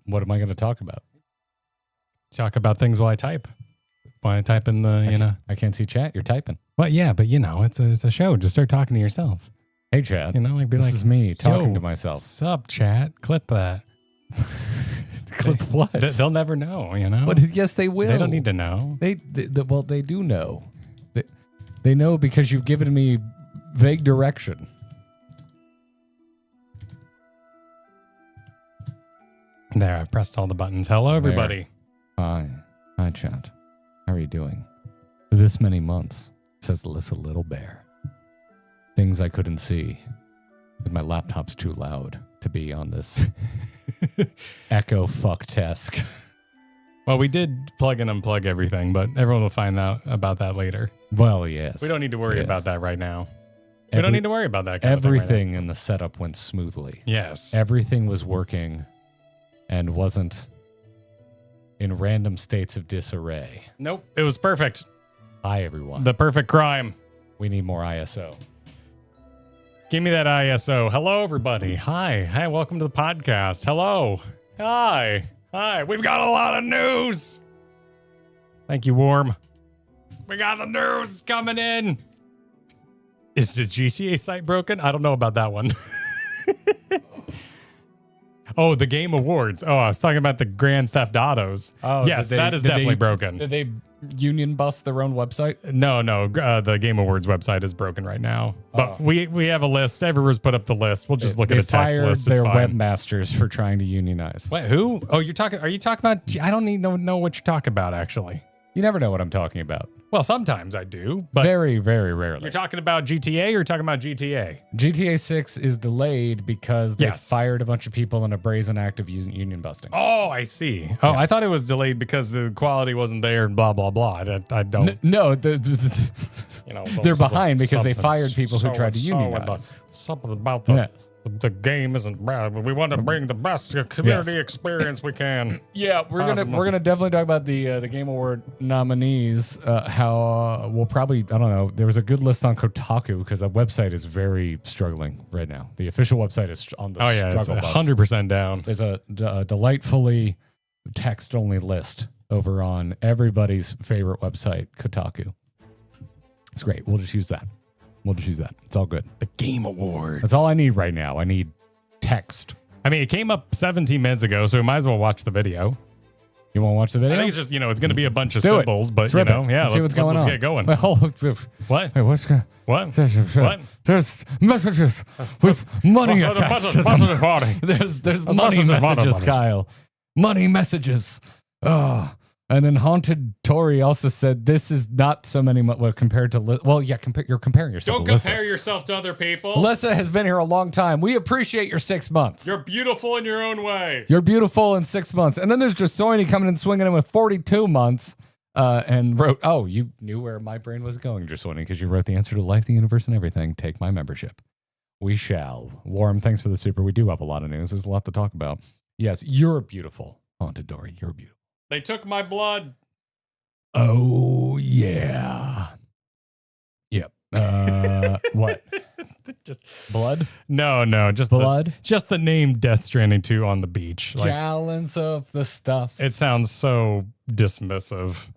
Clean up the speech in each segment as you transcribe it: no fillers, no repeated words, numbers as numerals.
What am I going to talk about? Talk about things while I type. While I type in the, I can't see chat. You're typing. Well, yeah, but it's a show. Just start talking to yourself. Hey, chat. This is me talking to myself. Sup, chat? Clip that. Clip what? They'll never know, But yes, they will. They don't need to know. They do know. They know because you've given me vague direction. There, I've pressed all the buttons. Hello, everybody. Hi, chat. How are you doing? For this many months, says Alyssa Little Bear. Things I couldn't see. My laptop's too loud to be on this echo fuck-tesque. Well, we did plug and unplug everything, but everyone will find out about that later. Well, yes. We don't need to worry about that right now. We don't need to worry about that kind everything of thing right in the setup went smoothly. Yes. Everything was working and wasn't in random states of disarray. Nope. It was perfect. Hi, everyone. The perfect crime. We need more ISO. Give me that ISO. Hello, everybody. Hi. Hi, welcome to the podcast. Hello. Hi. Hi. We've got a lot of news. Thank you, Warm. We got the news coming in. Is the GTA site broken? I don't know about that one. Oh, the Game Awards. Oh, I was talking about the Grand Theft Autos. Oh, yes, that is definitely broken. Did they union bust their own website? No. The Game Awards website is broken right now. But we have a list. Everyone's put up the list. We'll just look at the text list. They it's fired fine. their webmasters for trying to unionize. Wait, who? Oh, are you talking about? I don't need to know what you're talking about, actually. You never know what I'm talking about. Well, sometimes I do, but very, very rarely. You're talking about GTA or you're talking about GTA? GTA 6 is delayed because they fired a bunch of people in a brazen act of union busting. Oh, I see. Oh, I thought it was delayed because the quality wasn't there and blah, blah, blah. I don't. No, they're behind because they fired people who tried to unionize. Something about the game isn't bad, but we want to bring the best community experience we can. Yeah, we're gonna definitely talk about the Game Award nominees. How we'll probably, I don't know. There was a good list on Kotaku because that website is very struggling right now. The official website is on the struggle bus. 100% down. There's a delightfully text-only list over on everybody's favorite website, Kotaku. It's great. We'll just use that. It's all good. The Game Awards. That's all I need right now. I need text. I mean, it came up 17 minutes ago, so we might as well watch the video. You want to watch the video? I think it's just, it's going to be a bunch of symbols, but, yeah. Let's see what's going on. Let's get going. What? Hey, what's going What? What? There's messages with money attached. There's money messages, Kyle. Money messages. Oh. And then Haunted Tori also said this is not so many compared to you're comparing yourself. Don't compare yourself to other people. Alyssa has been here a long time. We appreciate your 6 months. You're beautiful in your own way. You're beautiful in 6 months. And then there's Jasoini coming in swinging in with 42 months and wrote, oh, you knew where my brain was going, Jasoini, because you wrote the answer to life, the universe, and everything. Take my membership. We shall. Warm, thanks for the super. We do have a lot of news. There's a lot to talk about. Yes, you're beautiful, Haunted Tori. You're beautiful. They took my blood. Oh, yeah. Yep. What? Just blood? No, just blood. Just the name Death Stranding 2 on the beach. Gallons of the stuff. It sounds so dismissive.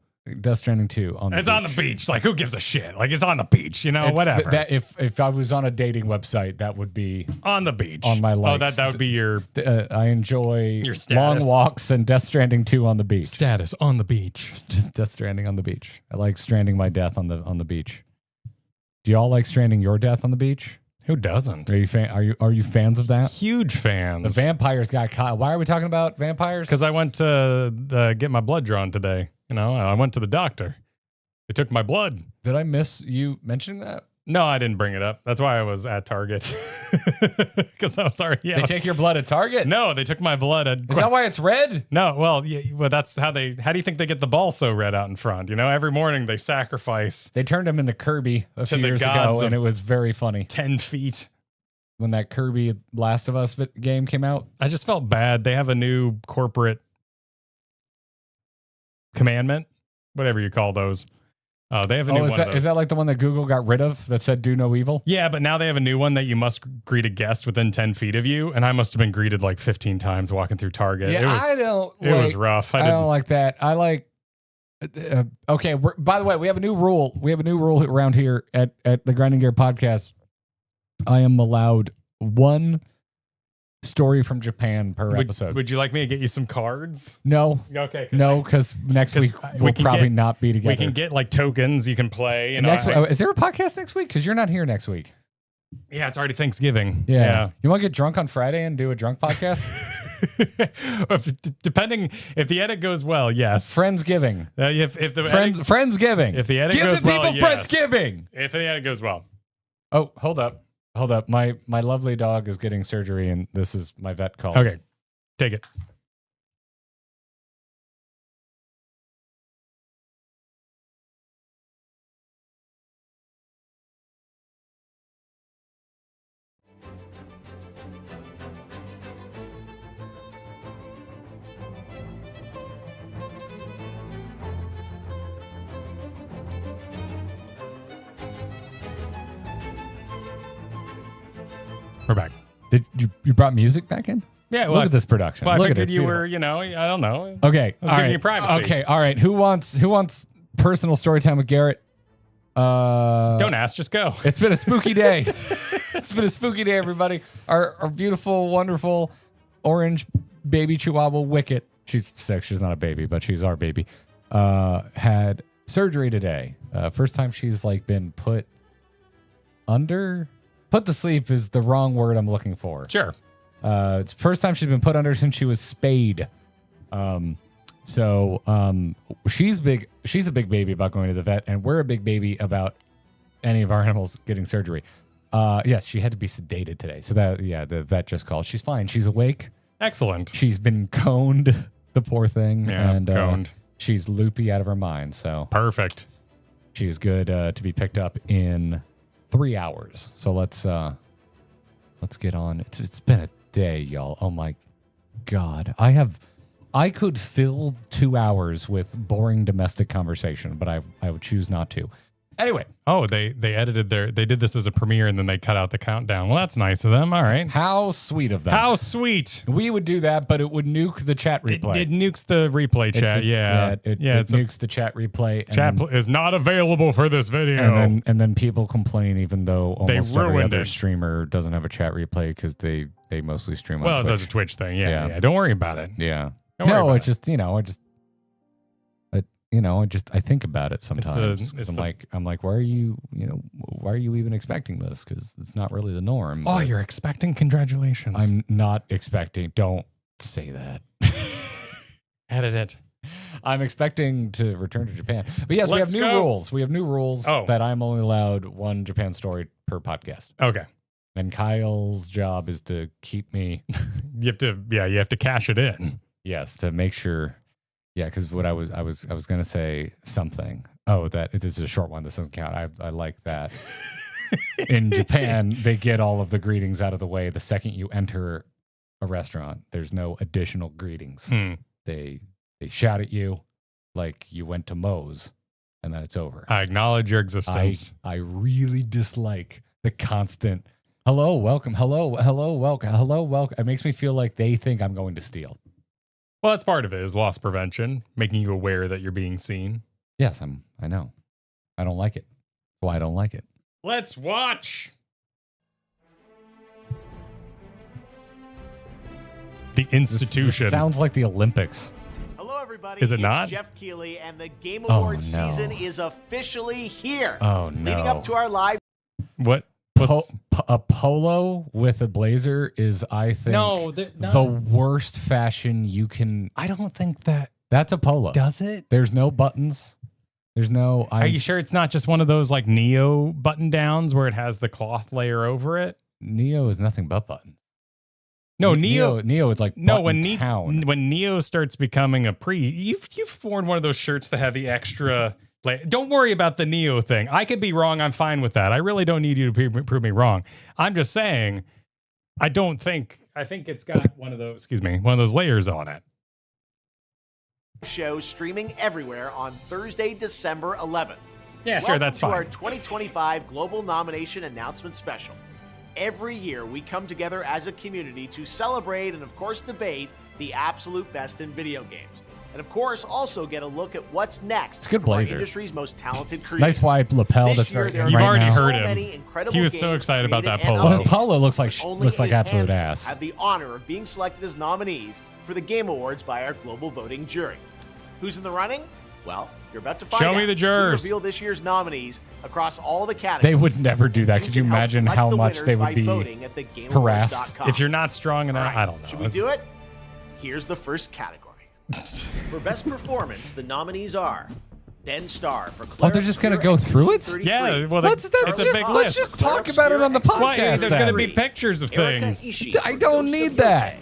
Death Stranding 2 on the beach. It's on the beach. Like, who gives a shit? Like, it's on the beach, whatever. If I was on a dating website, that would be on the beach. On my likes. Oh, that would be your... I enjoy your long walks and Death Stranding 2 on the beach. Status on the beach. Just Death Stranding on the beach. I like stranding my death on the beach. Do y'all like stranding your death on the beach? Who doesn't? Are you fans of that? Huge fans. The vampires got caught. Why are we talking about vampires? Because I went to get my blood drawn today. I went to the doctor. They took my blood. Did I miss you mentioning that? No, I didn't bring it up. That's why I was at Target. Because I was already out. They take your blood at Target? No, they took my blood at... Is that why it's red? No, well, that's how do you think they get the ball so red out in front? Every morning they sacrifice. They turned him into Kirby a few years ago, and it was very funny. 10 feet. When that Kirby Last of Us game came out. I just felt bad. They have a new corporate commandment, whatever you call those. Oh, they have a new one. Is that like the one that Google got rid of that said "Do no evil"? Yeah, but now they have a new one that you must greet a guest within 10 feet of you, and I must have been greeted like 15 times walking through Target. Yeah, It was rough. I don't like that. I like. Okay. By the way, we have a new rule. We have a new rule around here at the Grinding Gear podcast. I am allowed one story from Japan per episode. Would you like me to get you some cards? No. Okay. No, because next week we'll probably not be together. We can get like tokens you can play. Is there a podcast next week? Because you're not here next week. Yeah, it's already Thanksgiving. Yeah. You want to get drunk on Friday and do a drunk podcast? Depending if the edit goes well, yes. Friendsgiving. Friendsgiving. If the edit goes well, give the people Friendsgiving. If the edit goes well. Oh, hold up. My lovely dog is getting surgery, and this is my vet call. Okay, take it. We're back. Did you brought music back in? Yeah. Look at this production. Well, Look I figured at it. you were, I don't know. Okay. I was giving you privacy. Okay. All right. Who wants personal story time with Garrett? Don't ask. Just go. It's been a spooky day. It's been a spooky day, everybody. Our beautiful, wonderful orange baby Chihuahua Wicket. She's 6. She's not a baby, but she's our baby. Had surgery today. First time she's like been put to sleep is the wrong word I'm looking for. Sure. It's the first time she's been put under since she was spayed. She's big. She's a big baby about going to the vet, and we're a big baby about any of our animals getting surgery. Yes, she had to be sedated today. So the vet just called. She's fine. She's awake. Excellent. She's been coned, the poor thing. Yeah, and coned. She's loopy out of her mind. So perfect. She's good to be picked up in 3 hours. So let's get on. It's been a day, y'all. Oh my God. I could fill 2 hours with boring domestic conversation, but I would choose not to. Anyway. Oh, they did this as a premiere and then they cut out the countdown. Well, that's nice of them. All right. How sweet of them. How sweet. We would do that, but it would nuke the chat replay. It nukes the replay chat. It nukes the chat replay. Chat is not available for this video. And then people complain, even though almost every other it. streamer doesn't have a chat replay because they mostly stream on Twitch. Well, it's a Twitch thing. Yeah. Don't worry about it. Yeah. I think about it sometimes. I'm like, why are you even expecting this? Because it's not really the norm. Oh, you're expecting? Congratulations. I'm not expecting. Don't say that. Edit it. I'm expecting to return to Japan. But yes, we have new rules. We have new rules that I'm only allowed one Japan story per podcast. Okay. And Kyle's job is to keep me. You have to cash it in. Yes, to make sure. Yeah, because what I was gonna say something. Oh, that this is a short one. This doesn't count. I like that. In Japan, they get all of the greetings out of the way the second you enter a restaurant. There's no additional greetings. They shout at you like you went to Moe's, and then it's over. I acknowledge your existence. I really dislike the constant hello, welcome, hello, welcome, hello, welcome. It makes me feel like they think I'm going to steal. Well, that's part of it, is loss prevention, making you aware that you're being seen. Yes, I know. I don't like it. Why I don't like it. Let's watch The Institution. This sounds like the Olympics. Hello, everybody. Is it it's not? Jeff Keighley, and the Game Awards season is officially here. Oh, no. Leading up to our live... What? A polo with a blazer is, I think, the worst fashion you can. I don't think that's a polo. Does it? There's no buttons. There's no. Are you sure it's not just one of those like Neo button downs where it has the cloth layer over it? Neo is nothing but buttons. No, Neo is like when Neo starts becoming a you've worn one of those shirts that have the extra. Don't worry about the Neo thing. I could be wrong. I'm fine with that. I really don't need you to prove me wrong. I'm just saying, I think it's got one of those layers on it. Show streaming everywhere on Thursday, December 11th. Yeah, sure, that's Welcome fine. to our 2025 Global Nomination Announcement Special. Every year, we come together as a community to celebrate and, of course, debate the absolute best in video games. And, of course, also get a look at what's next It's a good from our blazer. industry's most talented creators. Nice wide lapel. This That's year, very there airy You've are right already now. heard so him. many incredible He was so games excited about created that and polo. Well, his polo looks like Only a absolute handful ass. have the honor of being selected as nominees for the Game Awards by our global voting jury. Who's in the running? Well, you're about to find Show out. me the We jurors. reveal this year's nominees across all the categories. They would never do that. Could you can help imagine select how the much winners they by would be voting at thegameawards.com. harassed? If you're not strong enough, All right, I don't know. Should we do it? Here's the first category. For best performance, the nominees are Ben Starr for Oh, they're just gonna go through it? Yeah, well, Let's it's a big let's list. just talk about it on the Why? podcast. There's going to then. be pictures of things. I don't need that.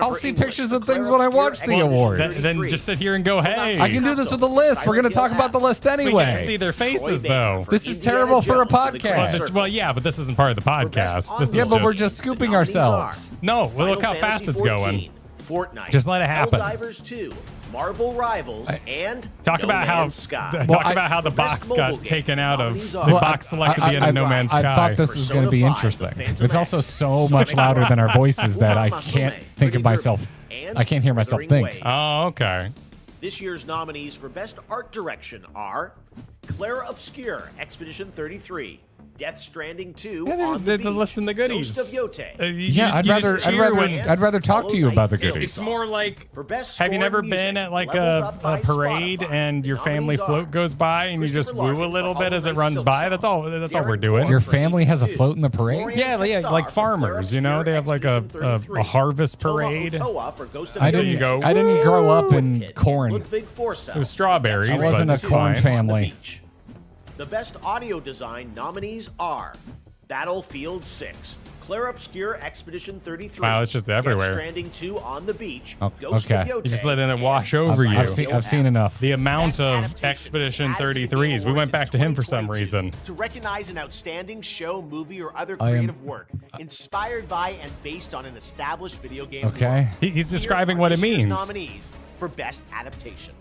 I'll see pictures of things when I watch the awards. Then just sit here and go, hey. I can do this with the list. We're going to talk about the list We get to anyway. see their faces, though. This is terrible for a podcast. Well, yeah, but this isn't part of the podcast. This Yeah, is but we're just scooping ourselves. No, well, look how fast it's going. Fortnite, Just let it happen. Helldivers 2, Marvel Rivals, and Talk No about how Man's Sky. about how the For best box mobile got game, taken out of nominees the are- box selected at the end of No Man's Sky. I thought this was going to be Persona 5, interesting. The Phantom It's also X, so much Sonic louder than our voices that I Musume, can't think of Pretty myself. Derby, and I can't hear myself Wuthering think. Waves. Oh, okay. This year's nominees for Best Art Direction are Clara Obscure, Expedition 33, Death Stranding 2, Yeah, On the they're Beach, listing the goodies. Ghost of Yote. Yeah, I'd rather talk to you about the Hollow Knight goodies. It's more like, For Best have you Score never Music, been at like leveled a up by parade Spotify. and your The family nominees float are goes by and you just Christopher woo a Larkin little for bit as it Hollow runs Knight by? Silk That's Song. all we're Derek doing. Your for family has a Hades 2. float in the parade? Florian Yeah, Testar like for farmers, you know, Clara they have like Expedition a 33. harvest Toma parade. Otoa for Ghost of I So Yote. you didn't. go, I didn't grow up in Woodkid, corn. Ludwig Forssell. It was strawberries, I wasn't but a it's corn fine. family. On the Beach. The best audio design nominees are Battlefield 6, Clara Obscure Expedition 33. Wow, it's just everywhere. Death Stranding 2 On the Beach. Oh, Ghost okay. of Yote, You're just letting it and wash over you. I've seen enough. The amount Best of adaptation Expedition added to the Game 33s. We went Awards back to in him for some 2022 reason. to recognize an outstanding show, movie, or other I am- creative work inspired by and based on an established video game Okay. world. He's Here describing are what it this year's means. Nominees for best adaptation: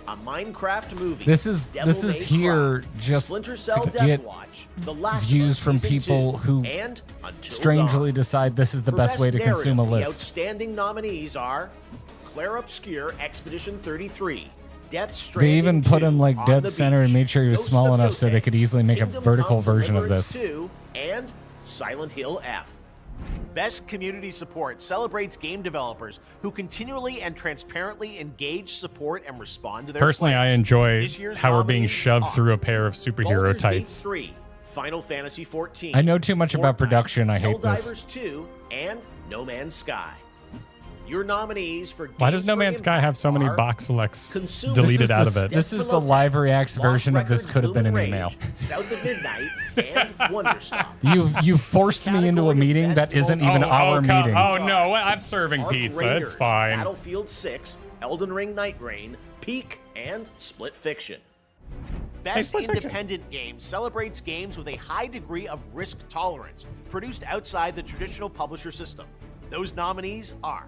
a Minecraft movie. This is Devil May here Cry, just Splinter Cell to get Deathwatch, The Last of views Us from Season people 2, who and Until strangely Dawn. decide this is the For best way to narrative, consume a The list. outstanding nominees are Clara Obscure Expedition 33, Death They Stranding even put 2, him like On dead the center and Beach, made sure he was Ghost small of enough so Yote, they could easily make a Kingdom vertical Come version of Deliverance this. 2, and Silent Hill F. Best Community Support celebrates game developers who continually and transparently engage, support, and respond to their Personally, I players. enjoy This year's how we're being nominees shoved are through a pair of superhero Baldur's Gate tights. 3, Final Fantasy 14. I know too much about Fortnite, production. I hate this. Helldivers 2, and No Man's Sky. Your nominees for Why does Games No for Man's Sky Impact have so many are box selects Consumer deleted This is out the- of it? This is the live reacts Lost version of this Records, could have been an Lumen email. Rage, South of Midnight, and Wonderstop. You forced me into a meeting that isn't even our meeting. Oh no, I'm serving Arc pizza. Raiders, It's fine. Battlefield 6, Elden Ring Night Rain, Peak, and Split Fiction. Best Split Fiction. independent game celebrates games with a high degree of risk tolerance, produced outside the traditional publisher system. Those nominees are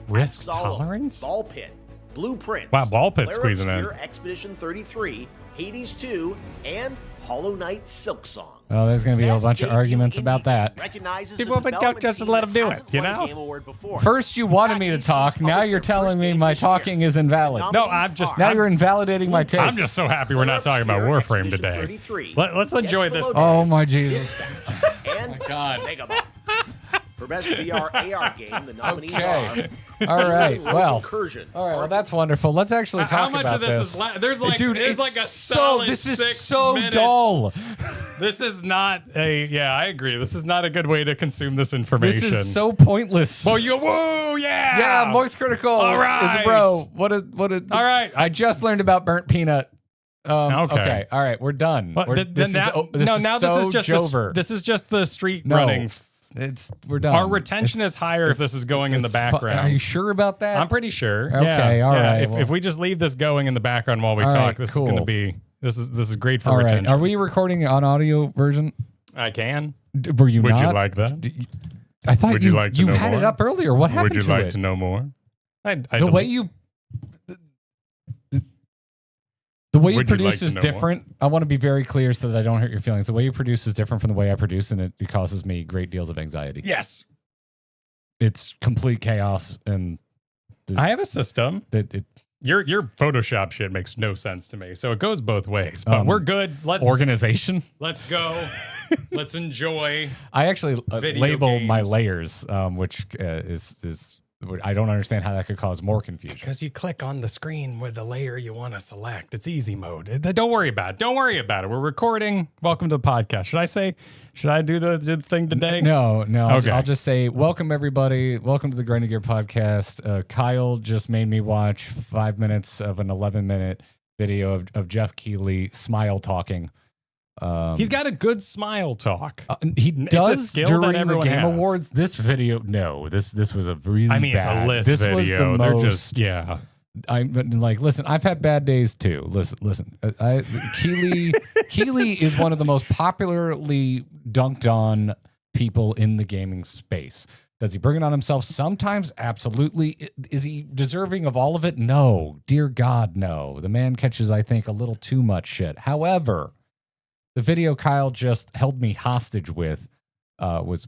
Risk Solo, tolerance? Ball Pit, Blueprint, Wow, Ball Pit Clara squeezing in. Obscure Expedition 33, Hades 2, and Hollow Knight Silk Song. Oh, there's going to be a Best bunch of debut arguments indie about game that. recognizes People a have been development just team let 'em that do it, hasn't you won a know? Game Award before. First, you wanted In me fact, to these talk. teams Now published you're their telling first me game my this year. talking is invalid. The No, nominees I'm just- are Now you're invalidating my take. I'm just so happy we're not talking about Clara Warframe Obscure today. Expedition 33, Let's enjoy this. Yes, Oh my Jesus. and God. Megamon. For best VR AR game, the nominees Okay. are All right. Rogue Well. Incursion, All right. Well, that's wonderful. Let's actually talk How much about of this is there's like Dude, there's it's like a so solid this is 6 so minutes. dull. This is not a I agree. This is not a good way to consume this information. This is so pointless. Well, you woo, yeah. Yeah, Moist Critical All right. is a bro. What a All right. I just learned about burnt peanut. Okay. Okay. All right. We're done. Well, This this is just Jover. this is just the street No. running. We're done. Our retention is higher if this is going in the background. Are you sure about that? I'm pretty sure. Okay, yeah, all yeah. right, If, well. if we just leave this going in the background while we All talk, right, this is going to cool. be this is great for All right. retention. Are we recording on audio version? I can. Were you Would not? you like that? I thought Would you like to know had it more? up earlier. What happened Would you to like it? to know more? I The way you The way you Would you produce like to is know different. I want to be very clear so that I don't hurt your feelings. The way you produce is different from the way I produce, and it causes me great deals of anxiety. Yes. It's complete chaos, and I have a system. it Your Photoshop shit makes no sense to me. So it goes both ways. But we're good. organization. Let's go. Let's enjoy. I actually Video label my games. layers, which is I don't understand how that could cause more confusion. Because you click on the screen with the layer you want to select. It's easy mode. Don't worry about it. Don't worry about it. We're recording. Welcome to the podcast. Should I do the thing today? No. Okay. I'll just say, welcome everybody. Welcome to the Grinding Gear podcast. Kyle just made me watch 5 minutes of an 11-minute video of Jeff Keighley smile talking. He's got a good smile talk. He It's a does skill during that the everyone Game has. Awards. This video, no, this was a really I mean, bad. it's a list this video. Was the They're most, just, yeah. I'm like, listen, I've had bad days too. Listen. Keighley is one of the most popularly dunked on people in the gaming space. Does he bring it on himself? Sometimes, absolutely. Is he deserving of all of it? No. Dear God, no. The man catches, I think, a little too much shit. However, the video Kyle just held me hostage with was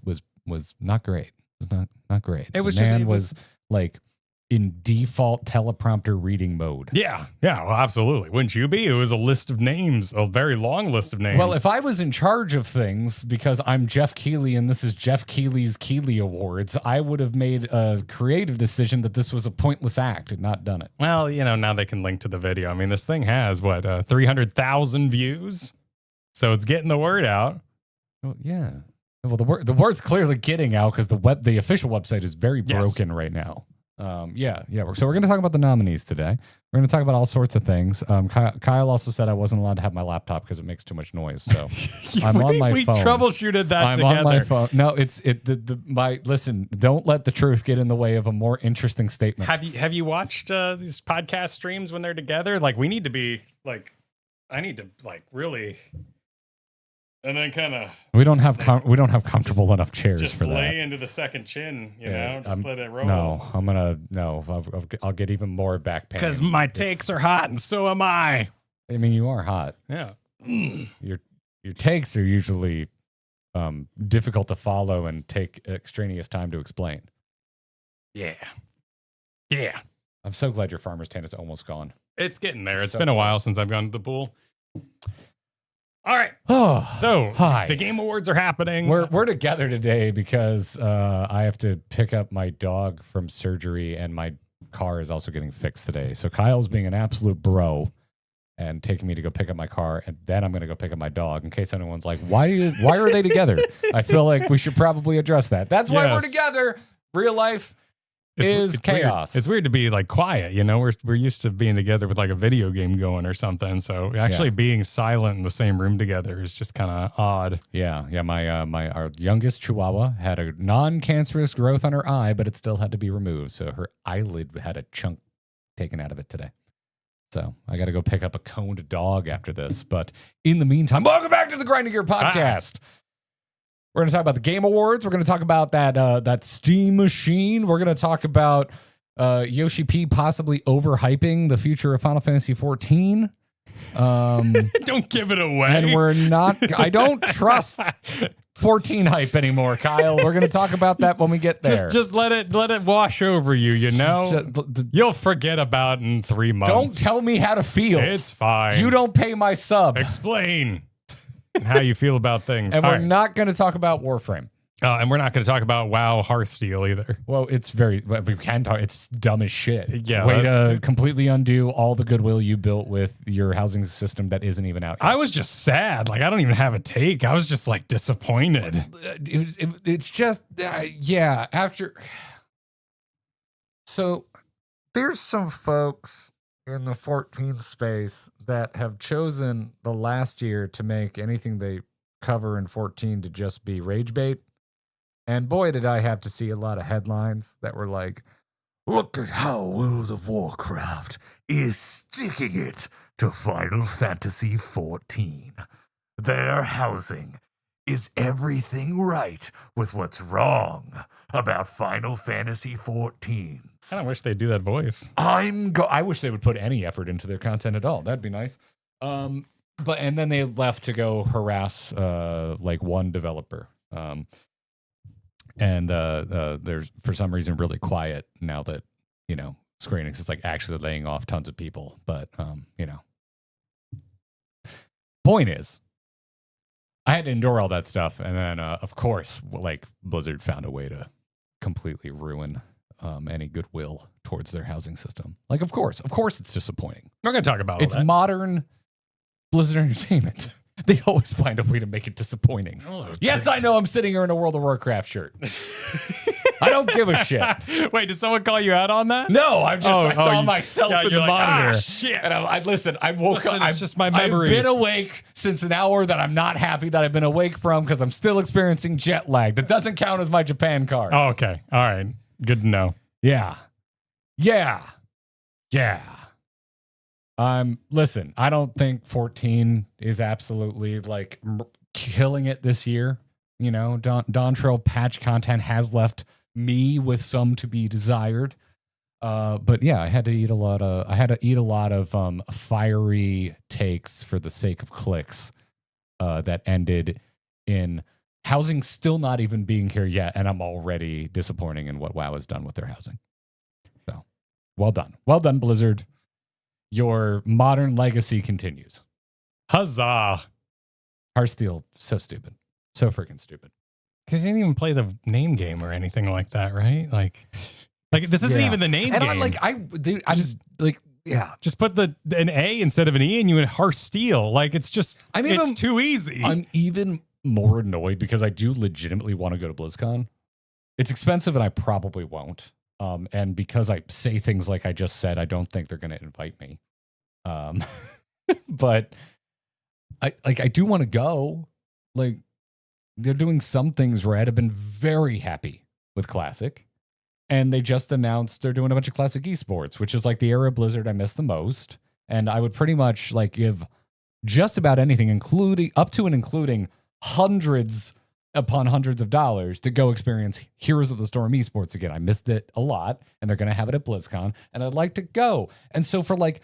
not great. It was not great. It was the man just, was like in default teleprompter reading mode. Yeah, well, absolutely. Wouldn't you be? It was a list of names, a very long list of names. Well, if I was in charge of things because I'm Jeff Keighley and this is Jeff Keighley's Keighley Awards, I would have made a creative decision that this was a pointless act and not done it. Well, now they can link to the video. I mean, this thing has, 300,000 views? So it's getting the word out. Well, yeah. Well, the word's clearly getting out because the official website is very broken right now. Yeah. So we're going to talk about the nominees today. We're going to talk about all sorts of things. Kyle also said I wasn't allowed to have my laptop because it makes too much noise. So I'm on my we phone. troubleshooted that I'm together. on my phone. No, listen. Don't let the truth get in the way of a more interesting statement. Have you watched these podcast streams when they're together? Like, we need to be like, I need to like really. And then kind of we don't have comfortable enough chairs just for lay that. into the second chin, Yeah, just let it roll. No, I'll get even more back pain. Because my takes are hot and so am I. I mean, you are hot. Yeah. Your takes are usually difficult to follow and take extraneous time to explain. Yeah. I'm so glad your farmer's tan is almost gone. It's getting there. It's So been a while close. since I've gone to the pool. All right. Oh, So hi. the Game Awards are happening. We're together today because I have to pick up my dog from surgery and my car is also getting fixed today. So Kyle's being an absolute bro and taking me to go pick up my car, and then I'm going to go pick up my dog. In case anyone's like, why are they together? I feel like we should probably address that. That's why we're Yes. together. Real life is chaos. Weird. It's weird to be like quiet, We're used to being together with like a video game going or something. So actually being silent in the same room together is just kind of odd. Yeah. Our youngest Chihuahua had a non-cancerous growth on her eye, but it still had to be removed. So her eyelid had a chunk taken out of it today. So I got to go pick up a coned dog after this. But in the meantime, welcome back to the Grinding Gear podcast. We're going to talk about the Game Awards. We're going to talk about that Steam machine. We're going to talk about Yoshi P possibly overhyping the future of Final Fantasy 14. Don't give it away. And I don't trust 14 hype anymore, Kyle. We're going to talk about that when we get there. Just let it wash over you, You'll forget about it in 3 months. Don't tell me how to feel. It's fine. You don't pay my sub. Explain how you feel about things. And All we're right. not going to talk about Warframe. And we're not going to talk about WoW Hearthsteel either. Well, we can talk. It's dumb as shit. Yeah, Way to completely undo all the goodwill you built with your housing system that isn't even out yet. I was just sad. Like, I don't even have a take. I was just like disappointed. It's just, after. So there's some folks in the 14 space that have chosen the last year to make anything they cover in 14 to just be rage bait. And boy, did I have to see a lot of headlines that were like, look at how World of Warcraft is sticking it to Final Fantasy 14. Their housing is everything right with what's wrong about Final Fantasy 14. I don't wish they'd do that voice. I wish they would put any effort into their content at all. That'd be nice. And then they left to go harass like one developer. There's for some reason really quiet now that, you know, Square Enix is like actually laying off tons of people. But you know. Point is, I had to endure all that stuff, and then of course, like Blizzard found a way to completely ruin any goodwill towards their housing system. Like, of course, it's disappointing. We're going to talk about It's all that. modern Blizzard Entertainment. They always find a way to make it disappointing. Oh, yes, I know I'm sitting here in a World of Warcraft shirt. I don't give a shit. Wait, did someone call you out on that? No, I saw myself in the monitor. Shit. And I woke up. It's just my memories. I've been awake since an hour that I'm not happy that I've been awake from because I'm still experiencing jet lag. That doesn't count as my Japan card. Oh, okay. All right. Good to know. Yeah. Listen, I don't think 14 is absolutely like killing it this year. You know, Dawntrail patch content has left me with some to be desired. But yeah, I had to eat a lot of fiery takes for the sake of clicks that ended in housing still not even being here yet, and I'm already disappointing in what WoW has done with their housing. So, well done, Blizzard. Your modern legacy continues. Huzzah! Hearthstone, so stupid, so freaking stupid. They didn't even play the name game or anything like that, right? Like this isn't even the name and game. Just put an A instead of an E, and you would Hearthstone. Like it's too easy. I'm even more annoyed because I do legitimately want to go to BlizzCon. It's expensive, and I probably won't. And because I say things like I just said, I don't think they're going to invite me. But I do want to go. Like, they're doing some things right. I've been very happy with Classic. And they just announced they're doing a bunch of Classic esports, which is like the era of Blizzard I miss the most. And I would pretty much like give just about anything, including hundreds upon hundreds of dollars to go experience Heroes of the Storm esports again. I missed it a lot, and they're going to have it at BlizzCon, and I'd like to go. And so for like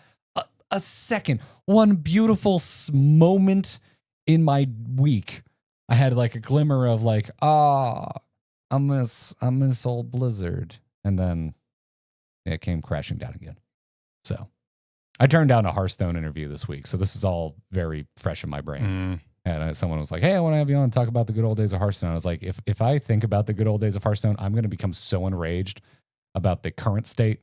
a second, one beautiful moment in my week, I had like a glimmer of like, I miss old Blizzard. And then it came crashing down again. So I turned down a Hearthstone interview this week. So this is all very fresh in my brain. And someone was like, hey, I want to have you on and talk about the good old days of Hearthstone. I was like, if I think about the good old days of Hearthstone, I'm going to become so enraged about the current state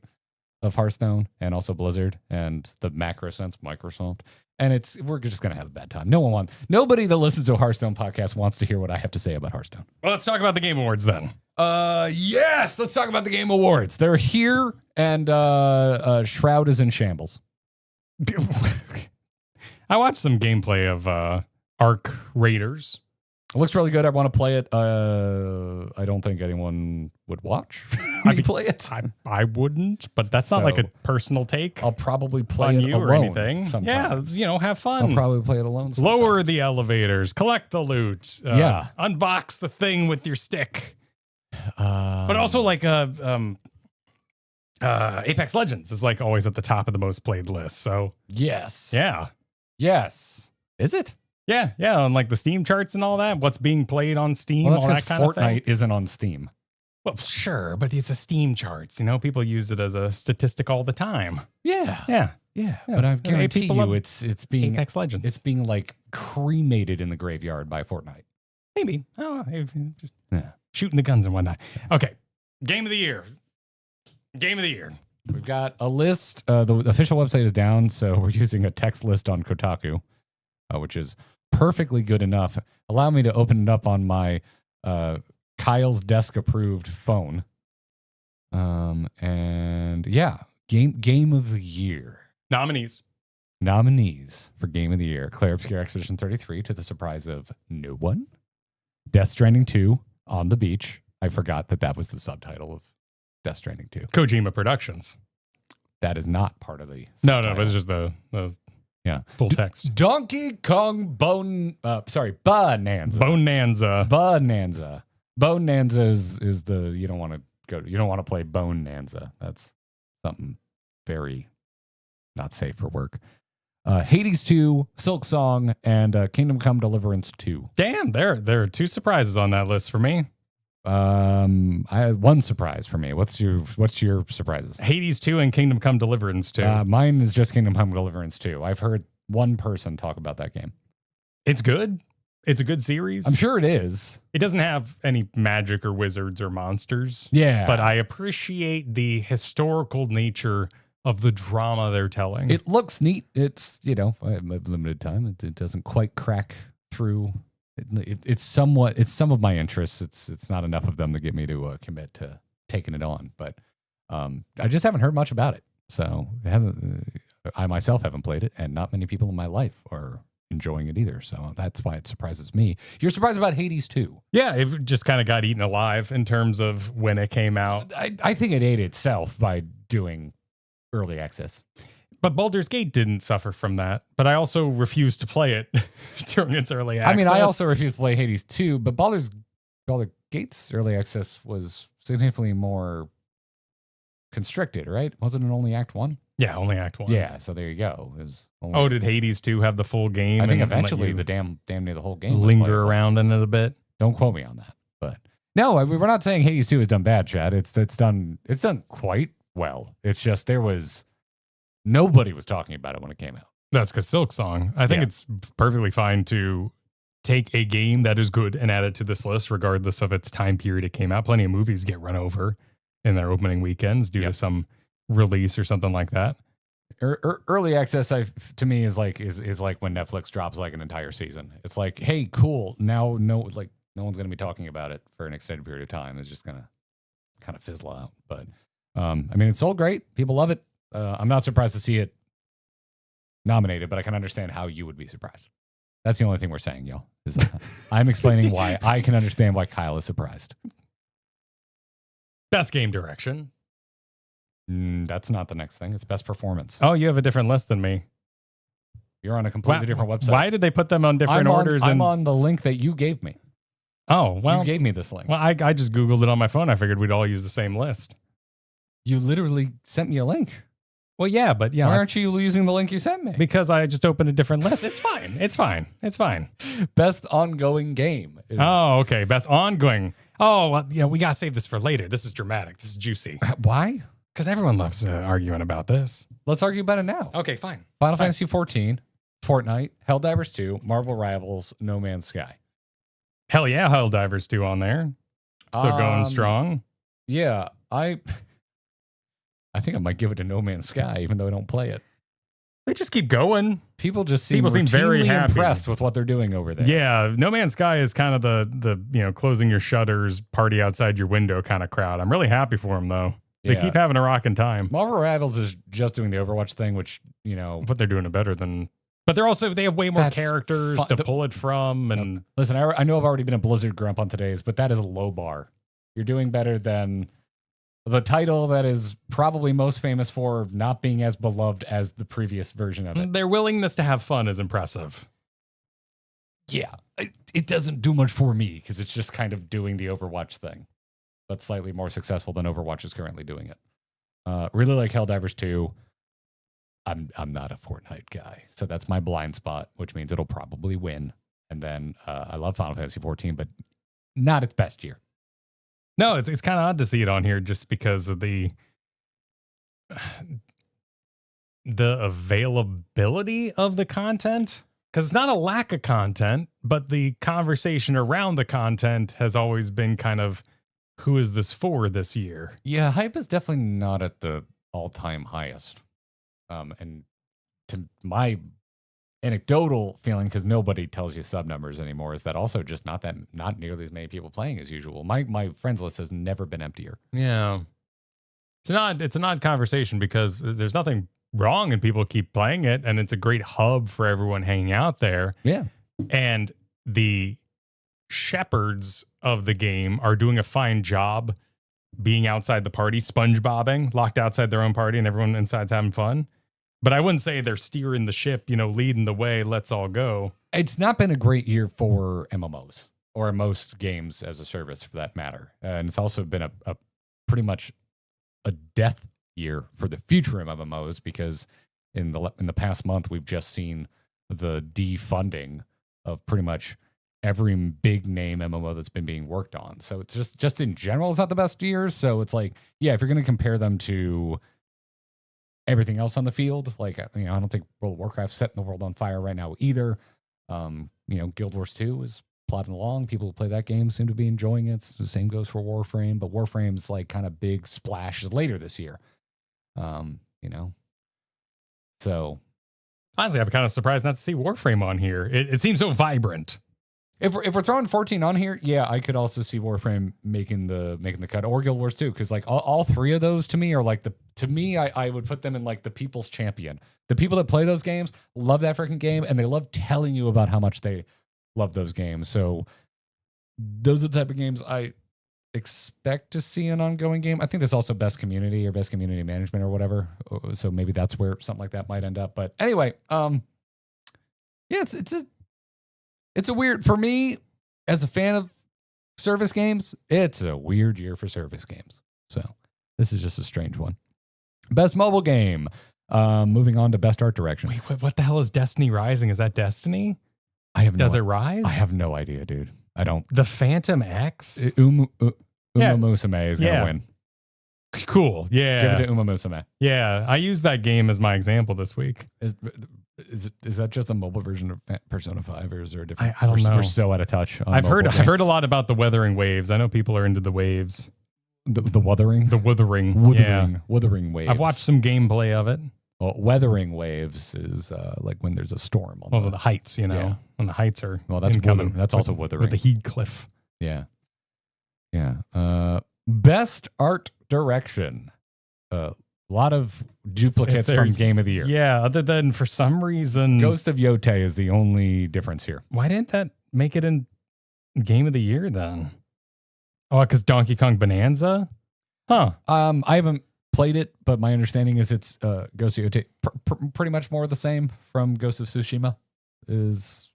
of Hearthstone and also Blizzard and the macro sense, Microsoft. And we're just going to have a bad time. Nobody that listens to a Hearthstone podcast wants to hear what I have to say about Hearthstone. Well, let's talk about the Game Awards then. Yes, let's talk about the Game Awards. They're here, and Shroud is in shambles. I watched some gameplay of Arc Raiders. It looks really good. I want to play it. I don't think anyone would watch me play it. I wouldn't, but that's not like a personal take. I'll probably play on it you alone or anything. sometimes. Yeah, have fun. I'll probably play it alone sometimes. Lower the elevators, collect the loot. Unbox the thing with your stick. But also like Apex Legends is like always at the top of the most played list. So yes. Is it? Yeah, on like the Steam charts and all that. What's being played on Steam, well, all that kind of thing. Fortnite isn't on Steam. Well, sure, but it's a Steam charts. You know, people use it as a statistic all the time. Yeah. But I guarantee you, it's being Apex Legends. It's being like cremated in the graveyard by Fortnite. Maybe. Oh, just shooting the guns and whatnot. Okay, Game of the Year. We've got a list. The official website is down, so we're using a text list on Kotaku, which is perfectly good enough. Allow me to open it up on my Kyle's desk approved phone. And yeah, game of the year. Nominees for Game of the Year. Claire Obscure Expedition 33, to the surprise of no one. Death Stranding 2, On the Beach. I forgot that was the subtitle of Death Stranding 2. Kojima Productions. That is not part of the subtitle. No, but it's just the full text. Donkey Kong Bonanza. Bonanza is the you don't want to play Bonanza. That's something very not safe for work. Hades 2, Silk Song, and Kingdom Come Deliverance 2. Damn, there are 2 surprises on that list for me. I had one surprise for me. What's your surprises? Hades 2 and Kingdom Come Deliverance 2. Mine is just Kingdom Come Deliverance 2. I've heard one person talk about that game. It's good. It's a good series. I'm sure it is. It doesn't have any magic or wizards or monsters. Yeah. But I appreciate the historical nature of the drama they're telling. It looks neat. It's, I have limited time. It doesn't quite crack through. It's some of my interests. It's not enough of them to get me to commit to taking it on. But I just haven't heard much about it. So it hasn't. I myself haven't played it, and not many people in my life are enjoying it either. So that's why it surprises me. You're surprised about Hades too? Yeah, it just kind of got eaten alive in terms of when it came out. I think it ate itself by doing early access. But Baldur's Gate didn't suffer from that. But I also refused to play it during its early access. I mean, I also refused to play Hades 2, but Baldur's Gate's early access was significantly more constricted, right? Wasn't it only Act 1? Yeah, only Act 1. Yeah, so there you go. Did Hades 2 have the full game? I think eventually the damn near the whole game linger around in it a bit. Don't quote me on that. But no, we're not saying Hades 2 has done bad, Chad. It's done quite well. It's just nobody was talking about it when it came out. That's because Silk Song. I think it's perfectly fine to take a game that is good and add it to this list, regardless of its time period it came out. Plenty of movies get run over in their opening weekends due to some release or something like that. Early access, to me, is like when Netflix drops like an entire season. It's like, hey, cool. Now, no one's going to be talking about it for an extended period of time. It's just going to kind of fizzle out. But I mean, it sold great. People love it. I'm not surprised to see it nominated, but I can understand how you would be surprised. That's the only thing we're saying, yo. I'm explaining why I can understand why Kyle is surprised. Best game direction. That's not the next thing. It's best performance. Oh, you have a different list than me. You're on a completely different website. Why did they put them on different orders? I'm on the link that you gave me. Oh, well. You gave me this link. Well, I just Googled it on my phone. I figured we'd all use the same list. You literally sent me a link. Well, yeah, but yeah. Why aren't you using the link you sent me? Because I just opened a different list. It's fine. It's fine. It's fine. Best ongoing game. Oh, okay. Best ongoing. Oh, well, we got to save this for later. This is dramatic. This is juicy. Why? Because everyone loves arguing about this. Let's argue about it now. Okay, fine. Final Fantasy 14, Fortnite, Helldivers 2, Marvel Rivals, No Man's Sky. Hell yeah, Helldivers 2 on there. Still going strong. Yeah, I think I might give it to No Man's Sky, even though I don't play it. They just keep going. People seem very happy. Impressed with what they're doing over there. Yeah, No Man's Sky is kind of the closing your shutters, party outside your window kind of crowd. I'm really happy for them though. They keep having a rocking time. Marvel Rivals is just doing the Overwatch thing, which but they're doing it better than. But they have way more characters to pull it from. And listen, I know I've already been a Blizzard grump on today's, but that is a low bar. You're doing better than the title that is probably most famous for not being as beloved as the previous version of it. Their willingness to have fun is impressive. Yeah, it doesn't do much for me because it's just kind of doing the Overwatch thing, but slightly more successful than Overwatch is currently doing it. Really like Helldivers 2. I'm not a Fortnite guy, so that's my blind spot, which means it'll probably win. And then I love Final Fantasy 14, but not its best year. No, it's kind of odd to see it on here just because of the availability of the content. Because it's not a lack of content, but the conversation around the content has always been kind of, who is this for this year? Yeah, hype is definitely not at the all-time highest. And to my anecdotal feeling, because nobody tells you sub numbers anymore, is that also just not nearly as many people playing as usual. My friends list has never been emptier. Yeah, it's an odd conversation because there's nothing wrong and people keep playing it, and it's a great hub for everyone hanging out there. Yeah, and the shepherds of the game are doing a fine job being outside the party, SpongeBobbing, locked outside their own party, and everyone inside's having fun. But I wouldn't say they're steering the ship, leading the way, let's all go. It's not been a great year for MMOs or most games as a service for that matter. And it's also been a pretty much a death year for the future of MMOs because in the past month, we've just seen the defunding of pretty much every big name MMO that's been being worked on. So it's just in general, it's not the best year. So it's like, yeah, if you're going to compare them to everything else on the field, like, I don't think World of Warcraft's setting the world on fire right now either. Guild Wars 2 is plodding along. People who play that game seem to be enjoying it. The same goes for Warframe, but Warframe's like kind of big splashes later this year. So Honestly, I'm kind of surprised not to see Warframe on here. It seems so vibrant. If we're throwing 14 on here, yeah, I could also see Warframe making the cut, or Guild Wars 2, because like all three of those to me are like I would put them in like the people's champion. The people that play those games love that freaking game, and they love telling you about how much they love those games. So those are the type of games I expect to see an ongoing game. I think there's also best community or best community management or whatever. So maybe that's where something like that might end up. But anyway, yeah, it's a weird, for me as a fan of service games, it's a weird year for service games. So this is just a strange one. Best mobile game. Moving on to best art direction. Wait, what the hell is Destiny Rising? Is that Destiny? Does it rise? I have no idea, dude. I don't. The Phantom X? Uma Musume is going to win. Cool. Yeah. Give it to Uma Musume. Yeah. I used that game as my example this week. Is that just a mobile version of Persona 5, or is there a different? I don't know. We're so out of touch. I've heard a lot about the Wuthering Waves. I know people are into the waves. The Wuthering? The Wuthering. Wuthering Waves. I've watched some gameplay of it. Well, Weathering Waves is like when there's a storm on the heights, Yeah. When the heights are that's incoming. That's also Wuthering. With the Heathcliff. Yeah. Yeah. Best art direction. A lot of duplicates from Game of the Year. Yeah, other than for some reason Ghost of Yotei is the only difference here. Why didn't that make it in Game of the Year then? Oh, because Donkey Kong Bonanza? Huh. I haven't played it, but my understanding is it's Ghost of Yotei pretty much more of the same from Ghost of Tsushima is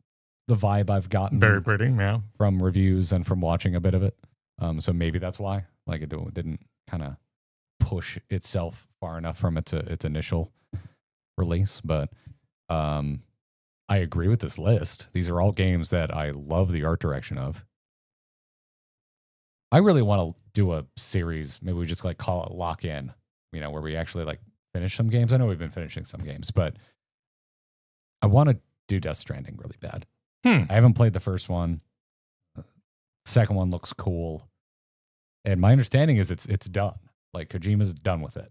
the vibe I've gotten. Very pretty, yeah. From reviews and from watching a bit of it. So maybe that's why. Like it didn't kind of push itself far enough from its initial release. But I agree with this list. These are all games that I love the art direction of. I really want to do a series. Maybe we just like call it Lock In, where we actually like finish some games. I know we've been finishing some games, but I want to do Death Stranding really bad. I haven't played the first one. Second one looks cool. And my understanding is it's done. Like Kojima's done with it.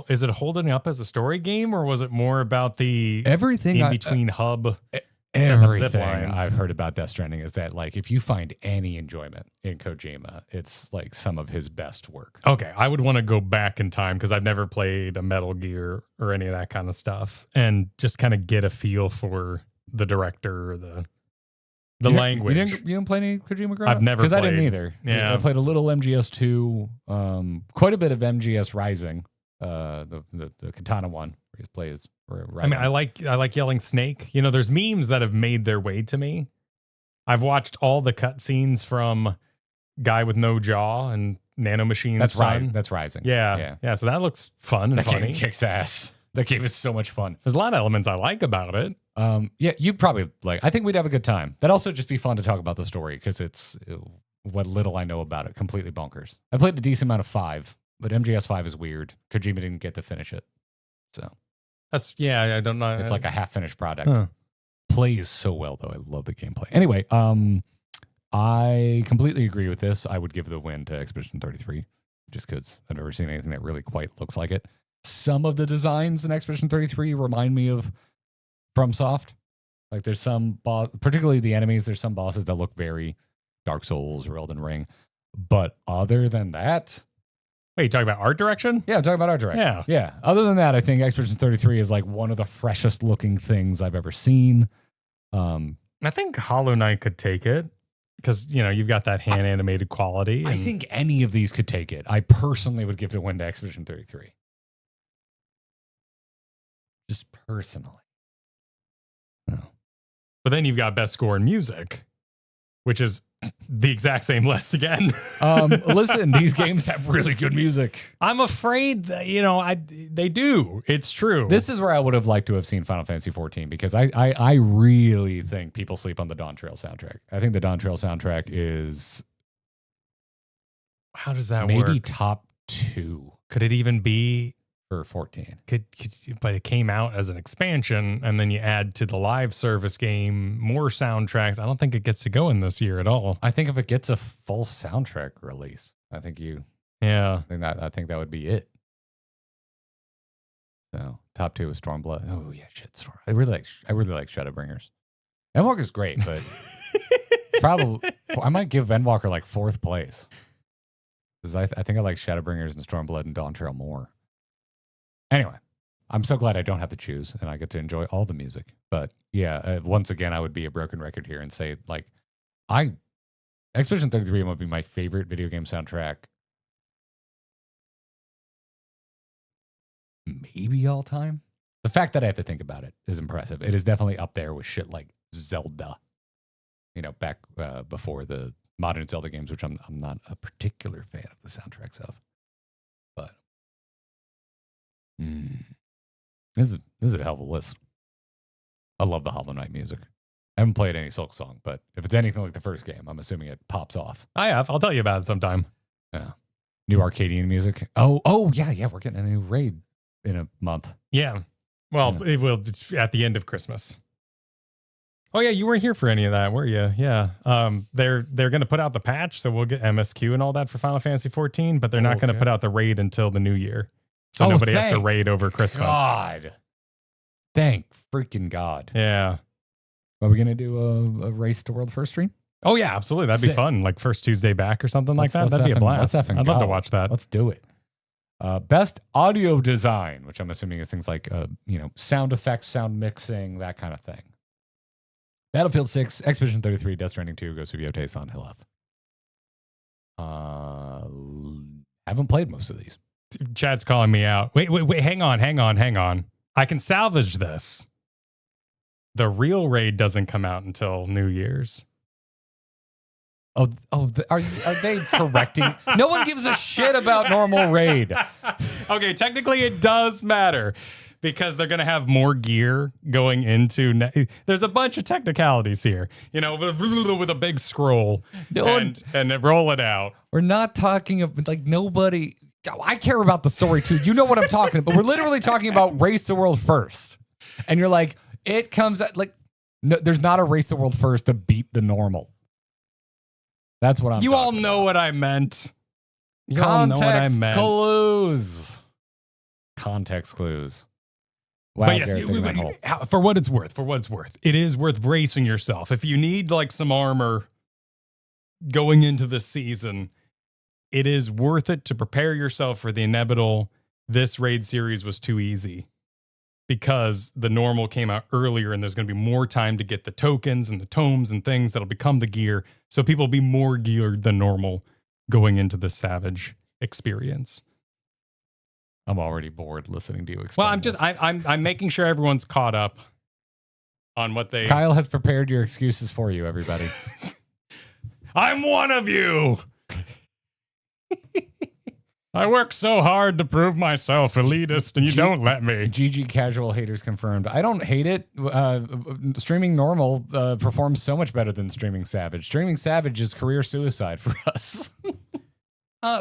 Is it holding up as a story game, or was it more about the everything in between hub? Everything I've heard about Death Stranding is that like if you find any enjoyment in Kojima, it's like some of his best work. Okay, I would want to go back in time because I've never played a Metal Gear or any of that kind of stuff, and just kind of get a feel for the director or the language. You didn't play any Kojima growing up? I've never played. Because I didn't either. Yeah. I played a little MGS2, quite a bit of MGS Rising, the Katana one where he plays. I mean, I like yelling snake. There's memes that have made their way to me. I've watched all the cutscenes from Guy with No Jaw and Nanomachine. That's Rising. That's Rising. Yeah. So that looks fun and funny. That game kicks ass. That game is so much fun. There's a lot of elements I like about it. Yeah, you'd probably I think we'd have a good time. That'd also just be fun to talk about the story because it's what little I know about it, completely bonkers. I played a decent amount of 5, but MGS 5 is weird. Kojima didn't get to finish it. So I don't know. It's like a half-finished product. Plays so well, though. I love the gameplay. Anyway, I completely agree with this. I would give the win to Expedition 33 just because I've never seen anything that really quite looks like it. Some of the designs in Expedition 33 remind me of FromSoft. Like there's some, particularly the enemies, there's some bosses that look very Dark Souls or Elden Ring. But other than that... Wait, you talking about art direction? Yeah, I'm talking about art direction. Yeah. Other than that, I think Expedition 33 is like one of the freshest looking things I've ever seen. I think Hollow Knight could take it because, you've got that hand animated quality. I think any of these could take it. I personally would give the win to Expedition 33. Just personally. No. But then you've got best score in music. which is the exact same list again. Listen, these games have really good music. I'm afraid that, they do. It's true. This is where I would have liked to have seen Final Fantasy 14 because I really think people sleep on the Dawn Trail soundtrack. I think the Dawn Trail soundtrack is how does that maybe work? top 2 Could it even be for 14? But it came out as an expansion, and then you add to the live service game more soundtracks. I don't think it gets to go in this year at all. I think if it gets a full soundtrack release, I think that would be it. So top 2 is Stormblood. Oh yeah, shit, Storm. I really like Shadowbringers. Endwalker's great, but it's probably I might give Endwalker like 4th place because I think I like Shadowbringers and Stormblood and Dawn Trail more. Anyway, I'm so glad I don't have to choose and I get to enjoy all the music. But yeah, once again, I would be a broken record here and say like, Expedition 33 would be my favorite video game soundtrack. Maybe all time. The fact that I have to think about it is impressive. It is definitely up there with shit like Zelda. Back before the modern Zelda games, which I'm not a particular fan of the soundtracks of. But this is a hell of a list. I love the Hollow Knight music. I haven't played any Silk Song, but if it's anything like the first game, I'm assuming it pops off. I have. I'll tell you about it sometime. Yeah. New Arcadian music. Oh yeah. We're getting a new raid in a month. Yeah. Well, it will at the end of Christmas. Oh yeah, you weren't here for any of that, were you? Yeah. They're going to put out the patch, so we'll get MSQ and all that for Final Fantasy 14, but they're not going to put out the raid until the new year. So nobody has to raid over Christmas. God. Thank freaking God. Yeah. Are we going to do a Race to World First stream? Oh, yeah, absolutely. That'd be fun. Like first Tuesday back or something like that. That'd be a blast. I'd love to watch that. Let's do it. Best audio design, which I'm assuming is things like, sound effects, sound mixing, that kind of thing. Battlefield 6, Expedition 33, Death Stranding 2, Ghost of Yotei, Silent Hill F. Haven't played most of these. Chad's calling me out. Wait. Hang on. I can salvage this. The real raid doesn't come out until New Year's. Are they correcting? No one gives a shit about normal raid. Okay, technically it does matter because they're going to have more gear going into. There's a bunch of technicalities here, with a big scroll and roll it out. We're not talking about nobody. I care about the story too. You know what I'm talking about. We're literally talking about Race the World First, and you're like, it comes at no, there's not a Race the World First to beat the normal. That's what I'm. You all know what I meant. Context clues. Context clues. Wow, but yes, for what it's worth, it is worth bracing yourself. If you need some armor going into the season, it is worth it to prepare yourself for the inevitable. This raid series was too easy because the normal came out earlier and there's going to be more time to get the tokens and the tomes and things that'll become the gear. So people will be more geared than normal going into the Savage experience. I'm already bored listening to you explain. Well, I'm making sure everyone's caught up on what they. Kyle has prepared your excuses for you, everybody. I'm one of you. I work so hard to prove myself elitist, and you don't let me. GG casual haters confirmed. I don't hate it. Streaming normal performs so much better than streaming Savage. Streaming Savage is career suicide for us.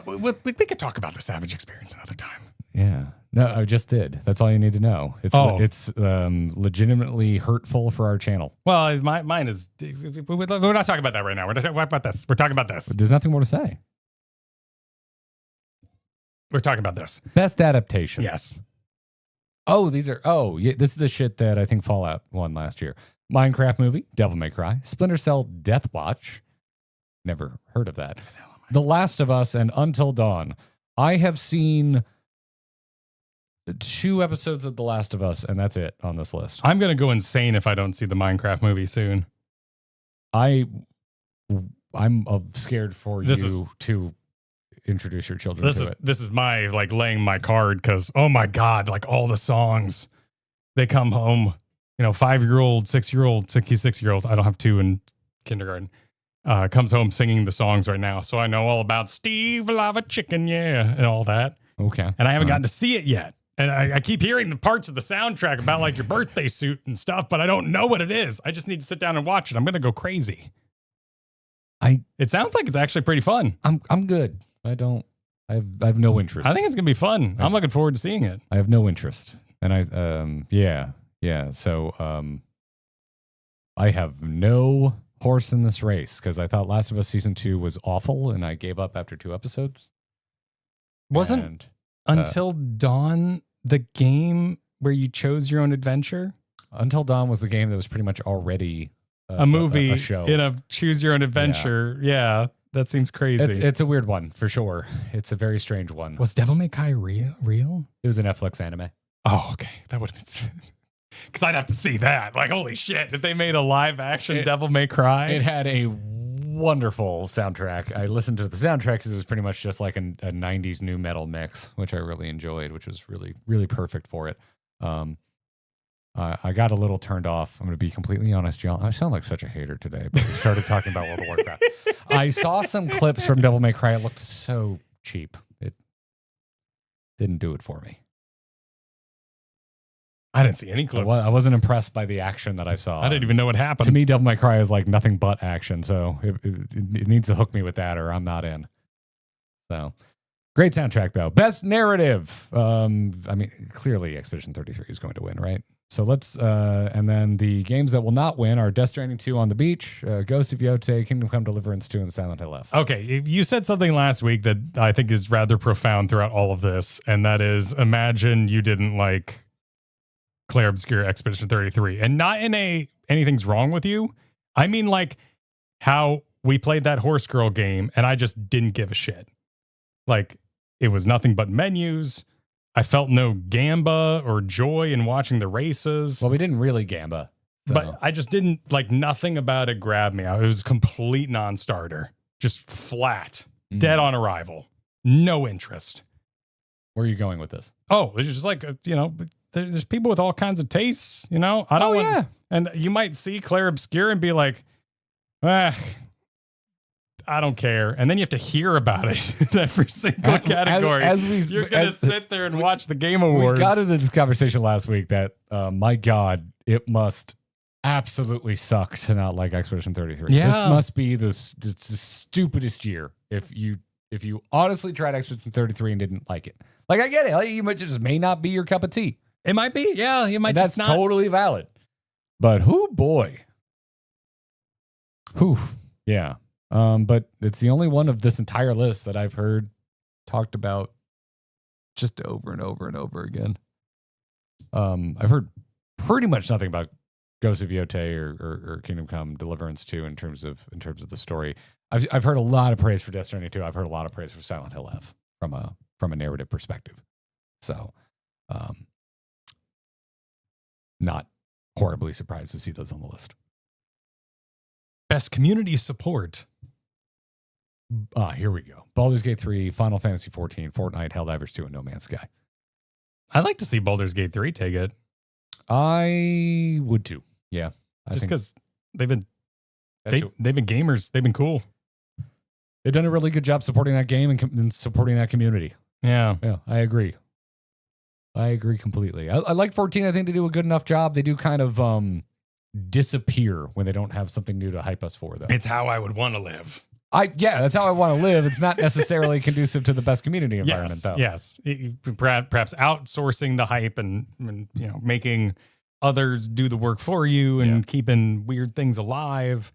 We could talk about the Savage experience another time. Yeah. No, I just did. That's all you need to know. It's legitimately hurtful for our channel. Well, mine is. We're not talking about that right now. We're not talking about this. We're talking about this. There's nothing more to say. We're talking about this. Best adaptation. Yes. This is the shit that I think Fallout won last year. Minecraft movie, Devil May Cry, Splinter Cell Death Watch. Never heard of that. The Last of Us and Until Dawn. I have seen 2 episodes of The Last of Us, and that's it on this list. I'm going to go insane if I don't see the Minecraft movie soon. I'm scared for you to introduce your children to it. This is my laying my card because, oh my God, all the songs, they come home, 5-year-old, 6-year-old, 6-year-old. I don't have 2 in kindergarten. comes home singing the songs right now. So I know all about Steve Lava Chicken, yeah, and all that. Okay. And I haven't gotten to see it yet. And I keep hearing the parts of the soundtrack about like your birthday suit and stuff, but I don't know what it is. I just need to sit down and watch it. I'm going to go crazy. It sounds like it's actually pretty fun. I'm good. I have no interest. I think it's going to be fun. I'm looking forward to seeing it. I have no interest. And yeah. So I have no horse in this race because I thought Last of Us Season 2 was awful and I gave up after 2 episodes. Wasn't Until Dawn the game where you chose your own adventure? Until Dawn was the game that was pretty much already a movie a show. In a choose your own adventure. Yeah, that seems crazy. It's a weird one for sure. It's a very strange one. Was Devil May Cry real? It was a Netflix anime. Oh, okay. That would have been... Because I'd have to see that. Like, holy shit. If they made a live action Devil May Cry. It had a wonderful soundtrack. I listened to the soundtrack because it was pretty much just like a 90s new metal mix, which I really enjoyed, which was really, really perfect for it. I got a little turned off. I'm going to be completely honest, John. I sound like such a hater today, but we started talking about World of Warcraft. I saw some clips from Devil May Cry. It looked so cheap. It didn't do it for me. I didn't see any clips. I wasn't impressed by the action that I saw. I didn't even know what happened. To me, Devil May Cry is like nothing but action, so it needs to hook me with that or I'm not in. So, great soundtrack, though. Best narrative. I mean, clearly Expedition 33 is going to win, right? So let's, and then the games that will not win are Death Stranding 2 on the Beach, Ghost of Yotei, Kingdom Come Deliverance 2, and Silent Hill F. Okay, you said something last week that I think is rather profound throughout all of this, and that is, imagine you didn't like Claire Obscure Expedition 33, and not in anything's wrong with you. I mean, like how we played that Horse Girl game, and I just didn't give a shit. Like, it was nothing but menus. I felt no gamba or joy in watching the races. Well, we didn't really gamba. So. But I just didn't, like, nothing about it grabbed me. It was a complete non-starter. Just flat. Dead on arrival. No interest. Where are you going with this? Oh, it's just like, there's people with all kinds of tastes, I don't want... Yeah. And you might see Claire Obscure and be like, I don't care. And then you have to hear about it in every single category. You're going to sit there and watch the Game Awards. We got into this conversation last week that, my God, it must absolutely suck to not like Expedition 33. Yeah. This must be the stupidest year if you honestly tried Expedition 33 and didn't like it. Like, I get it. Like, you might just may not be your cup of tea. It might be. Yeah, you might That's just not. totally valid. But boy. Yeah. But it's the only one of this entire list that I've heard talked about just over and over and over again. I've heard pretty much nothing about Ghost of Yotei or Kingdom Come Deliverance 2 in terms of the story. I've heard a lot of praise for Death Stranding 2. I've heard a lot of praise for Silent Hill F from a narrative perspective. So, not horribly surprised to see those on the list. Best community support. Here we go. Baldur's Gate 3, Final Fantasy 14, Fortnite, Helldivers 2, and No Man's Sky. I'd like to see Baldur's Gate 3 take it. I would too. Yeah. Just because they've been gamers. They've been cool. They've done a really good job supporting that game and supporting that community. Yeah. Yeah, I agree. I agree completely. I like 14. I think they do a good enough job. They do kind of disappear when they don't have something new to hype us for, though. It's how I would want to live. That's how I want to live. It's not necessarily conducive to the best community environment, though. Yes. Perhaps outsourcing the hype and making others do the work for you and keeping weird things alive,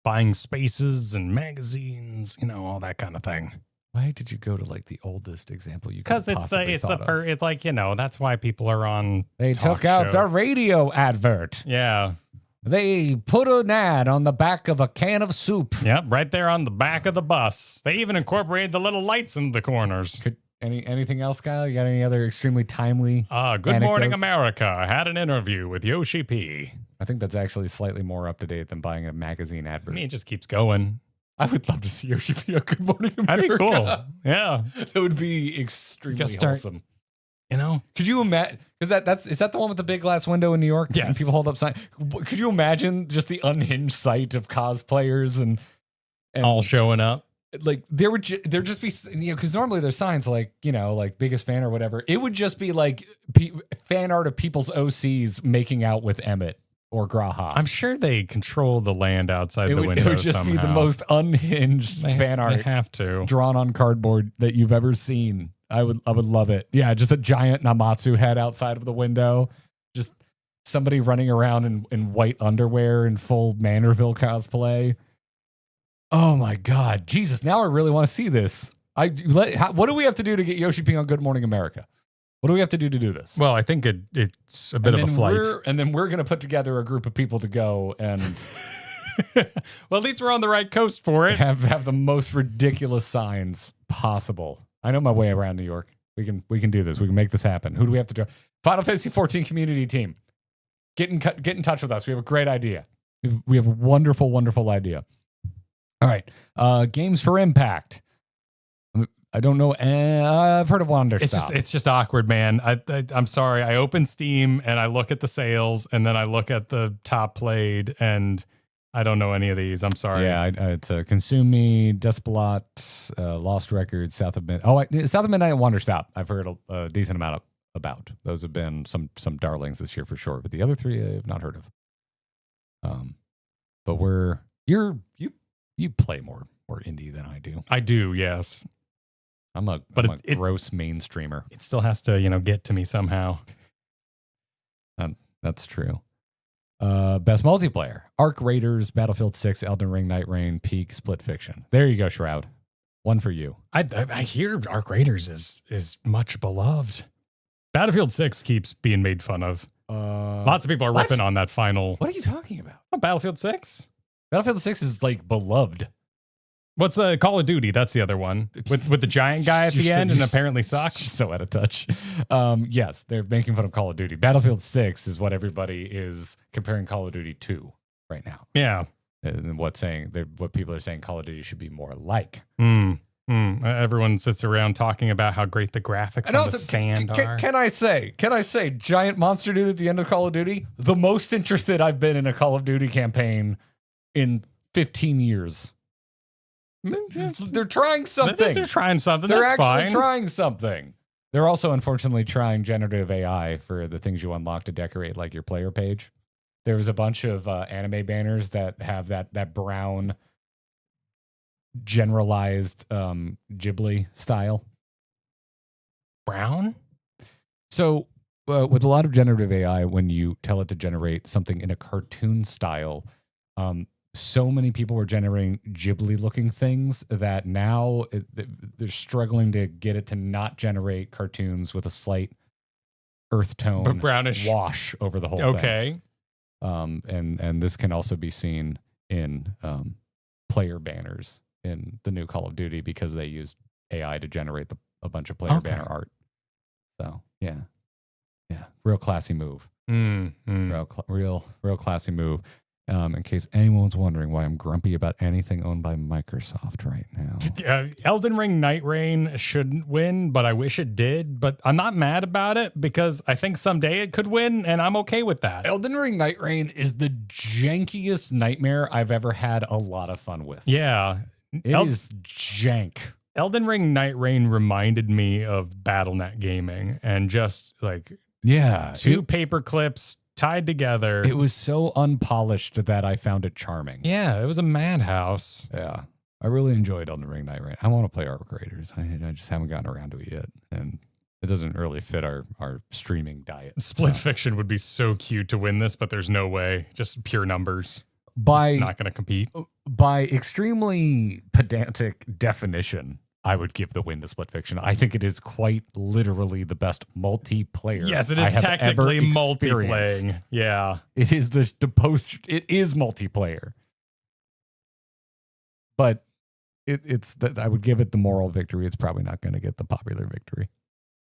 buying spaces and magazines, all that kind of thing. Why did you go to like the oldest example you could Because it's like, that's why people are on. They took out the radio advert. Yeah. They put an ad on the back of a can of soup. Yep, right there on the back of the bus. They even incorporated the little lights in the corners. Anything else, Kyle? You got any other extremely timely Good anecdotes? Morning America. I had an interview with Yoshi P. I think that's actually slightly more up to date than buying a magazine advert. I mean, it just keeps going. I would love to see Yoshi P on Good Morning America. That'd be cool. Yeah. That would be extremely wholesome. Could you imagine? Because is that the one with the big glass window in New York? Yes. And people hold up signs. Could you imagine just the unhinged sight of cosplayers and All showing up. like there'd just be, because normally there's signs like, like biggest fan or whatever. It would just be like fan art of people's OCs making out with Emmett or Graha. I'm sure they control the land outside the window. It would just be the most unhinged fan art They have to. drawn on cardboard that you've ever seen. I would love it. Yeah, just a giant Namatsu head outside of the window. Just somebody running around in white underwear in full Manorville cosplay. Oh my God, Jesus! Now I really want to see this. What do we have to do to get Yoshi P on Good Morning America? What do we have to do this? Well, I think it's a bit of a flight. And then we're gonna put together a group of people to go and well, at least we're on the right coast for it. have the most ridiculous signs possible. I know my way around New York. We can do this. We can make this happen. Who do we have to do? Final Fantasy 14 community team. Get in touch with us. We have a great idea. We have a wonderful, wonderful idea. All right. Games for Impact. I don't know. I've heard of Wanderstop. It's just awkward, man. I'm sorry. I open Steam and I look at the sales and then I look at the top played and I don't know any of these. I'm sorry. Yeah, it's Consume Me, Despelot, Lost Records, South of Midnight. South of Midnight and Wanderstop. I've heard a decent amount about. Those have been some darlings this year for sure. But the other three I've not heard of. But you play more indie than I do. I do, yes. I'm a gross mainstreamer. It still has to, get to me somehow. That's true. Best multiplayer: Arc Raiders, Battlefield 6, Elden Ring, Night Rain, Peak, Split Fiction. There you go, Shroud. One for you. I hear Arc Raiders is much beloved. Battlefield 6 keeps being made fun of. Lots of people are ripping on that final. What are you talking about? Battlefield 6? Battlefield 6 is like beloved. What's the Call of Duty? That's the other one with the giant guy at the end and apparently sucks. So out of touch. Yes, they're making fun of Call of Duty. Battlefield 6 is what everybody is comparing Call of Duty to right now. Yeah. And what people are saying Call of Duty should be more like. Everyone sits around talking about how great the graphics and the sand are. Can I say giant monster dude at the end of Call of Duty? The most interested I've been in a Call of Duty campaign in 15 years. They're trying something. They're trying something. They're That's actually fine. trying something. They're also unfortunately trying generative AI for the things you unlock to decorate like your player page. There was a bunch of anime banners that have that brown generalized Ghibli style. Brown? So with a lot of generative AI, when you tell it to generate something in a cartoon style, so many people were generating Ghibli-looking things that now they're struggling to get it to not generate cartoons with a slight earth tone, but brownish wash over the whole thing. Okay. And this can also be seen in player banners in the new Call of Duty because they used AI to generate a bunch of player banner art. So yeah, real classy move. Real classy move. In case anyone's wondering why I'm grumpy about anything owned by Microsoft right now. Elden Ring Night Rain shouldn't win, but I wish it did. But I'm not mad about it because I think someday it could win, and I'm okay with that. Elden Ring Night Rain is the jankiest nightmare I've ever had a lot of fun with. Yeah. It is jank. Elden Ring Night Rain reminded me of BattleNet Gaming and just like two paper clips tied together. It was so unpolished that I found it charming. Yeah, it was a madhouse. Yeah. I really enjoyed Elden Ring Night Rain. I want to play Arc Raiders. I just haven't gotten around to it yet. And it doesn't really fit our streaming diet. Split Fiction would be so cute to win this, but there's no way. Just pure numbers. Not going to compete. By extremely pedantic definition, I would give the win to Split Fiction. I think it is quite literally the best multiplayer. Yes, it is technically multiplayer. Yeah. It is it is multiplayer. But I would give it the moral victory. It's probably not going to get the popular victory.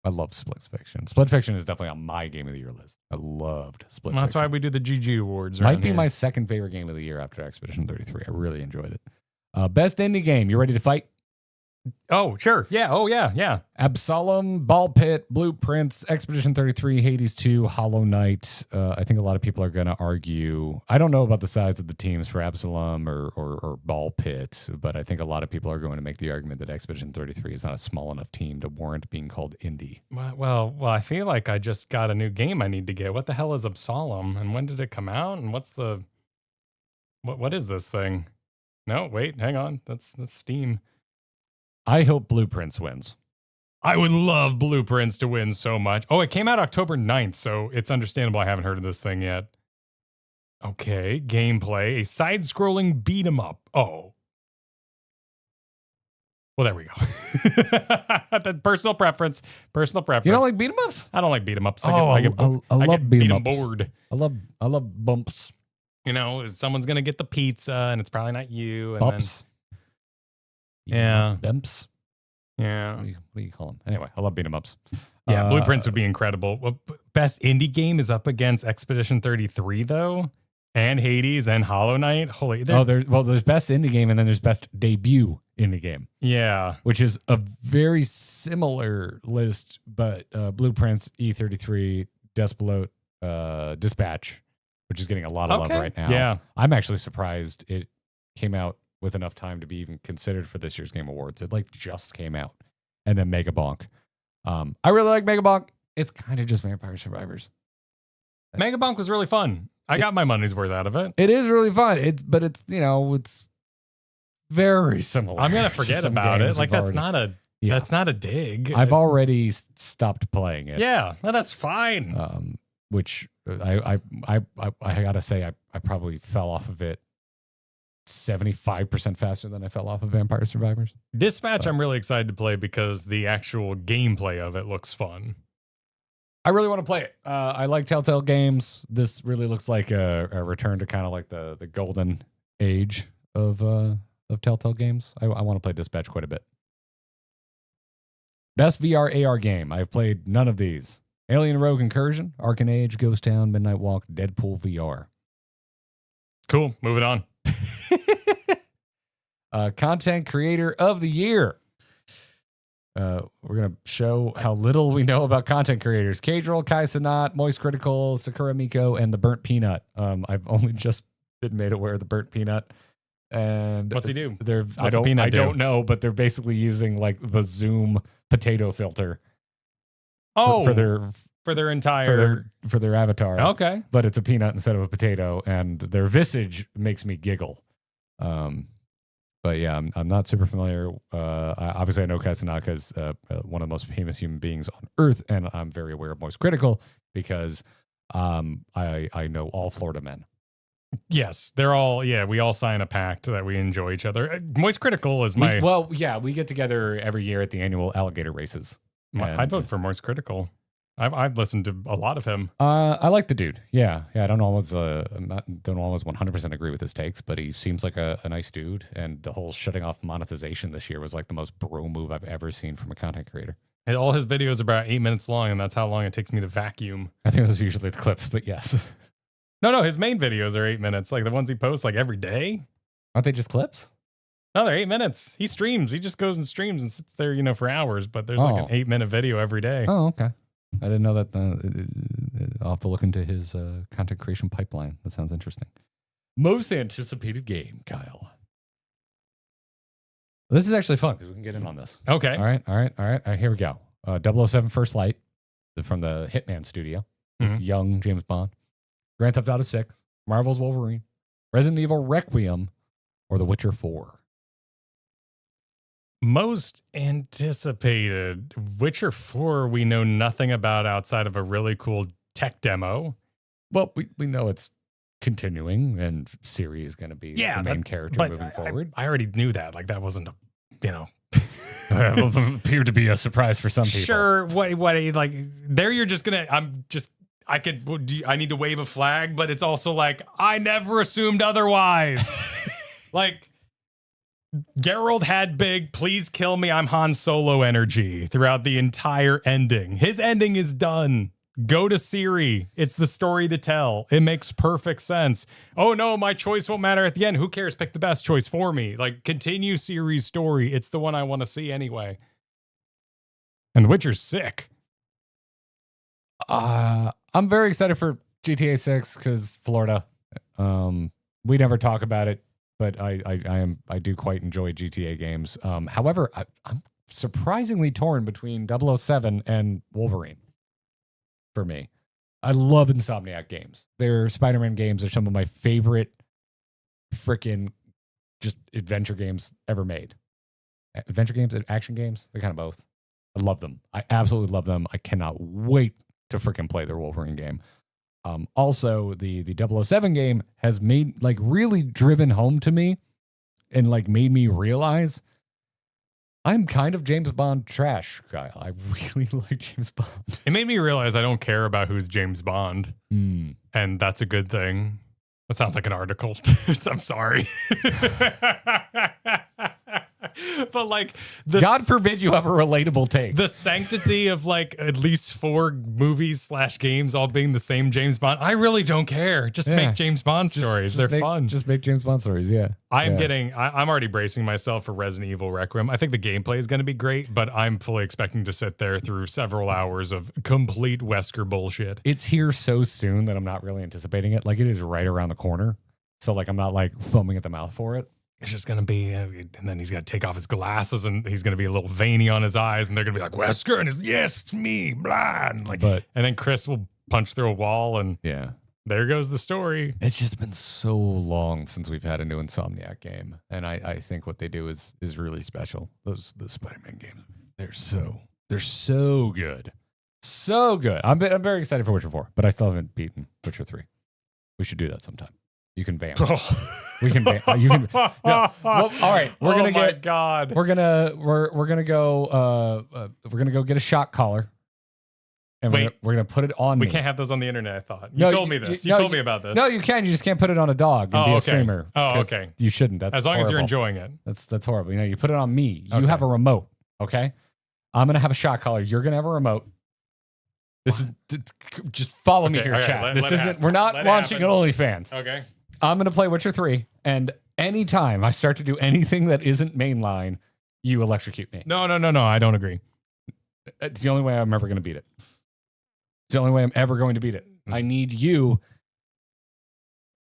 I love Split Fiction. Split Fiction is definitely on my game of the year list. I loved Split Fiction. That's why we do the GG awards. Might be my second favorite game of the year after Expedition 33. I really enjoyed it. Best indie game. You ready to fight? Oh, sure. Yeah. Oh, yeah. Yeah. Absalom, Ball Pit, Blueprints, Expedition 33, Hades 2, Hollow Knight. I think a lot of people are going to argue. I don't know about the size of the teams for Absalom or Ball Pit, but I think a lot of people are going to make the argument that Expedition 33 is not a small enough team to warrant being called indie. Well, I feel like I just got a new game I need to get. What the hell is Absalom? And when did it come out? And what's the... What is this thing? No, wait, hang on. That's Steam. I hope Blueprints wins. I would love Blueprints to win so much. Oh, it came out October 9th, so it's understandable I haven't heard of this thing yet. Okay, gameplay. A side-scrolling beat-em-up. Oh. Well, there we go. Personal preference. Personal preference. You don't like beat-em-ups? I don't like beat-em-ups. I love beat-em-ups. Bored. I love bumps. You know, someone's going to get the pizza, and it's probably not you. And Bumps. Yeah. Bumps. Yeah. What do you call them? Anyway, I love beat-em-ups. Yeah, Blueprints would be incredible. Well, best indie game is up against Expedition 33, though, and Hades and Hollow Knight. Holy, there's best indie game, and then there's best debut indie game. Yeah, which is a very similar list, but Blueprints, E33, Despelot, Dispatch, which is getting a lot of love right now. Yeah, I'm actually surprised it came out with enough time to be even considered for this year's Game Awards. It just came out, and then Mega Bonk. I really like Mega Bonk. It's kind of just Vampire Survivors. Mega Bonk was really fun. I got my money's worth out of it. It is really fun. It's very similar. I'm gonna forget about it. Like that's not a dig. I've already stopped playing it. Yeah, well, that's fine. Which I gotta say I probably fell off of it 75% faster than I fell off of Vampire Survivors. Dispatch, I'm really excited to play because the actual gameplay of it looks fun. I really want to play it. I like Telltale games. This really looks like a return to kind of like the golden age of Telltale games. I want to play Dispatch quite a bit. Best VR AR game. I've played none of these. Alien Rogue Incursion, Arcane Age, Ghost Town, Midnight Walk, Deadpool VR. Cool. Moving on. Content Creator of the Year. We're going to show how little we know about content creators. Cadril, Kai Sanat, Moist Critical, Sakura Miko, and the Burnt Peanut. I've only just been made aware of the Burnt Peanut. And what's he do? I don't know, but they're basically using like the Zoom potato filter. For their entire for their avatar. Okay. But it's a peanut instead of a potato, and their visage makes me giggle. But yeah, I'm not super familiar. Obviously, I know Kasanaka is one of the most famous human beings on Earth, and I'm very aware of Moist Critical because I know all Florida men. Yes, they're all. Yeah, we all sign a pact that we enjoy each other. Moist Critical is my. We get together every year at the annual alligator races. I'd vote for Moist Critical. I've listened to a lot of him. I like the dude. Yeah. I don't always 100% agree with his takes, but he seems like a nice dude. And the whole shutting off monetization this year was like the most bro move I've ever seen from a content creator. And all his videos are about 8 minutes long, and that's how long it takes me to vacuum. I think those are usually the clips, but yes. No, his main videos are 8 minutes, like the ones he posts like every day. Aren't they just clips? No, they're 8 minutes. He streams. He just goes and streams and sits there, for hours. But there's like an 8-minute video every day. Oh, okay. I didn't know that. I'll have to look into his content creation pipeline. That sounds interesting. Most anticipated game, Kyle. This is actually fun because we can get in on this. Okay. All right. Here we go. 007 First Light from the Hitman studio with young James Bond. Grand Theft Auto 6, Marvel's Wolverine, Resident Evil Requiem, or The Witcher 4. Most anticipated. Witcher 4 we know nothing about outside of a really cool tech demo. Well, we know it's continuing and Ciri is going to be the main character moving forward. I already knew that. Like that wasn't appeared to be a surprise for some people. Sure. What like there you're just going to I need to wave a flag, but it's also like I never assumed otherwise. Like Geralt had big, please kill me, I'm Han Solo energy throughout the entire ending. His ending is done. Go to Siri. It's the story to tell. It makes perfect sense. Oh no, my choice won't matter at the end. Who cares? Pick the best choice for me. Like, continue Siri's story. It's the one I want to see anyway. And Witcher's sick. I'm very excited for GTA 6 because Florida. We never talk about it, but I do quite enjoy GTA games. However, I'm surprisingly torn between 007 and Wolverine. For me, I love Insomniac games. Their Spider-Man games are some of my favorite freaking just adventure games ever made. Adventure games, action games, they're kind of both. I love them. I absolutely love them. I cannot wait to freaking play their Wolverine game. Also, the 007 game has made, like, really driven home to me and, like, made me realize I'm kind of James Bond trash, Kyle. I really like James Bond. It made me realize I don't care about who's James Bond. And that's a good thing. That sounds like an article. I'm sorry. But like, God forbid you have a relatable take. The sanctity of like at least 4 movies / games all being the same James Bond. I really don't care. Just make James Bond stories. They're fun. Just make James Bond stories. Yeah. I'm already bracing myself for Resident Evil Requiem. I think the gameplay is going to be great, but I'm fully expecting to sit there through several hours of complete Wesker bullshit. It's here so soon that I'm not really anticipating it. Like, it is right around the corner. So like, I'm not like foaming at the mouth for it. It's just going to be, and then he's got to take off his glasses and he's going to be a little veiny on his eyes and they're going to be like, Wesker, and yes, it's me, blind. Like, and then Chris will punch through a wall and there goes the story. It's just been so long since we've had a new Insomniac game. And I think what they do is really special. The Spider-Man games, they're so good. So good. I'm very excited for Witcher 4, but I still haven't beaten Witcher 3. We should do that sometime. You can vamp. We can vamp. You can. No, well, all right. We're gonna get. God. We're gonna go. We're gonna go get a shock collar. And we're gonna put it on. We me. can't have those on the internet. I thought you told me this. You told me about this. No, you can. You just can't put it on a dog and be a streamer. Oh, okay. You shouldn't. That's as long horrible. as you're enjoying it. That's horrible. You know, you put it on me. You have a remote. Okay. I'm gonna have a shock collar. You're gonna have a remote. This is just follow me here, chat. This isn't. We're not launching an OnlyFans. Okay. I'm going to play Witcher 3, and anytime I start to do anything that isn't mainline, you electrocute me. No. I don't agree. It's the only way I'm ever going to beat it. It's the only way I'm ever going to beat it. I need you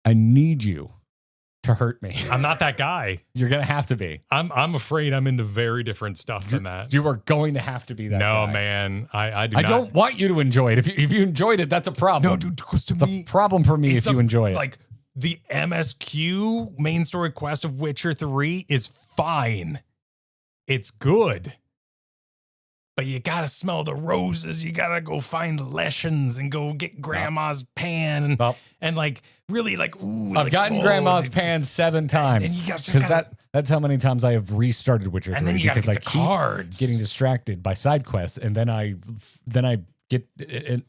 to hurt me. I'm not that guy. You're going to have to be. I'm afraid I'm into very different stuff than that. You are going to have to be that guy. No, man. I don't want you to enjoy it. If you enjoyed it, that's a problem. No, dude, because to it's me, a problem for me if you enjoy it. Like, the MSQ main story quest of Witcher 3 is fine. It's good. But you gotta smell the roses. You gotta go find lessons and go get grandma's pan and like really like. Ooh, I've gotten grandma's pan 7 times because that's how many times I have restarted Witcher 3 and then you because I keep cards. Getting distracted by side quests and then I get it.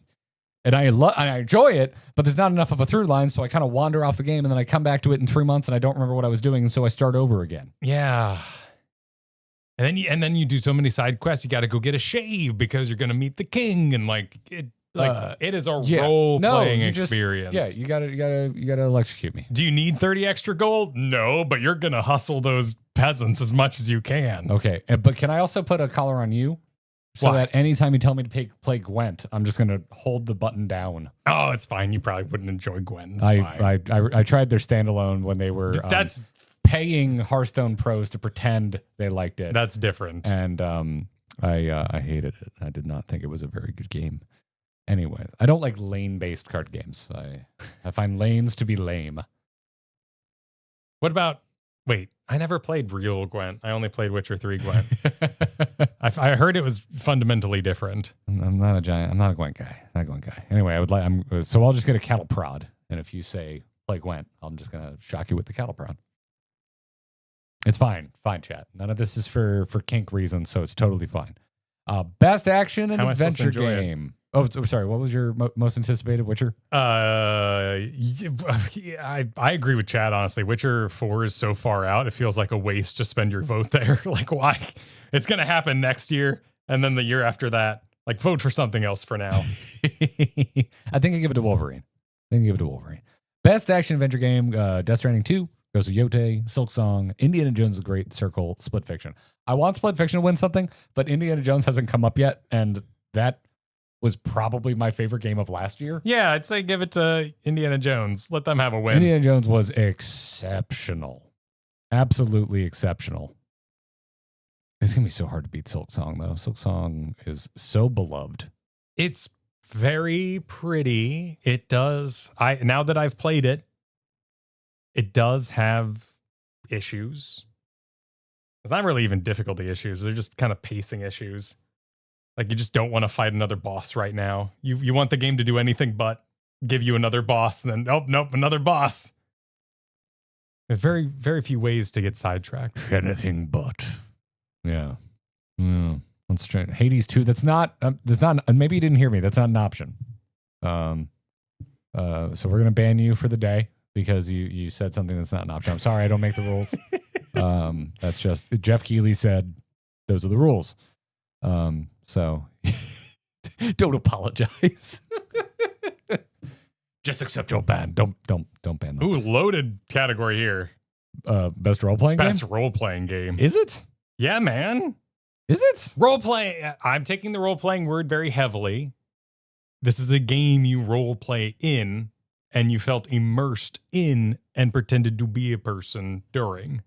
And I enjoy it, but there's not enough of a through line, so I kind of wander off the game, and then I come back to it in 3 months, and I don't remember what I was doing, and so I start over again. Yeah. And then you do so many side quests. You got to go get a shave because you're going to meet the king, and it is a role playing experience. You gotta electrocute me. Do you need 30 extra gold? No, but you're going to hustle those peasants as much as you can. Okay, but can I also put a collar on you? So that anytime you tell me to play Gwent, I'm just going to hold the button down. Oh, it's fine. You probably wouldn't enjoy Gwent. I tried their standalone when they were paying Hearthstone pros to pretend they liked it. That's different. And I hated it. I did not think it was a very good game. Anyway, I don't like lane-based card games. I find lanes to be lame. What about... Wait, I never played real Gwent. I only played Witcher 3 Gwent. I heard it was fundamentally different. I'm not a Gwent guy. Anyway, so I'll just get a cattle prod. And if you say play Gwent, I'm just going to shock you with the cattle prod. It's fine. Fine, chat. None of this is for kink reasons, so it's totally fine. Best action and adventure game. Oh, sorry. What was your most anticipated Witcher? I agree with Chad, honestly. Witcher 4 is so far out, it feels like a waste to spend your vote there. Like, why? It's going to happen next year, and then the year after that. Like, vote for something else for now. I think I give it to Wolverine. Best action adventure game, Death Stranding 2 goes to Yote, Silksong, Indiana Jones: The Great Circle, Split Fiction. I want Split Fiction to win something, but Indiana Jones hasn't come up yet, and that was probably my favorite game of last year. Yeah, I'd say give it to Indiana Jones. Let them have a win. Indiana Jones was exceptional. Absolutely exceptional. It's going to be so hard to beat Silksong, though. Silksong is so beloved. It's very pretty. It does. Now that I've played it, it does have issues. It's not really even difficulty issues. They're just kind of pacing issues. Like, you just don't want to fight another boss right now. You want the game to do anything but give you another boss, and then, nope, another boss. There's very, very few ways to get sidetracked. Anything but. Yeah. Let's try Hades 2. That's not, maybe you didn't hear me. That's not an option. So we're going to ban you for the day because you said something that's not an option. I'm sorry, I don't make the rules. That's just, Jeff Keighley said, those are the rules. So don't apologize. Just accept your ban. Don't ban them. Ooh, loaded category here. Best role-playing game? Best role-playing game. Is it? Yeah, man. Is it? Role-play. I'm taking the role-playing word very heavily. This is a game you role-play in, and you felt immersed in and pretended to be a person during.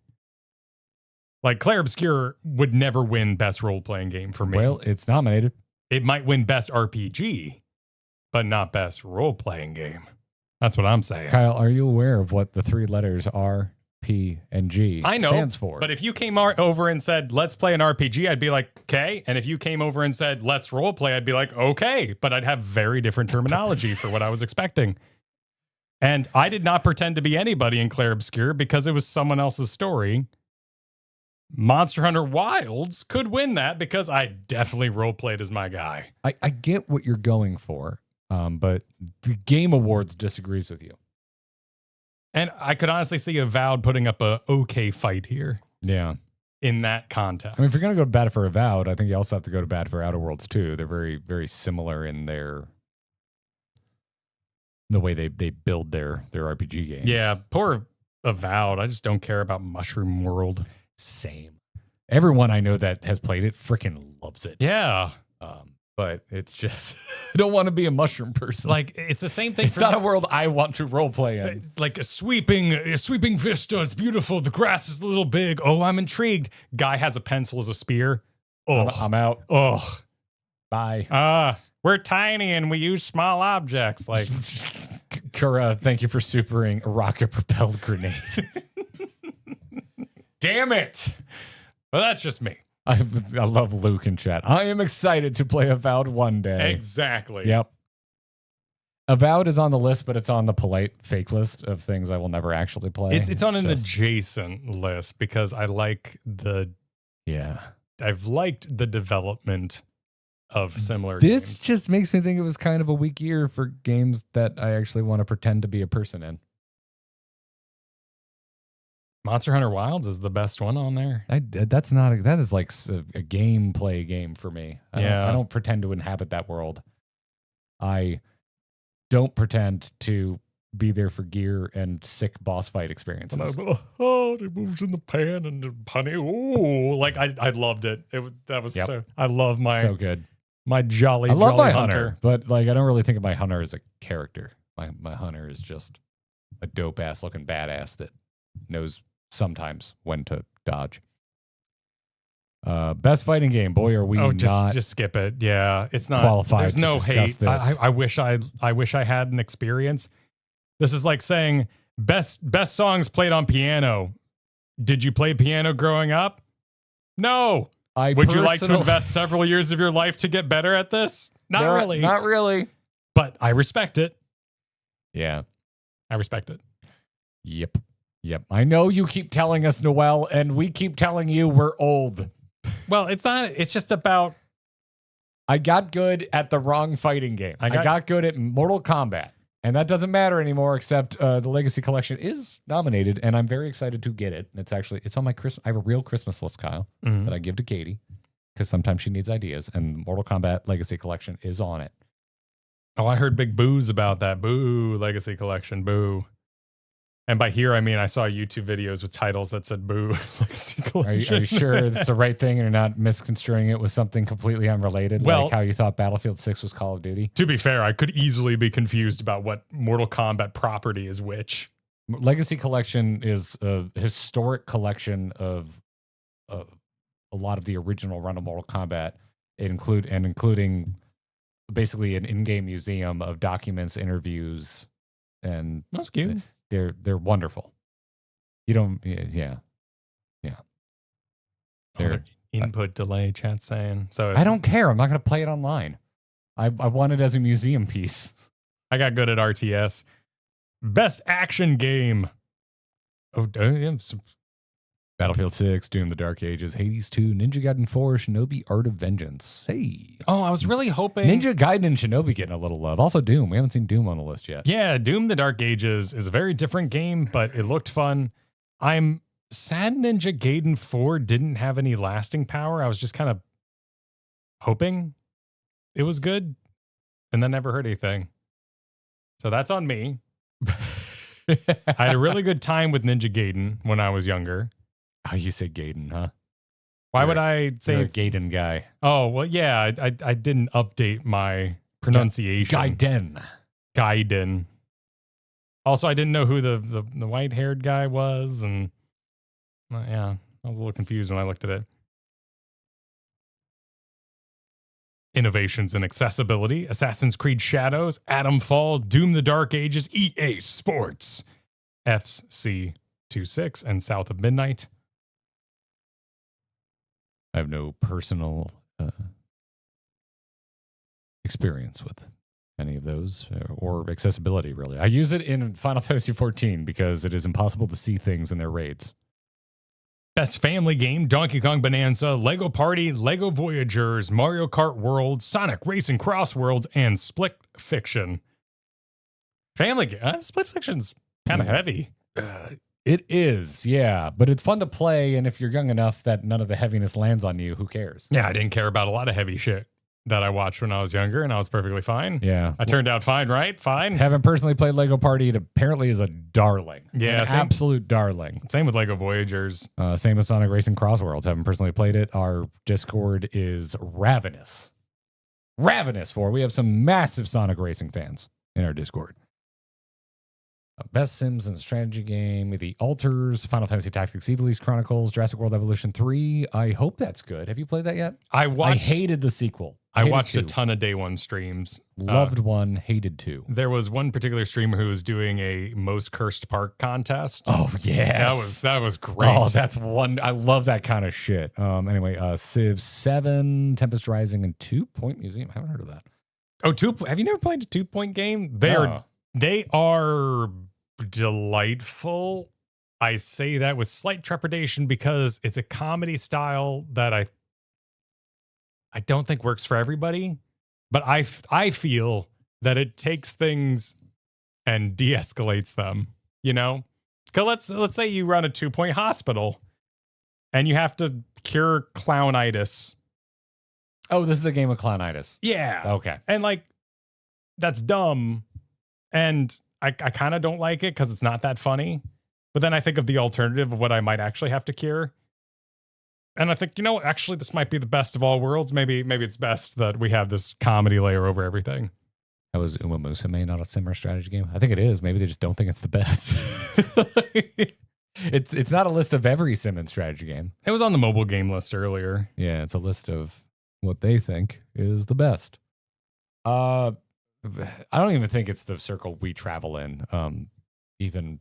Like, Claire Obscure would never win best role-playing game for me. Well, it's nominated. It might win best RPG, but not best role-playing game. That's what I'm saying. Kyle, are you aware of what the three letters R, P, and G stands for? But if you came over and said, let's play an RPG, I'd be like, okay. And if you came over and said, let's role-play, I'd be like, okay. But I'd have very different terminology for what I was expecting. And I did not pretend to be anybody in Claire Obscure because it was someone else's story. Monster Hunter Wilds could win that because I definitely role-played as my guy. I get what you're going for, but the Game Awards disagrees with you. And I could honestly see Avowed putting up a okay fight here. Yeah. In that context. I mean, if you're going to go to bat for Avowed, I think you also have to go to bat for Outer Worlds too. They're very, very similar in the way they build their RPG games. Yeah, poor Avowed. I just don't care about Mushroom World. Same. Everyone I know that has played it freaking loves it. Yeah. But it's just, I don't want to be a mushroom person. Like, it's the same thing. It's not a world I want to role play in. It's like a sweeping vista. It's beautiful. The grass is a little big. Oh, I'm intrigued. Guy has a pencil as a spear. Oh, I'm out. Oh, bye. We're tiny and we use small objects. Like, Kura, thank you for supering a rocket propelled grenade. Damn it. Well, that's just me. I love Luke in chat. I am excited to play Avowed one day. Exactly. Yep. Avowed is on the list, but it's on the polite fake list of things I will never actually play. It's on an adjacent list because I like I've liked the development of similar games. This just makes me think it was kind of a weak year for games that I actually want to pretend to be a person in. Monster Hunter Wilds is the best one on there. That is like a gameplay game for me. I don't pretend to inhabit that world. I don't pretend to be there for gear and sick boss fight experiences. It moves in the pan and the honey. Ooh, like I loved it. I love my so good. My jolly. I love my hunter, but like I don't really think of my hunter as a character. My hunter is just a dope ass looking badass that knows sometimes when to dodge. Best fighting game. Boy, are we just skip it. Yeah, it's not qualified. There's no hate. This. I wish I had an experience. This is like saying best songs played on piano. Did you play piano growing up? No. Would you like to invest several years of your life to get better at this? Not really. Not really. But I respect it. Yeah. I respect it. Yep. I know you keep telling us, Noel, and we keep telling you we're old. Well, it's not. It's just about. I got good at the wrong fighting game. I got good at Mortal Kombat. And that doesn't matter anymore, except the Legacy Collection is nominated, and I'm very excited to get it. It's on my Christmas. I have a real Christmas list, Kyle, that I give to Katie, because sometimes she needs ideas, and Mortal Kombat Legacy Collection is on it. Oh, I heard big boos about that. Boo, Legacy Collection, boo. And by here, I mean I saw YouTube videos with titles that said boo, Legacy Collection. Are you sure it's the right thing and you're not misconstruing it with something completely unrelated, Well, like how you thought Battlefield 6 was Call of Duty? To be fair, I could easily be confused about what Mortal Kombat property is which. Legacy Collection is a historic collection of a lot of the original run of Mortal Kombat, including basically an in-game museum of documents, interviews, and That's cute. They're wonderful. You don't, yeah. Input delay, chat saying. So I don't care. I'm not going to play it online. I want it as a museum piece. I got good at RTS. Best action game. Oh, yeah. Battlefield 6, Doom: The Dark Ages, Hades 2, Ninja Gaiden 4, Shinobi: Art of Vengeance. Hey. Oh, I was really hoping. Ninja Gaiden and Shinobi getting a little love. Also Doom. We haven't seen Doom on the list yet. Yeah, Doom: The Dark Ages is a very different game, but it looked fun. I'm sad Ninja Gaiden 4 didn't have any lasting power. I was just kind of hoping it was good and then never heard anything. So that's on me. I had a really good time with Ninja Gaiden when I was younger. Oh, you say Gaiden, huh? Why would I say You're a Gaiden guy? Oh, well, yeah, I didn't update my pronunciation. Gaiden. Also, I didn't know who the white-haired guy was, and yeah, I was a little confused when I looked at it. Innovations in accessibility, Assassin's Creed Shadows, Atomfall, Doom: The Dark Ages, EA Sports, FC26, and South of Midnight. I have no personal experience with any of those or accessibility, really. I use it in Final Fantasy 14 because it is impossible to see things in their raids. Best family game, Donkey Kong Bonanza, Lego Party, Lego Voyagers, Mario Kart World, Sonic Racing Cross Worlds, and Split Fiction. Family game, Split Fiction's kind of heavy. It is, yeah, but it's fun to play, and if you're young enough that none of the heaviness lands on you, who cares? Yeah, I didn't care about a lot of heavy shit that I watched when I was younger, and I was perfectly fine. Yeah. I turned out fine, right? Fine. Haven't personally played Lego Party. It apparently is a darling. Yeah, an same. absolute darling. Same with Lego Voyagers. Same with Sonic Racing Cross Worlds. Haven't personally played it. Our Discord is ravenous. Ravenous for. We have some massive Sonic Racing fans in our Discord. Best Sims and strategy game, The Alters, Final Fantasy Tactics Ivalice Chronicles, Jurassic World Evolution 3. I hope that's good. Have you played that yet? I hated the sequel. I watched two. a ton of Day One streams. Loved one, hated two. There was one particular streamer who was doing a most cursed park contest. Oh, yes. That was great. Oh, that's one. I love that kind of shit. Anyway, Civ 7, Tempest Rising, and 2 Point Museum. I haven't heard of that. Oh, have you never played a 2 Point game? They are delightful. I say that with slight trepidation because it's a comedy style that I don't think works for everybody, but I feel that it takes things and de-escalates them, you know? Because let's say you run a 2 Point hospital and you have to cure clownitis. Oh, this is the game of clownitis. Yeah. Okay. And like, that's dumb. And I kind of don't like it because it's not that funny. But then I think of the alternative of what I might actually have to cure. And I think, you know what? Actually, this might be the best of all worlds. Maybe it's best that we have this comedy layer over everything. That was Uma Musume, not a Simmer strategy game. I think it is. Maybe they just don't think it's the best. It's not a list of every sim and strategy game. It was on the mobile game list earlier. Yeah, it's a list of what they think is the best. I don't even think it's the circle we travel in. Even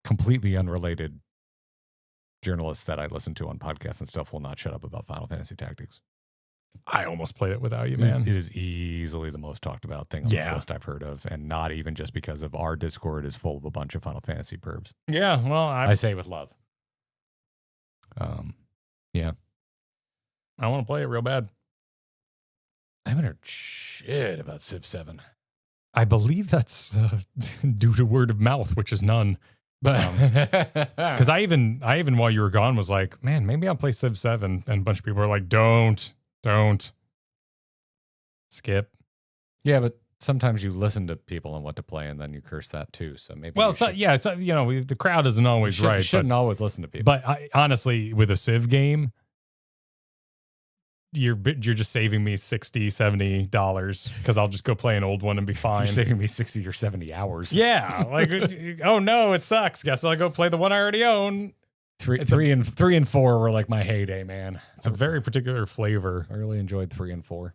completely unrelated journalists that I listen to on podcasts and stuff will not shut up about Final Fantasy Tactics. I almost played it without you, man. It is easily the most talked about thing on this list I've heard of, and not even just because of our Discord is full of a bunch of Final Fantasy pervs. Yeah, well, I say with love. Yeah. I want to play it real bad. I haven't heard shit about Civ 7. I believe that's due to word of mouth, which is none. But because I even while you were gone was like, man, maybe I'll play Civ 7, and a bunch of people are like, don't skip. Yeah, but sometimes you listen to people and what to play, and then you curse that too. So maybe. Well, the crowd isn't always right. You shouldn't always listen to people. But honestly, with a Civ game, you're just saving me $60-$70 because I'll just go play an old one and be fine. You're saving me 60 or 70 hours. Yeah, like oh no, it sucks. Guess I'll go play the one I already own. Three and 4 were like my heyday, man. It's a very particular flavor. I really enjoyed 3 and 4.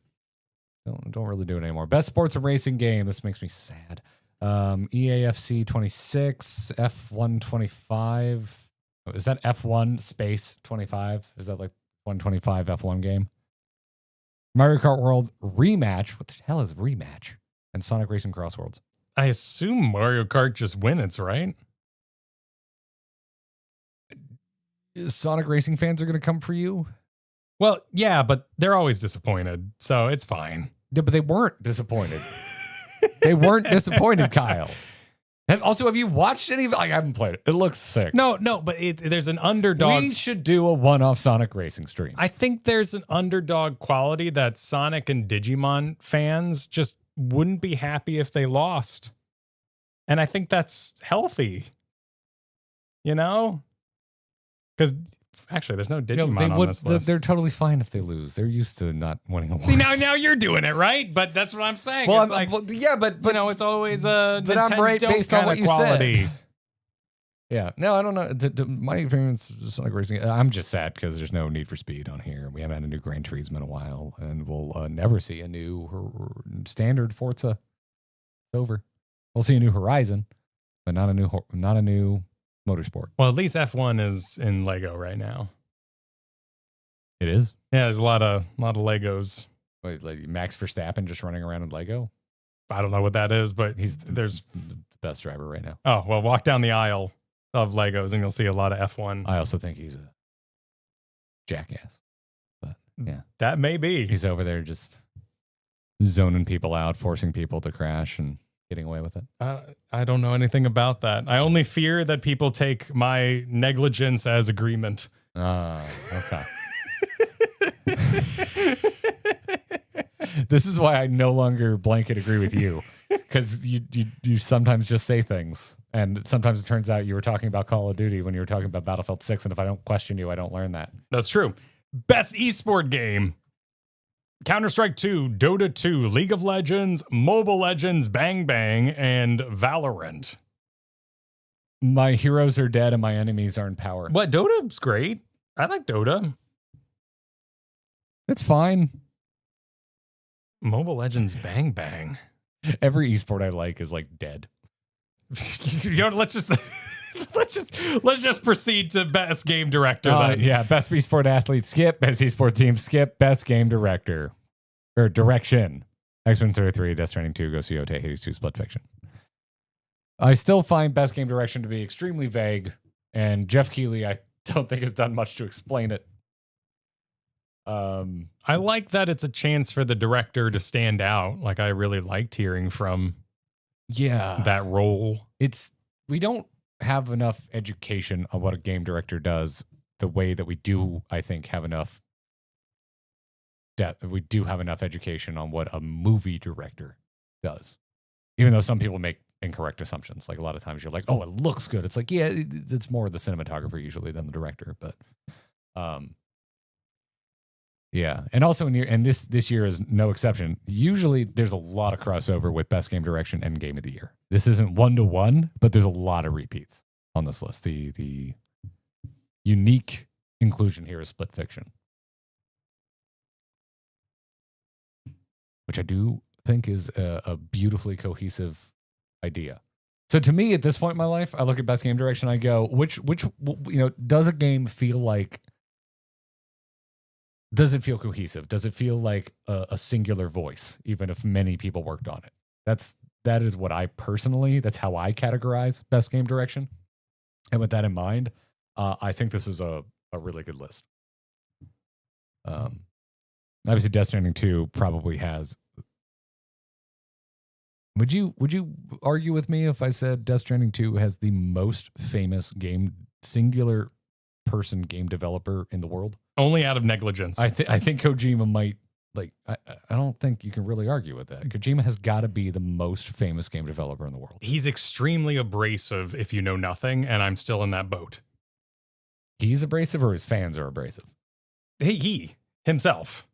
Don't really do it anymore. Best sports and racing game. This makes me sad. EAFC 26, F1 25. Is that F1 space 25? Is that like 125 F1 game? Mario Kart World Rematch. What the hell is Rematch? And Sonic Racing Cross Worlds. I assume Mario Kart just wins, right? Sonic Racing fans are going to come for you? Well, yeah, but they're always disappointed, so it's fine. Yeah, but they weren't disappointed. They weren't disappointed, Kyle. Also, have you watched any of it? Like, I haven't played it. It looks sick. No, but there's an underdog. We should do a one-off Sonic Racing stream. I think there's an underdog quality that Sonic and Digimon fans just wouldn't be happy if they lost. And I think that's healthy. You know? Because actually, there's no Digimon on this list. They're totally fine if they lose. They're used to not winning awards. See, now you're doing it, right? But that's what I'm saying. Well, but it's always a but I'm right based on what you quality. said. Yeah. No, I don't know. My experience is Sonic Racing. I'm just sad because there's no Need for Speed on here. We haven't had a new Gran Turismo in a while, and we'll never see a new standard Forza. It's over. We'll see a new Horizon, but not a new Motorsport. Well, at least F1 is in Lego right now. It is? Yeah, there's a lot of Legos. Wait, like Max Verstappen just running around in Lego? I don't know what that is, but there's the best driver right now. Oh, well, walk down the aisle of Legos and you'll see a lot of F1. I also think he's a jackass. But yeah. That may be. He's over there just zoning people out, forcing people to crash and getting away with it. I don't know anything about that. I only fear that people take my negligence as agreement. Okay. This is why I no longer blanket agree with you, because you sometimes just say things, and sometimes it turns out you were talking about Call of Duty when you were talking about Battlefield 6, and if I don't question you, I don't learn that. That's true. Best esport game. Counter-Strike 2, Dota 2, League of Legends, Mobile Legends, Bang Bang, and Valorant. My heroes are dead and my enemies are in power. What? Dota's great. I like Dota. It's fine. Mobile Legends, Bang Bang. Every esport I like is like dead. Let's just proceed to best game director. Then. Yeah, best esport athlete, skip. Best esport team, skip. Best game director or direction. X-Men 33, Death Stranding 2, Ghost of Yotei, Hades 2, Split Fiction. I still find best game direction to be extremely vague, and Jeff Keighley, I don't think has done much to explain it. I like that it's a chance for the director to stand out. Like, I really liked hearing from that role. We don't have enough education on what a game director does the way that we do, I think, have enough depth. We do have enough education on what a movie director does. Even though some people make incorrect assumptions. Like, a lot of times you're like, oh, it looks good. It's like, yeah, it's more the cinematographer usually than the director. But yeah. And also this year is no exception. Usually there's a lot of crossover with best game direction and game of the year. This isn't 1-to-1, but there's a lot of repeats on this list. The unique inclusion here is Split Fiction, which I do think is a beautifully cohesive idea. So to me, at this point in my life, I look at best game direction. I go, which does a game feel like? Does it feel cohesive? Does it feel like a singular voice, even if many people worked on it? That is what I personally. That's how I categorize best game direction. And with that in mind, I think this is a really good list. Obviously, Death Stranding 2 probably has. Would you argue with me if I said Death Stranding 2 has the most famous singular person game developer in the world? Only out of negligence. I think Kojima might like, I don't think you can really argue with that. Kojima has got to be the most famous game developer in the world. He's extremely abrasive if you know nothing, and I'm still in that boat. He's abrasive or his fans are abrasive? He himself.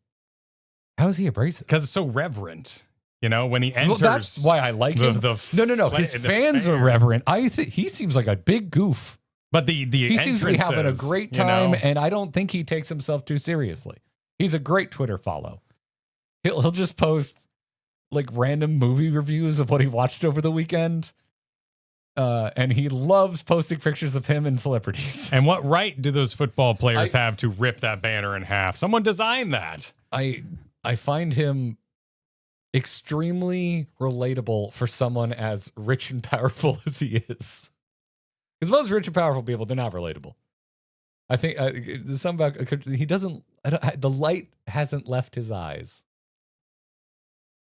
How is he abrasive? Because it's so reverent. You know, when he enters. Well, that's why I like him. No. His fans are reverent. I think he seems like a big goof. But he seems to be having a great time, and I don't think he takes himself too seriously. He's a great Twitter follow. He'll just post like random movie reviews of what he watched over the weekend. And he loves posting pictures of him and celebrities. And what right do those football players have to rip that banner in half? Someone designed that. I find him extremely relatable for someone as rich and powerful as he is. Because most rich and powerful people, they're not relatable. I think there's something about he doesn't. The light hasn't left his eyes.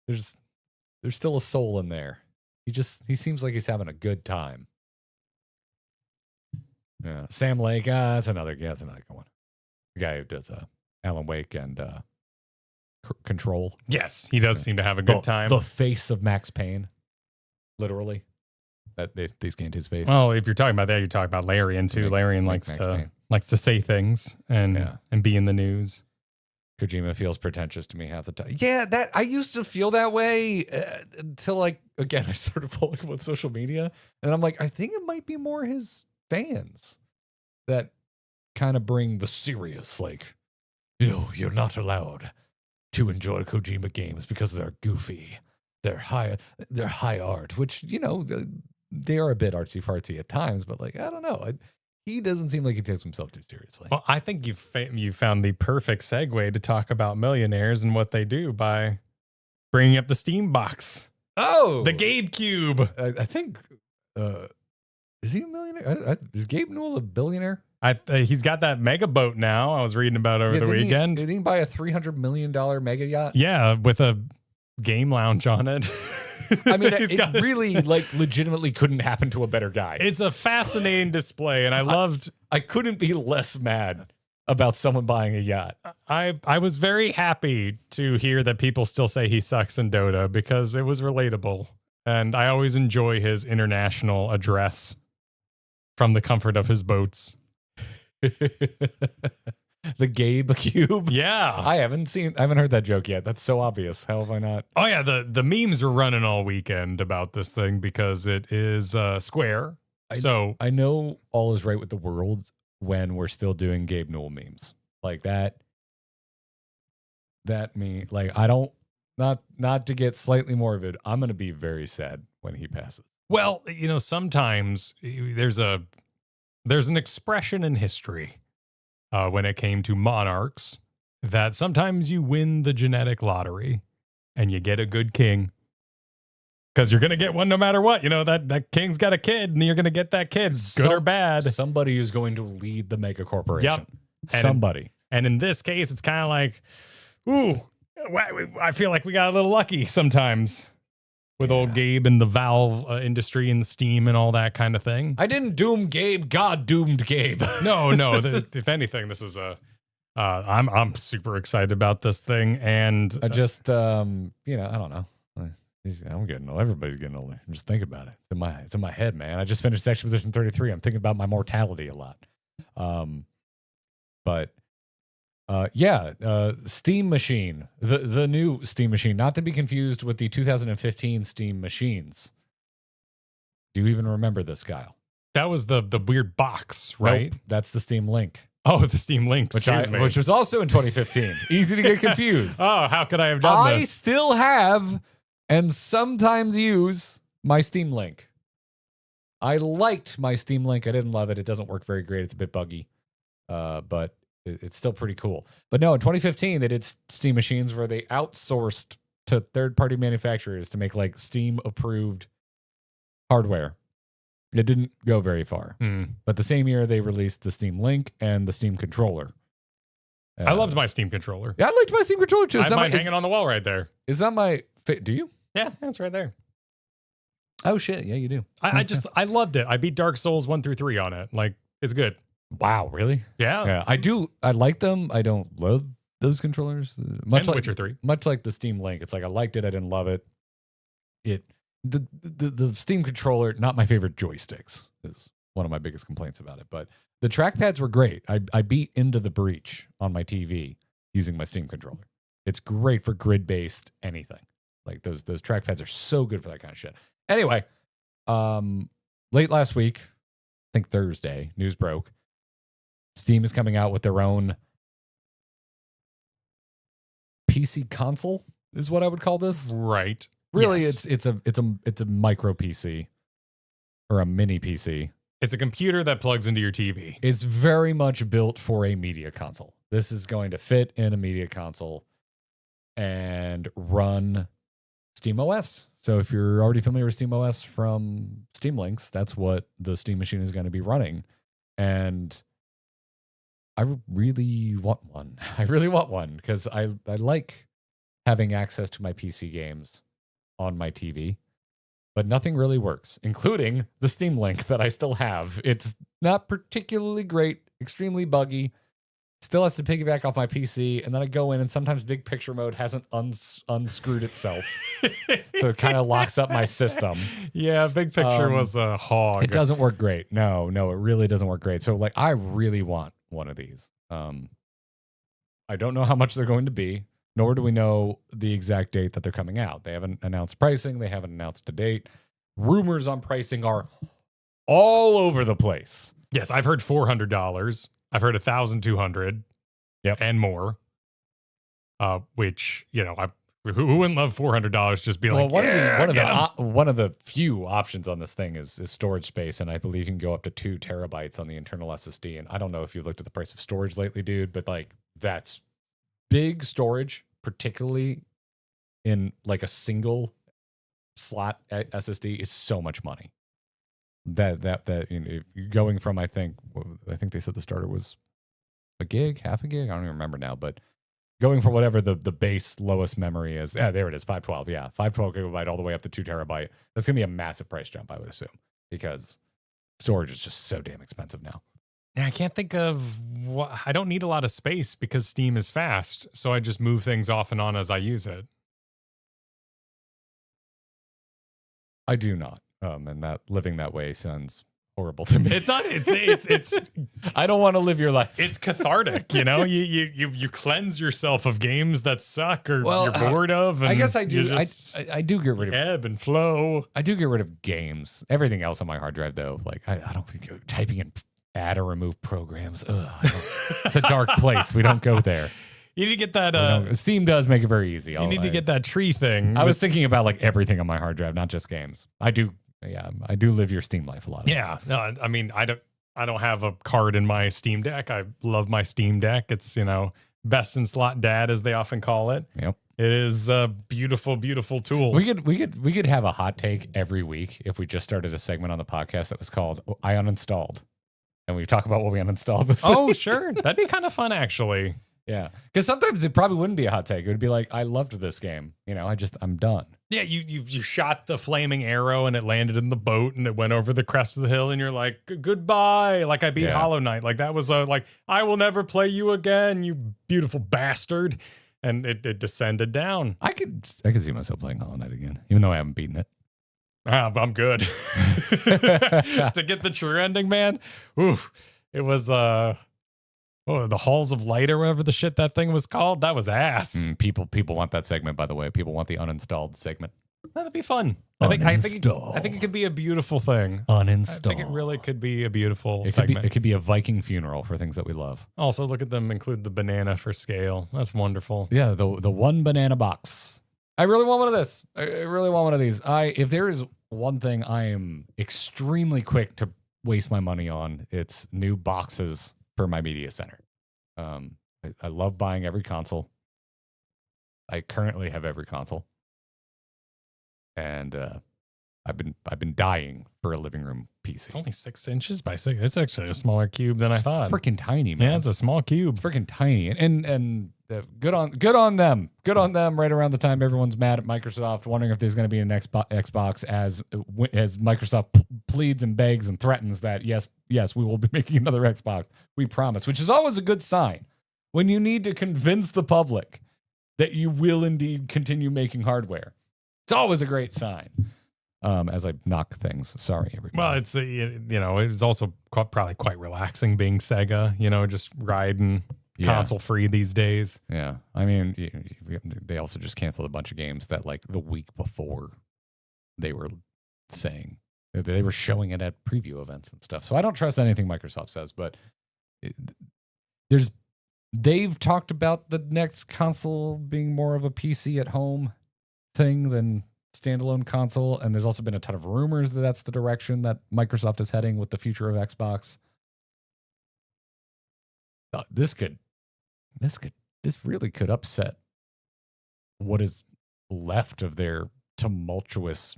There's still a soul in there. He seems like he's having a good time. Yeah, Sam Lake. That's another one. The guy who does Alan Wake and Control. Yes, he does seem to have a good time. The face of Max Payne, literally. That they scanned his face. Well, if you're talking about that, you're talking about Larian too. Larian likes to say things and be in the news. Kojima feels pretentious to me half the time. Yeah, that I used to feel that way until, like, again, I started following him on social media, and I'm like, I think it might be more his fans that kind of bring the serious, like, you're not allowed to enjoy Kojima games because they're goofy, they're high art, which they are a bit artsy fartsy at times, but like I don't know. He doesn't seem like he takes himself too seriously. Well, I think you found the perfect segue to talk about millionaires and what they do by bringing up the Steam box. Oh, the Gabe Cube. I think, is he a millionaire? Is Gabe Newell a billionaire? He's got that mega boat now. I was reading about over the weekend. Did he buy a $300 million mega yacht? Yeah, with a game lounge on it. I mean, it really, like, legitimately couldn't happen to a better guy. It's a fascinating display, and I couldn't be less mad about someone buying a yacht. I was very happy to hear that people still say he sucks in Dota because it was relatable, and I always enjoy his international address from the comfort of his boats. The Gabe Cube. Yeah. I haven't heard that joke yet. That's so obvious. How have I not? Oh yeah, the memes were running all weekend about this thing because it is Square. I know all is right with the world when we're still doing Gabe Newell memes. Like that meme, like I don't not to get slightly morbid, I'm gonna be very sad when he passes. Well, sometimes there's an expression in history. When it came to monarchs, that sometimes you win the genetic lottery and you get a good king. Because you're going to get one no matter what. That king's got a kid and you're going to get that kid, good or bad. Somebody is going to lead the mega corporation. Yep. Somebody. And in this case, it's kind of like, ooh, I feel like we got a little lucky sometimes. With old Gabe and the Valve industry and Steam and all that kind of ththing. I didn't doom Gabe. God doomed Gabe. No. If anything, this is I'm super excited about this thing, and I just I don't know. I'm getting old. Everybody's getting older. I'm just thinking about it. It's in my head, man. I just finished Section Position 33. I'm thinking about my mortality a lot. Steam Machine, the new Steam Machine, not to be confused with the 2015 Steam Machines. Do you even remember this, Kyle? That was the weird box, right? Nope, that's the Steam Link. Oh, the Steam Link, which was also in 2015. Easy to get confused. Oh, how could I have done this? I still have and sometimes use my Steam Link. I liked my Steam Link. I didn't love it. It doesn't work very great. It's a bit buggy, but it's still pretty cool. But no, in 2015, they did Steam Machines where they outsourced to third-party manufacturers to make like Steam-approved hardware. It didn't go very far. But the same year, they released the Steam Link and the Steam Controller. I loved my Steam Controller. Yeah, I liked my Steam Controller too. I have mine hanging on the wall right there. Is that my... Do you? Yeah, that's right there. Oh, shit. Yeah, you do. I loved it. I beat Dark Souls 1 through 3 on it. Like, it's good. Wow, really? Yeah. I do. I like them. I don't love those controllers. And Witcher 3. Much like the Steam Link. It's like I liked it, I didn't love it. The Steam controller, not my favorite joysticks, is one of my biggest complaints about it. But the trackpads were great. I beat Into the Breach on my TV using my Steam controller. It's great for grid-based anything. Like those trackpads are so good for that kind of shit. Anyway, late last week, I think Thursday, news broke. Steam is coming out with their own PC console, is what I would call this. Right. Really, Yes. it's a micro PC or a mini PC. It's a computer that plugs into your TV. It's very much built for a media console. This is going to fit in a media console and run SteamOS. So if you're already familiar with SteamOS from Steam Links, that's what the Steam machine is going to be running. And I really want one. I really want one because I like having access to my PC games on my TV, but nothing really works, including the Steam Link that I still have. It's not particularly great, extremely buggy. Still has to piggyback off my PC, and then I go in, and sometimes big picture mode hasn't unscrewed itself, so it kind of locks up my system. Yeah, big picture was a hog. It doesn't work great. No, it really doesn't work great. So, like, I really want one of these. I don't know how much they're going to be, nor do we know the exact date that they're coming out. They haven't announced pricing. They haven't announced a date. Rumors on pricing are all over the place. Yes, I've heard $400. I've heard $1,200. Yep. And more. Which, you know, who wouldn't love $400 just be like, one of the few options on this thing is storage space, and I believe you can go up to 2 terabytes on the internal SSD. And I don't know if you've looked at the price of storage lately, dude, but like that's big storage, particularly in like a single slot SSD, is so much money. That you know, if you're going from, I think they said the starter was a gig, half a gig, I don't even remember now, but going from whatever the base lowest memory is, there it is, 512, 512 gigabyte all the way up to 2 terabyte. That's gonna be a massive price jump, I would assume, because storage is just so damn expensive now. Yeah, I can't think of I don't need a lot of space because Steam is fast, so I just move things off and on as I use it. I do not. And that living that way sounds horrible to me. It's not. It's. I don't want to live your life. It's cathartic, you know. You cleanse yourself of games that suck or you're bored of. And I guess I do. I do get rid of ebb and flow. I do get rid of games. Everything else on my hard drive, though, like I don't think typing in add or remove programs. It's a dark place. We don't go there. You need to get that. Steam does make it very easy. You need to get that tree thing. I was thinking about like everything on my hard drive, not just games. I do live your Steam life a lot. Yeah, no, I mean, I don't have a card in my Steam Deck. I love my Steam Deck. It's, you know, best in slot dad, as they often call it. Yep. It is a beautiful, beautiful tool. We could have a hot take every week if we just started a segment on the podcast that was called I Uninstalled, and we talk about what we uninstalled this week. Oh, sure, that'd be kind of fun, actually. Yeah, because sometimes it probably wouldn't be a hot take. It would be like, I loved this game. You know, I'm done. Yeah, you shot the flaming arrow and it landed in the boat and it went over the crest of the hill and you're like, goodbye. Like I beat Hollow Knight. Like that was like, I will never play you again, you beautiful bastard. And it descended down. I could see myself playing Hollow Knight again, even though I haven't beaten it. I'm good. To get the true ending, man. Oof. It was the Halls of Light or whatever the shit that thing was called. That was ass. People want that segment, by the way. People want the uninstalled segment. That'd be fun. I think it could be a beautiful thing. Uninstall. I think it really could be a beautiful segment. It could be a Viking funeral for things that we love. Also, look at them include the banana for scale. That's wonderful. Yeah, the one banana box. I really want one of this. I really want one of these. If there is one thing I am extremely quick to waste my money on, it's new boxes for my media center. I love buying every console. I currently have every console, and I've been dying for a living room PC. It's only 6 inches by 6. It's actually a smaller cube than I thought. Freaking tiny, man. Yeah, it's a small cube. Freaking tiny, and good on them. Good on them. Right around the time everyone's mad at Microsoft, wondering if there's going to be an Xbox, as Microsoft pleads and begs and threatens that yes, we will be making another Xbox. We promise, which is always a good sign. when you need to convince the public that you will indeed continue making hardware. It's always a great sign. As I knock things. Sorry, everybody. Well, it's it's also probably quite relaxing being Sega, just riding console free these days. Yeah. I mean, they also just canceled a bunch of games that like the week before they were saying they were showing it at preview events and stuff. So I don't trust anything Microsoft says, but they've talked about the next console being more of a PC at home thing than standalone console, and there's also been a ton of rumors that that's the direction that Microsoft is heading with the future of Xbox. This really could upset what is left of their tumultuous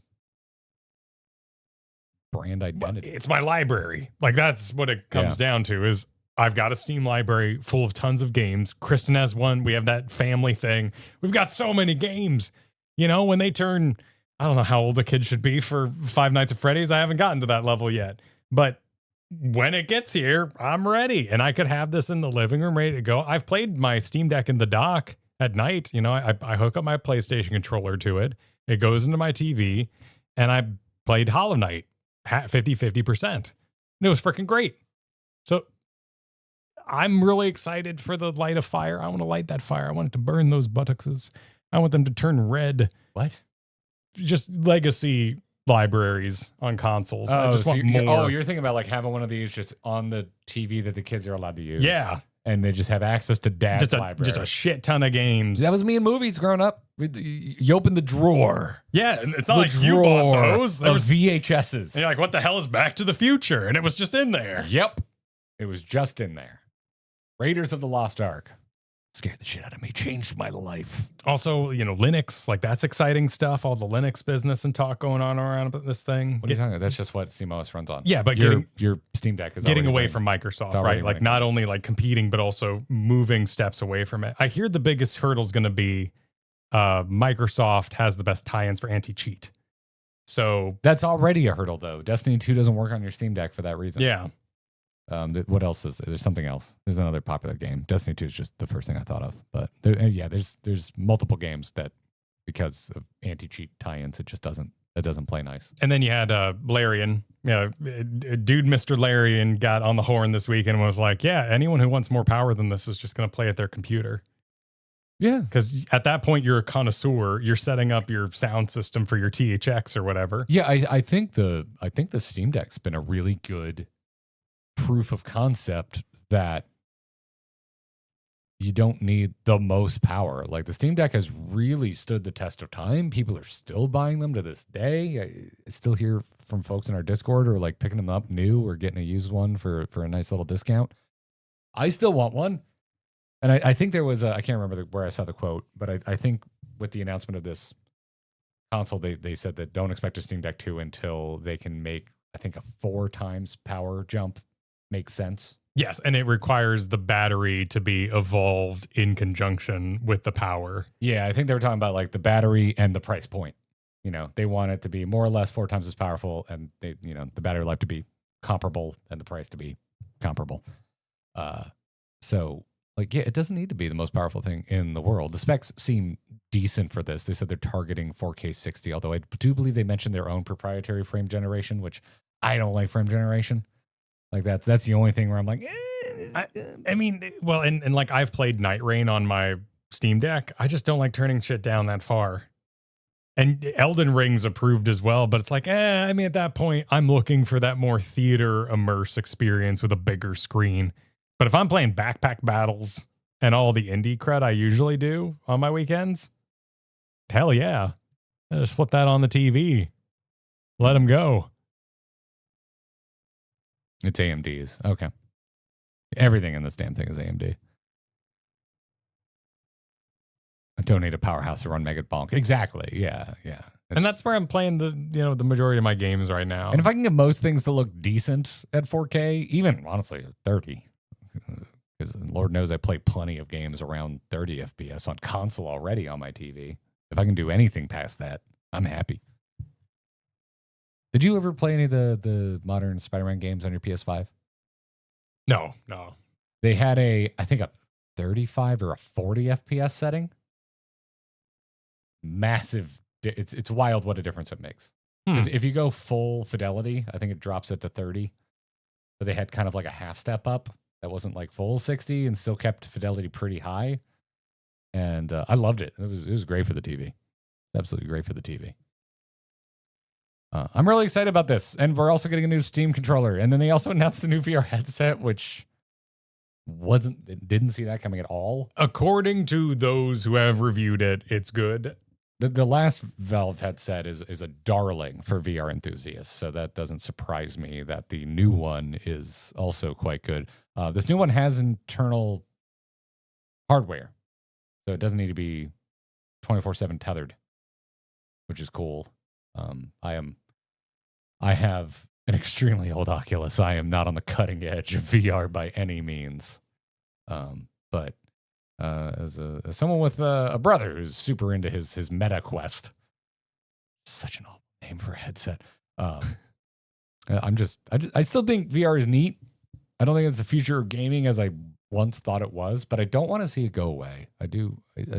brand identity. It's my library. Like that's what it comes down to is I've got a Steam library full of tons of games. Kristen has one. We have that family thing. We've got so many games. When they turn, I don't know how old a kid should be for Five Nights at Freddy's. I haven't gotten to that level yet. But when it gets here, I'm ready. And I could have this in the living room ready to go. I've played my Steam Deck in the dock at night. I hook up my PlayStation controller to it. It goes into my TV. And I played Hollow Knight 50%. And it was freaking great. So I'm really excited for the light of fire. I want to light that fire. I want it to burn those buttocks. I want them to turn red. What? Just legacy libraries on consoles. I just want more. You're thinking about like having one of these just on the TV that the kids are allowed to use. Yeah. And they just have access to dad's library. Just a shit ton of games. That was me in movies growing up. You open the drawer. Yeah, and it's not like you bought those. There was VHSs. And you're like, what the hell is Back to the Future? And it was just in there. Yep. It was just in there. Raiders of the Lost Ark. Scared the shit out of me. Changed my life. Also, Linux, like that's exciting stuff. All the Linux business and talk going on around this thing. What are you talking about? That's just what SteamOS runs on. Yeah, but your Steam Deck is getting away from Microsoft, right? Like not only like competing, but also moving steps away from it. I hear the biggest hurdle is going to be Microsoft has the best tie-ins for anti-cheat. So that's already a hurdle, though. Destiny 2 doesn't work on your Steam Deck for that reason. Yeah. What else is there? There's something else. There's another popular game. Destiny 2 is just the first thing I thought of. But there's multiple games that because of anti-cheat tie-ins, it doesn't play nice. And then you had Larian. Dude, Mr. Larian got on the horn this week and was like, yeah, anyone who wants more power than this is just going to play at their computer. Yeah. Because at that point, you're a connoisseur. You're setting up your sound system for your THX or whatever. Yeah, I think the Steam Deck's been a really good proof of concept that you don't need the most power. Like the Steam Deck has really stood the test of time. People are still buying them to this day. I still hear from folks in our Discord who are like picking them up new or getting a used one for a nice little discount. I still want one. And I think there was I can't remember where I saw the quote, but I think with the announcement of this console, they said that don't expect a Steam Deck 2 until they can make, I think, a 4 times power jump makes sense. Yes, and it requires the battery to be evolved in conjunction with the power. Yeah, I think they were talking about like the battery and the price point. They want it to be more or less 4 times as powerful, and they, the battery life to be comparable and the price to be comparable. So like, yeah, it doesn't need to be the most powerful thing in the world. The specs seem decent for this. They said they're targeting 4K 60, although I do believe they mentioned their own proprietary frame generation, which I don't like frame generation. Like that's the only thing where I'm like, I mean, well, and like I've played Night Rain on my Steam Deck. I just don't like turning shit down that far. And Elden Ring's approved as well, but it's like, I mean, at that point, I'm looking for that more theater immerse experience with a bigger screen. But if I'm playing backpack battles and all the indie cred I usually do on my weekends, hell yeah. I just flip that on the TV. Let them go. It's AMD's. Okay. Everything in this damn thing is AMD. I don't need a powerhouse to run Mega Bonk. Exactly. Yeah. And that's where I'm playing the majority of my games right now. And if I can get most things to look decent at 4K, even honestly at 30, because Lord knows I play plenty of games around 30 FPS on console already on my TV. If I can do anything past that, I'm happy. Did you ever play any of the modern Spider-Man games on your PS5? No. They had I think a 35 or a 40 FPS setting. Massive. It's wild what a difference it makes. 'Cause if you go full fidelity, I think it drops it to 30. But they had kind of like a half step up that wasn't like full 60 and still kept fidelity pretty high. And I loved it. It was great for the TV. Absolutely great for the TV. I'm really excited about this. And we're also getting a new Steam controller. And then they also announced the new VR headset, which didn't see that coming at all. According to those who have reviewed it, it's good. The last Valve headset is a darling for VR enthusiasts, so that doesn't surprise me that the new one is also quite good. This new one has internal hardware, so it doesn't need to be 24/7 tethered, which is cool. I have an extremely old Oculus. I am not on the cutting edge of VR by any means, but as someone with a brother who's super into his Meta Quest, such an awful name for a headset. I still think VR is neat. I don't think it's the future of gaming as I once thought it was, but I don't want to see it go away. I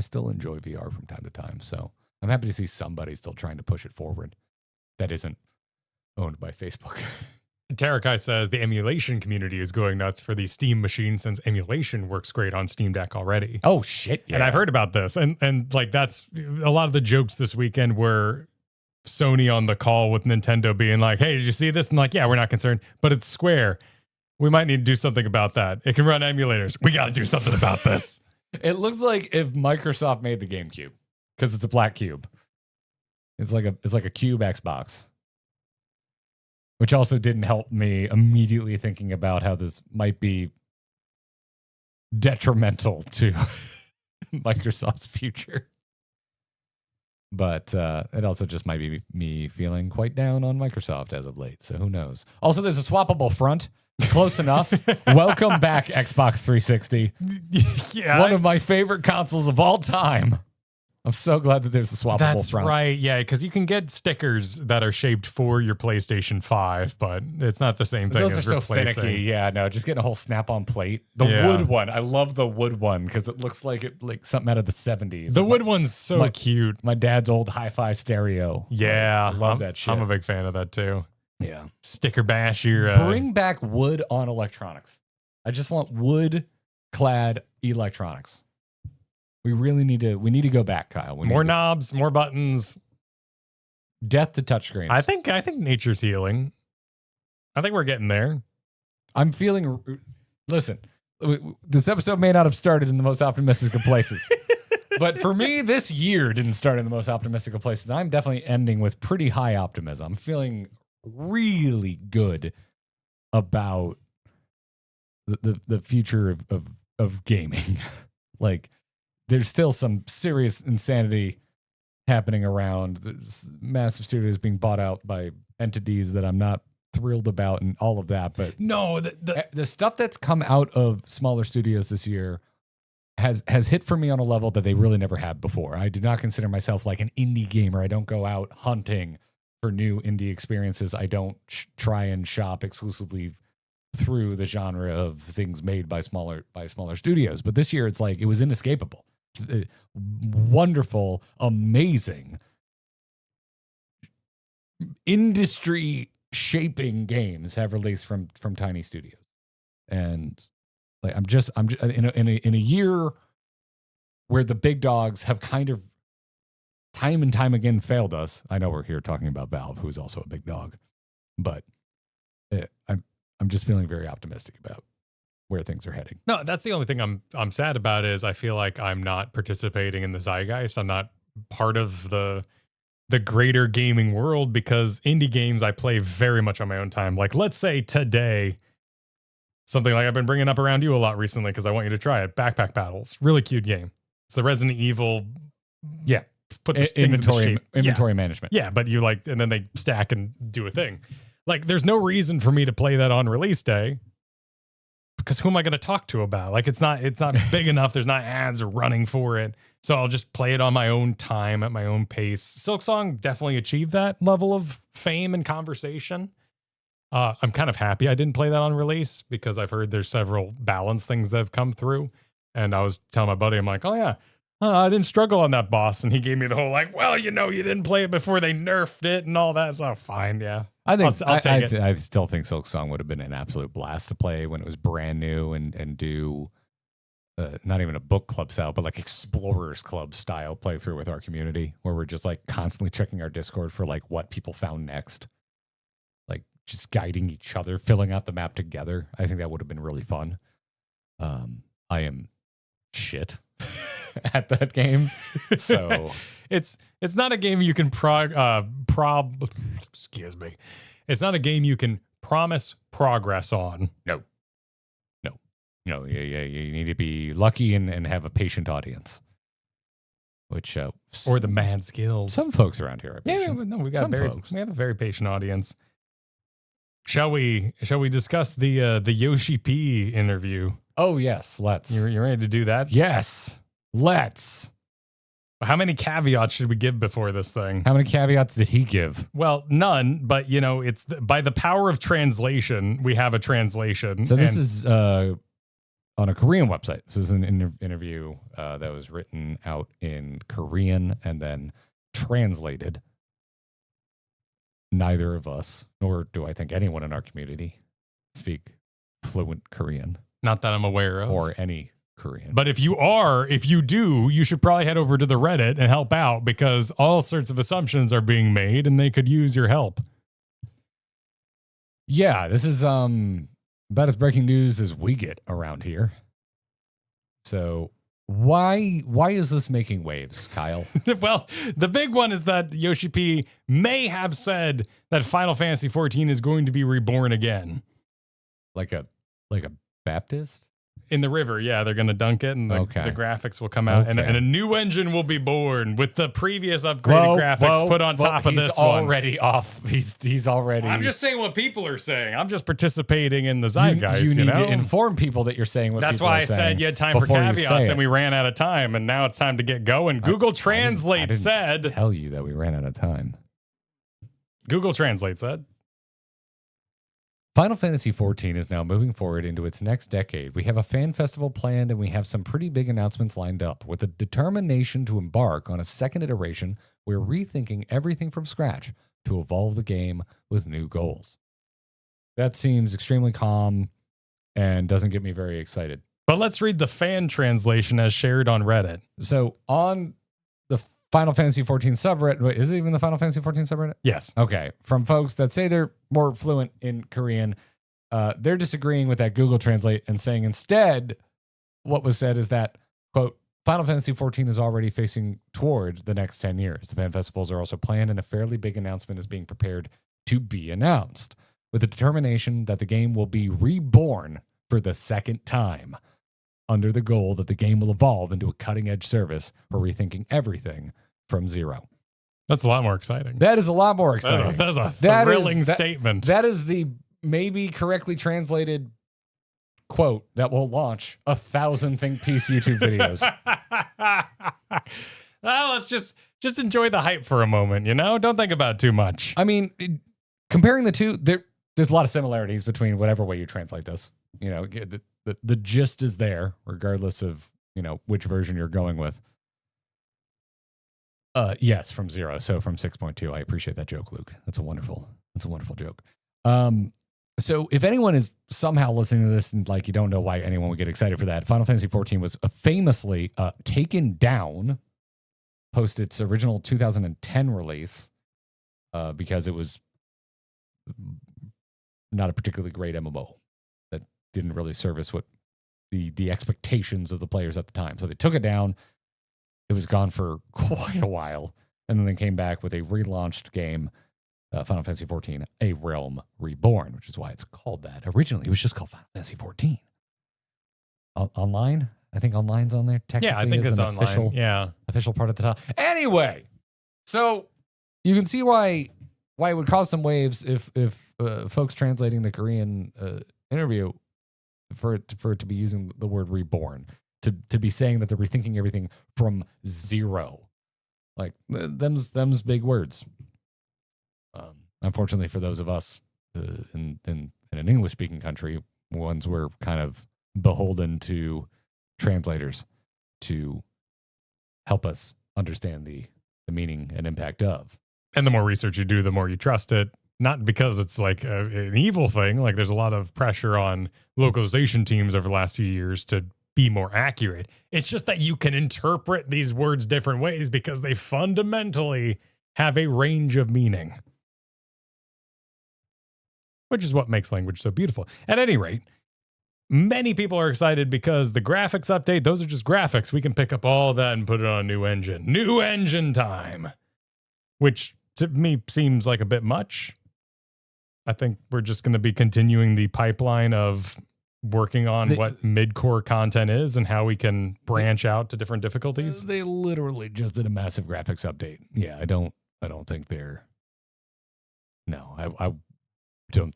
still enjoy VR from time to time, so I'm happy to see somebody still trying to push it forward that isn't owned by Facebook. Tarakai says the emulation community is going nuts for the Steam machine since emulation works great on Steam Deck already. Oh shit! Yeah. And I've heard about this, and like that's a lot of the jokes this weekend were Sony on the call with Nintendo being like, "Hey, did you see this?" And like, "Yeah, we're not concerned, but it's Square. We might need to do something about that. It can run emulators. We got to do something about this." It looks like if Microsoft made the GameCube because it's a black cube. It's like a cube Xbox. Which also didn't help me immediately thinking about how this might be detrimental to Microsoft's future. But it also just might be me feeling quite down on Microsoft as of late. So who knows? Also, there's a swappable front. Close enough. Welcome back, Xbox 360. Yeah, One of my favorite consoles of all time. I'm so glad that there's a swappable front. That's right. Yeah, because you can get stickers that are shaped for your PlayStation 5, but it's not the same thing. Those as are so replacing. finicky. Yeah, no, just getting a whole snap-on plate. The wood one. I love the wood one because it looks like something out of the 70s. The wood one's so cute. My dad's old hi-fi stereo. Yeah, I love that shit. I'm a big fan of that too. Yeah. Sticker bash your bring back wood on electronics. I just want wood-clad electronics. We really need to go back, Kyle. More knobs, more buttons. Death to touchscreens. I think nature's healing. I think we're getting there. I'm feeling. Listen, this episode may not have started in the most optimistic of places, but for me, this year didn't start in the most optimistic of places. I'm definitely ending with pretty high optimism. I'm feeling really good about the future of gaming. Like. There's still some serious insanity happening around. There's massive studios being bought out by entities that I'm not thrilled about and all of that. But no, the stuff that's come out of smaller studios this year has hit for me on a level that they really never had before. I do not consider myself like an indie gamer. I don't go out hunting for new indie experiences. I don't try and shop exclusively through the genre of things made by smaller studios. But this year, it's like it was inescapable. Wonderful, amazing, industry-shaping games have released from tiny studios, and like I'm just in a year where the big dogs have kind of time and time again failed us. I know we're here talking about Valve, who's also a big dog, but I'm just feeling very optimistic about where things are heading. No, that's the only thing I'm sad about is I feel like I'm not participating in the zeitgeist. I'm not part of the greater gaming world because indie games I play very much on my own time. Like let's say today, something like I've been bringing up around you a lot recently because I want you to try it. Backpack Battles, really cute game. It's the Resident Evil. Yeah, put the inventory management. Yeah, but you and then they stack and do a thing. Like there's no reason for me to play that on release day. Because who am I going to talk to about? Like it's not big enough. There's not ads running for it. So I'll just play it on my own time at my own pace. Silksong definitely achieved that level of fame and conversation. I'm kind of happy I didn't play that on release because I've heard there's several balance things that have come through. And I was telling my buddy, I'm like, oh yeah, I didn't struggle on that boss. And he gave me the whole like, well, you didn't play it before they nerfed it and all that. So fine, yeah. I think I'll take it. I still think Silk Song would have been an absolute blast to play when it was brand new and do not even a book club style, but like Explorers Club style playthrough with our community, where we're just like constantly checking our Discord for like what people found next, like just guiding each other, filling out the map together. I think that would have been really fun. I am shit at that game, so it's not a game you can excuse me. It's not a game you can promise progress on. No, you need to be lucky and have a patient audience, which or the mad skills. Some folks around here are patient. Yeah, no, we got we have a very patient audience. Shall we discuss the Yoshi P interview? Oh yes, let's. You ready to do that? Yes, let's. How many caveats should we give before this thing? How many caveats did he give? Well, none, but it's by the power of translation, we have a translation. So this is on a Korean website. This is an interview that was written out in Korean and then translated. Neither of us, nor do I think anyone in our community, speak fluent Korean. Not that I'm aware of. Or any Korean. But if you do, you should probably head over to the Reddit and help out, because all sorts of assumptions are being made and they could use your help. Yeah, this is about as breaking news as we get around here. So why is this making waves, Kyle? Well, the big one is that Yoshi P may have said that Final Fantasy 14 is going to be reborn again. Like a Baptist? In the river, yeah, they're going to dunk it, and the graphics will come out, and a new engine will be born with the previous upgraded graphics put on top of this one. He's already off. He's already... I'm just saying what people are saying. I'm just participating in the zeitgeist, You need to inform people that you're saying what That's people why are I saying said you had time for caveats, and we ran out of time, and now it's time to get going. Google Translate said... tell you that we ran out of time. Google Translate said... Final Fantasy XIV is now moving forward into its next decade. We have a fan festival planned, and we have some pretty big announcements lined up. With a determination to embark on a second iteration, we're rethinking everything from scratch to evolve the game with new goals. That seems extremely calm and doesn't get me very excited. But let's read the fan translation as shared on Reddit. So on the Final Fantasy XIV subreddit, wait, is it even the Final Fantasy XIV subreddit? Yes. Okay. From folks that say they're more fluent in Korean, they're disagreeing with that Google Translate and saying instead what was said is that, quote, Final Fantasy XIV is already facing toward the next 10 years. The fan festivals are also planned, and a fairly big announcement is being prepared to be announced, with the determination that the game will be reborn for the second time, under the goal that the game will evolve into a cutting-edge service for rethinking everything from zero. That's a lot more exciting. That is a lot more exciting. That is a thrilling statement. That is the maybe correctly translated quote that will launch 1,000 Think Piece YouTube videos. Well, let's just enjoy the hype for a moment, Don't think about it too much. I mean, comparing the two, there's a lot of similarities between whatever way you translate this. The gist is there, regardless of, which version you're going with. Yes, from zero. So from 6.2. I appreciate that joke, Luke. That's a wonderful joke. So if anyone is somehow listening to this and like you don't know why anyone would get excited for that, Final Fantasy XIV was famously taken down post its original 2010 release because it was not a particularly great MMO that didn't really service what the expectations of the players at the time. So they took it down. It was gone for quite a while, and then they came back with a relaunched game, Final Fantasy XIV, A Realm Reborn, which is why it's called that. Originally, it was just called Final Fantasy XIV. Online? I think online's on there. Technically, yeah, I think it's online. Official part at the top. Anyway, so you can see why it would cause some waves if folks translating the Korean interview for it to be using the word reborn. To be saying that they're rethinking everything from zero. Like, them's big words. Unfortunately for those of us in an English-speaking country, ones we're kind of beholden to translators to help us understand the meaning and impact of. And the more research you do, the more you trust it. Not because it's like an evil thing. Like there's a lot of pressure on localization teams over the last few years to be more accurate. It's just that you can interpret these words different ways because they fundamentally have a range of meaning, which is what makes language so beautiful. At any rate, many people are excited because the graphics update, those are just graphics. We can pick up all that and put it on a new engine. New engine time, which to me seems like a bit much. I think we're just going to be continuing the pipeline of working on what mid-core content is and how we can branch out to different difficulties. They literally just did a massive graphics update. Yeah, I don't think they're. No, I don't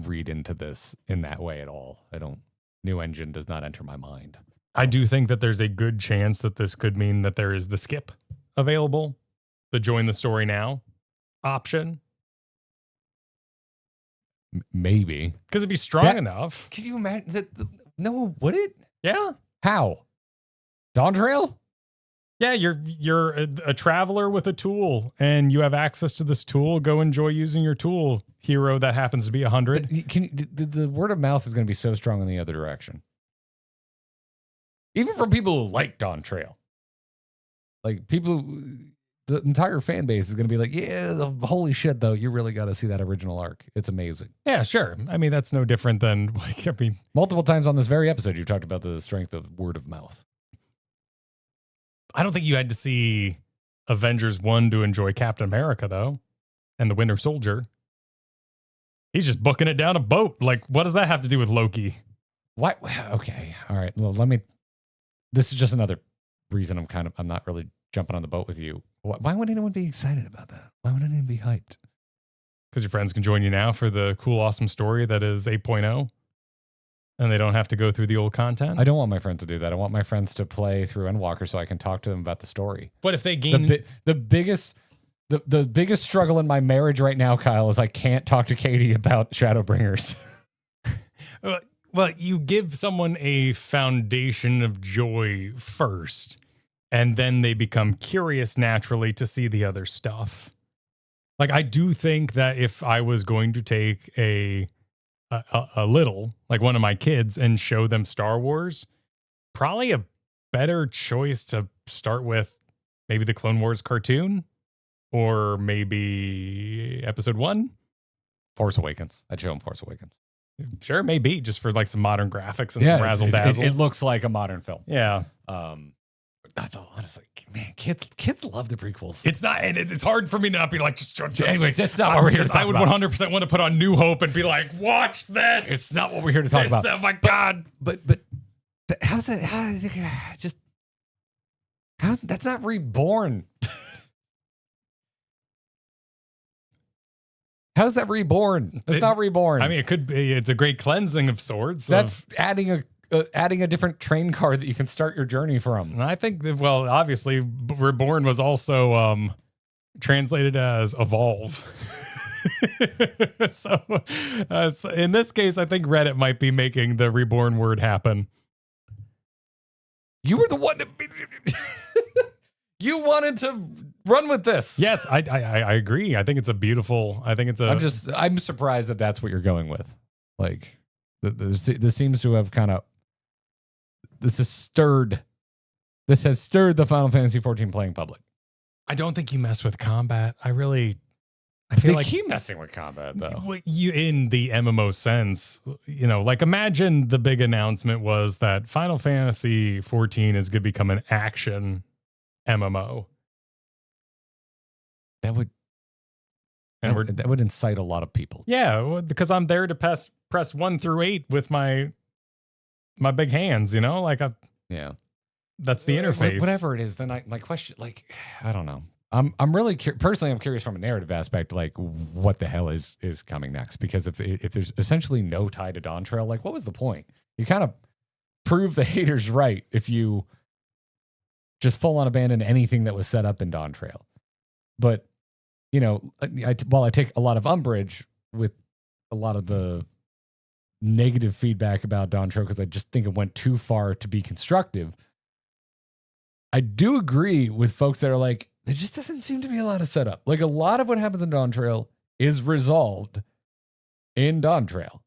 read into this in that way at all. New engine does not enter my mind. I do think that there's a good chance that this could mean that there is the skip available, the join the story now option. Maybe. Because it'd be strong enough. Can you imagine that? No, would it? Yeah. How? Dawn Trail? Yeah, you're a traveler with a tool, and you have access to this tool. Go enjoy using your tool, hero that happens to be 100. The word of mouth is going to be so strong in the other direction. Even for people who like Dawn Trail. Like, the entire fan base is going to be like, yeah, holy shit, though. You really got to see that original arc. It's amazing. Yeah, sure. I mean, that's no different than, like, multiple times on this very episode, you've talked about the strength of word of mouth. I don't think you had to see Avengers 1 to enjoy Captain America, though, and the Winter Soldier. He's just booking it down a boat. Like, what does that have to do with Loki? What? Okay. All right. Well, this is just another reason I'm not really jumping on the boat with you. Why would anyone be excited about that? Why would anyone be hyped? Because your friends can join you now for the cool, awesome story that is 8.0. And they don't have to go through the old content? I don't want my friends to do that. I want my friends to play through Endwalker so I can talk to them about the story. But if they gain... The biggest struggle in my marriage right now, Kyle, is I can't talk to Katie about Shadowbringers. Well, you give someone a foundation of joy first, and then they become curious naturally to see the other stuff. Like, I do think that if I was going to take a little, like one of my kids, and show them Star Wars, probably a better choice to start with maybe the Clone Wars cartoon, or maybe episode 1. Force Awakens. I'd show them Force Awakens. Sure, maybe, just for like some modern graphics and some razzle dazzle. It looks like a modern film. Yeah. I thought, honestly, man, kids love the prequels. It's not, and it's hard for me to not be like, just anyways, that's not what we're here to talk about. I would 100% want to put on New Hope and be like, watch this. It's not what we're here to talk about. Oh my God. But how's that? That's not Reborn. How's that Reborn? That's not Reborn. I mean, it could be. It's a great cleansing of sorts. That's adding a different train card that you can start your journey from. And I think that, well, obviously, Reborn was also translated as evolve. So in this case, I think Reddit might be making the Reborn word happen. You were the one that you wanted to run with this. Yes, I agree. I think it's a beautiful. I'm surprised that that's what you're going with. Like, this seems to have kind of. This has stirred the Final Fantasy 14 playing public. I don't think you mess with combat. I feel like keep messing with combat, though. You, in the MMO sense, like, imagine the big announcement was that Final Fantasy 14 is going to become an action MMO. That would incite a lot of people. Yeah, because I'm there to press 1 through 8 with my big hands, yeah. That's the interface. Whatever it is, then my question, like, I don't know. I'm really personally, I'm curious from a narrative aspect, like, what the hell is coming next? Because if there's essentially no tie to Dawn Trail, like, what was the point? You kind of prove the haters right if you just full on abandon anything that was set up in Dawn Trail. But I take a lot of umbrage with a lot of the negative feedback about Dawntrail because I just think it went too far to be constructive. I do agree with folks that are like, there just doesn't seem to be a lot of setup. Like a lot of what happens in Dawntrail is resolved in Dawntrail.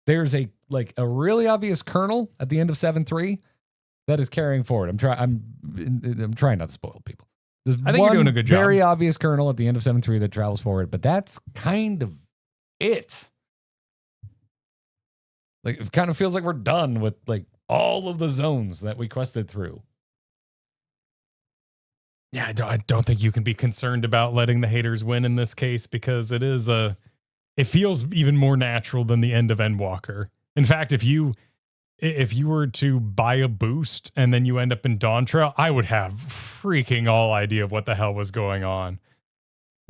There's a really obvious kernel at the end of 7.3 that is carrying forward. I'm trying not to spoil people. I think you're doing a good job. Very obvious kernel at the end of 7.3 that travels forward, but that's kind of it. Like it kind of feels like we're done with like all of the zones that we quested through. Yeah, I don't think you can be concerned about letting the haters win in this case because it feels even more natural than the end of Endwalker. In fact, if you were to buy a boost and then you end up in Dawntrail, I would have freaking all idea of what the hell was going on.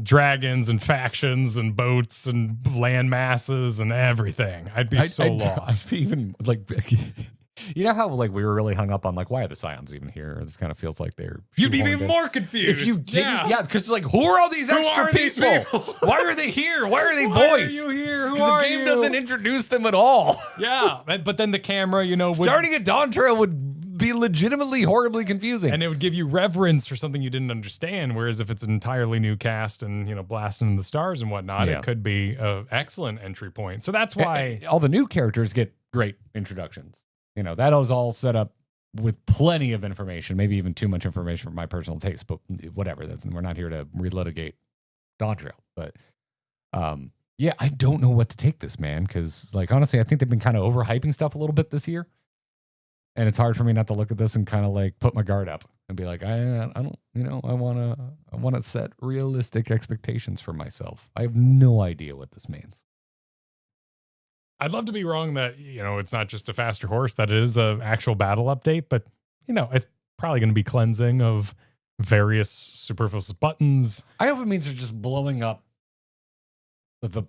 Dragons and factions and boats and land masses and everything. I'd be so lost. I'd even like, you know how like we were really hung up on like why are the Scions even here? It kind of feels like they're. You'd be even more confused if you didn't. Yeah, because like who are all these extra people? Why are they here? Why are they voiced? Why are you here? Who are the game doesn't introduce them at all. Yeah, but then the camera, starting at Dawntrail would be legitimately horribly confusing, and it would give you reverence for something you didn't understand. Whereas if it's an entirely new cast and blasting the stars and whatnot, it could be an excellent entry point. So that's why all the new characters get great introductions. That was all set up with plenty of information, maybe even too much information for my personal taste, but whatever. We're not here to relitigate Dawntrail. But yeah, I don't know what to take this, man, because like honestly, I think they've been kind of overhyping stuff a little bit this year. And it's hard for me not to look at this and kind of like put my guard up and be like, I don't, I want to set realistic expectations for myself. I have no idea what this means. I'd love to be wrong that, it's not just a faster horse, that it is an actual battle update, but, it's probably going to be cleansing of various superfluous buttons. I hope it means they're just blowing up the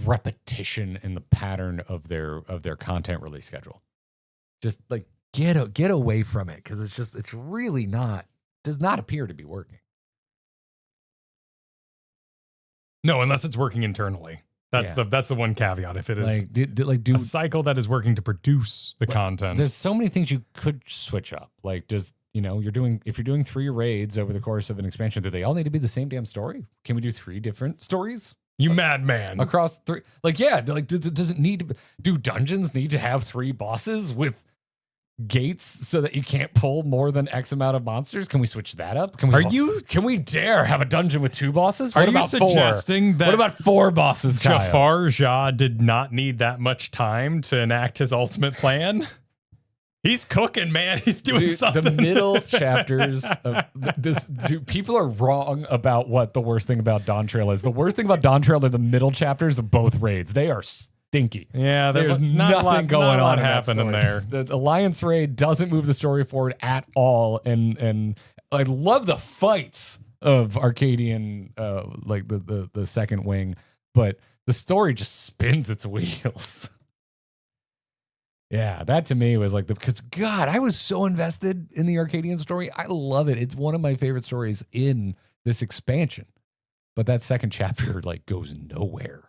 repetition and the pattern of their content release schedule. Just like get away from it because it's really does not appear to be working. No, unless it's working internally. That's the one caveat. If it is a cycle that is working to produce the content, there's so many things you could switch up. Like if you're doing 3 raids over the course of an expansion, do they all need to be the same damn story? Can we do 3 different stories? You madman. Across 3, does it need to? Do dungeons need to have 3 bosses with gates so that you can't pull more than X amount of monsters? Can we switch that up? Can we dare have a dungeon with 2 bosses? What about suggesting 4? That what about 4 bosses? Jafar Jah did not need that much time to enact his ultimate plan? He's cooking, man. He's doing something. The middle chapters of this. People are wrong about what the worst thing about Dawntrail is. The worst thing about Dawntrail are the middle chapters of both raids. They are stinky. Yeah, there's nothing going on happening there. The Alliance raid doesn't move the story forward at all, and I love the fights of Arcadian, like the second wing, but the story just spins its wheels. Yeah, that to me was like because God, I was so invested in the Arcadian story. I love it. It's one of my favorite stories in this expansion. But that second chapter like goes nowhere.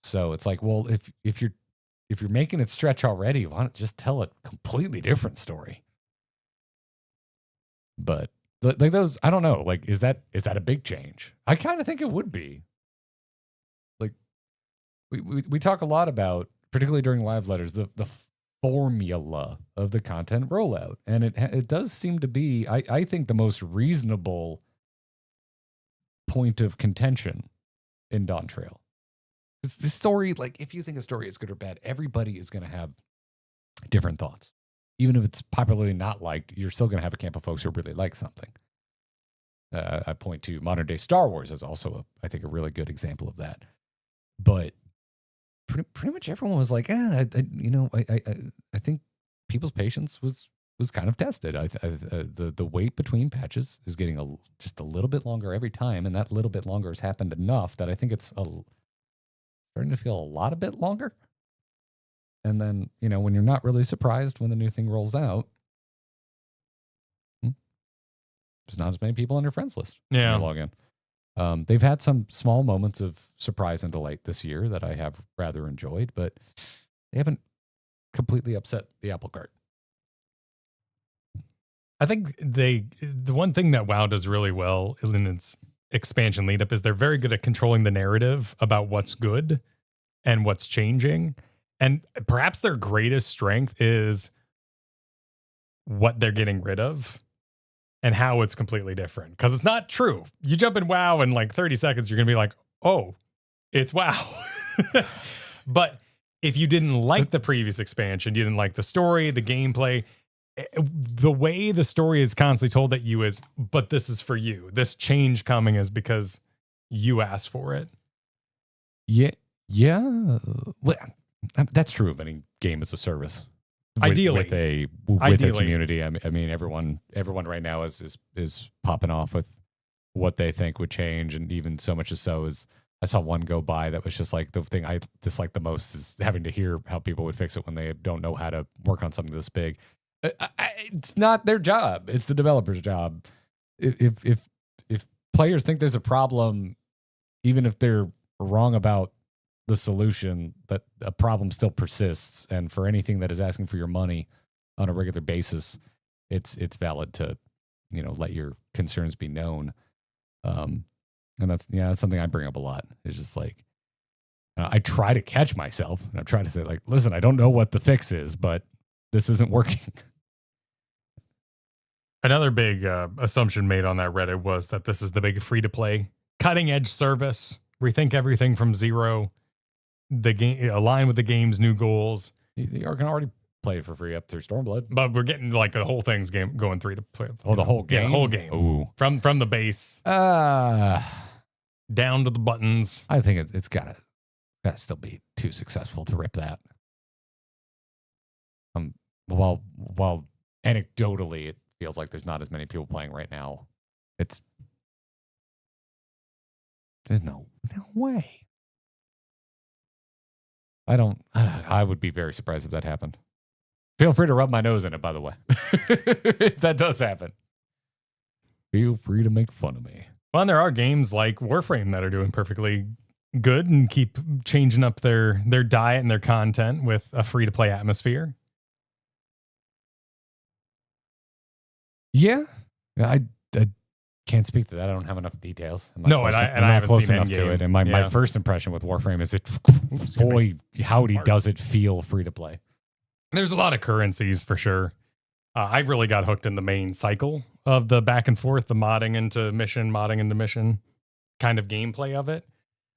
So it's like, well, if you're making it stretch already, why not just tell a completely different story? But like those, I don't know. Like, is that a big change? I kind of think it would be. Like, we talk a lot about, particularly during live letters, the formula of the content rollout. And it does seem to be, I think, the most reasonable point of contention in Dawntrail. This story, like, if you think a story is good or bad, everybody is going to have different thoughts. Even if it's popularly not liked, you're still going to have a camp of folks who really like something. I point to modern day Star Wars as also, I think, a really good example of that. But pretty much everyone was like, I think people's patience was kind of tested. The wait between patches is getting just a little bit longer every time, and that little bit longer has happened enough that I think it's starting to feel a lot a bit longer. And then, when you're not really surprised when the new thing rolls out, there's not as many people on your friends list. Yeah. Log in. They've had some small moments of surprise and delight this year that I have rather enjoyed, but they haven't completely upset the apple cart. I think the one thing that WoW does really well in its expansion lead up is they're very good at controlling the narrative about what's good and what's changing. And perhaps their greatest strength is what they're getting rid of and how it's completely different. Because it's not true. You jump in WoW in like 30 seconds, you're going to be like, oh, it's WoW. But if you didn't like the previous expansion, you didn't like the story, the gameplay, the way the story is constantly told at you is, but this is for you. This change coming is because you asked for it. Yeah. Well, that's true of any game as a service. Ideally, with a community. I mean, everyone right now is popping off with what they think would change, and even so much as so is I saw one go by that was just like the thing I dislike the most is having to hear how people would fix it when they don't know how to work on something this big. It's not their job; it's the developer's job. If players think there's a problem, even if they're wrong about the solution, that a problem still persists, and for anything that is asking for your money on a regular basis, it's valid to let your concerns be known. And that's something I bring up a lot. It's just like I try to catch myself, and I'm trying to say like, listen, I don't know what the fix is, but this isn't working. Another big assumption made on that Reddit was that this is the big free-to-play cutting-edge service. Rethink everything from zero. The game align with the game's new goals. You can already play it for free up through Stormblood, but we're getting like the whole thing's going free to play. Oh, the whole game, yeah, the whole game. Ooh. From the base, down to the buttons. I think it's gotta still be too successful to rip that. While anecdotally it feels like there's not as many people playing right now, there's no way. I would be very surprised if that happened. Feel free to rub my nose in it, by the way. If that does happen. Feel free to make fun of me. Well, and there are games like Warframe that are doing perfectly good and keep changing up their diet and their content with a free-to-play atmosphere. Yeah. I can't speak to that. I don't have enough details. I haven't close seen enough to it. And my first impression with Warframe is boy, howdy, does it feel free to play. There's a lot of currencies for sure. I really got hooked in the main cycle of the back and forth, the modding into mission kind of gameplay of it.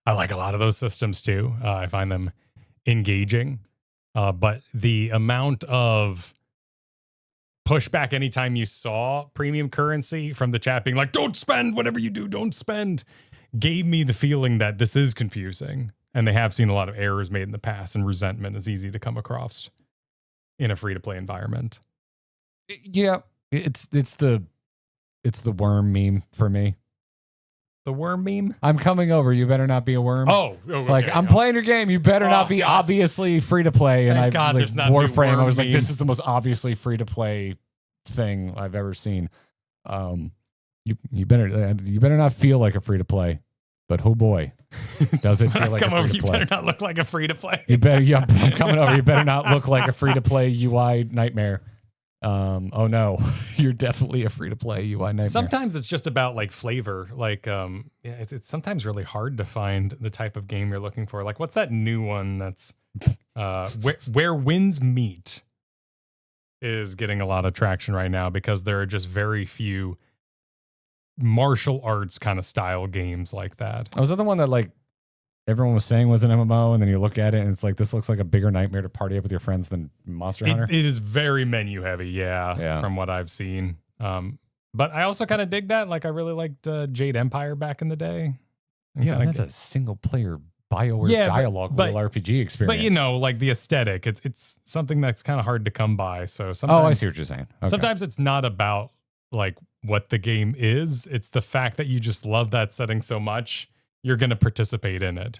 I like a lot of those systems too. I find them engaging. But the amount of pushback anytime you saw premium currency from the chat being like, don't spend, whatever you do, don't spend, gave me the feeling that this is confusing. And they have seen a lot of errors made in the past, and resentment is easy to come across in a free-to-play environment. Yeah, it's the worm meme for me. The worm meme? I'm coming over. You better not be a worm. Oh, okay. Like I'm playing your game. You better not be obviously free to play. And there's not Warframe. I was meme. like, this is the most obviously free to play thing I've ever seen. You better not feel like a free to play. But oh boy, does it feel like a free to play? You better not look like a free to play. You better. Yeah, I'm coming over. You better not look like a free to play UI nightmare. Oh no, you're definitely a free to play UI nightmare. Sometimes it's just about like flavor. Like, it's sometimes really hard to find the type of game you're looking for. Like, what's that new one that's where winds meet is getting a lot of traction right now because there are just very few martial arts kind of style games like that. Was that the one that like everyone was saying was an MMO, and then you look at it and it's like, this looks like a bigger nightmare to party up with your friends than Monster Hunter? It is very menu heavy, yeah, from what I've seen. But I also kind of dig that. Like, I really liked Jade Empire back in the day. Yeah, that's a single player BioWare dialogue RPG experience. But like the aesthetic, it's something that's kind of hard to come by. So sometimes, I see what you're saying. Okay. Sometimes it's not about like what the game is. It's the fact that you just love that setting so much, you're going to participate in it.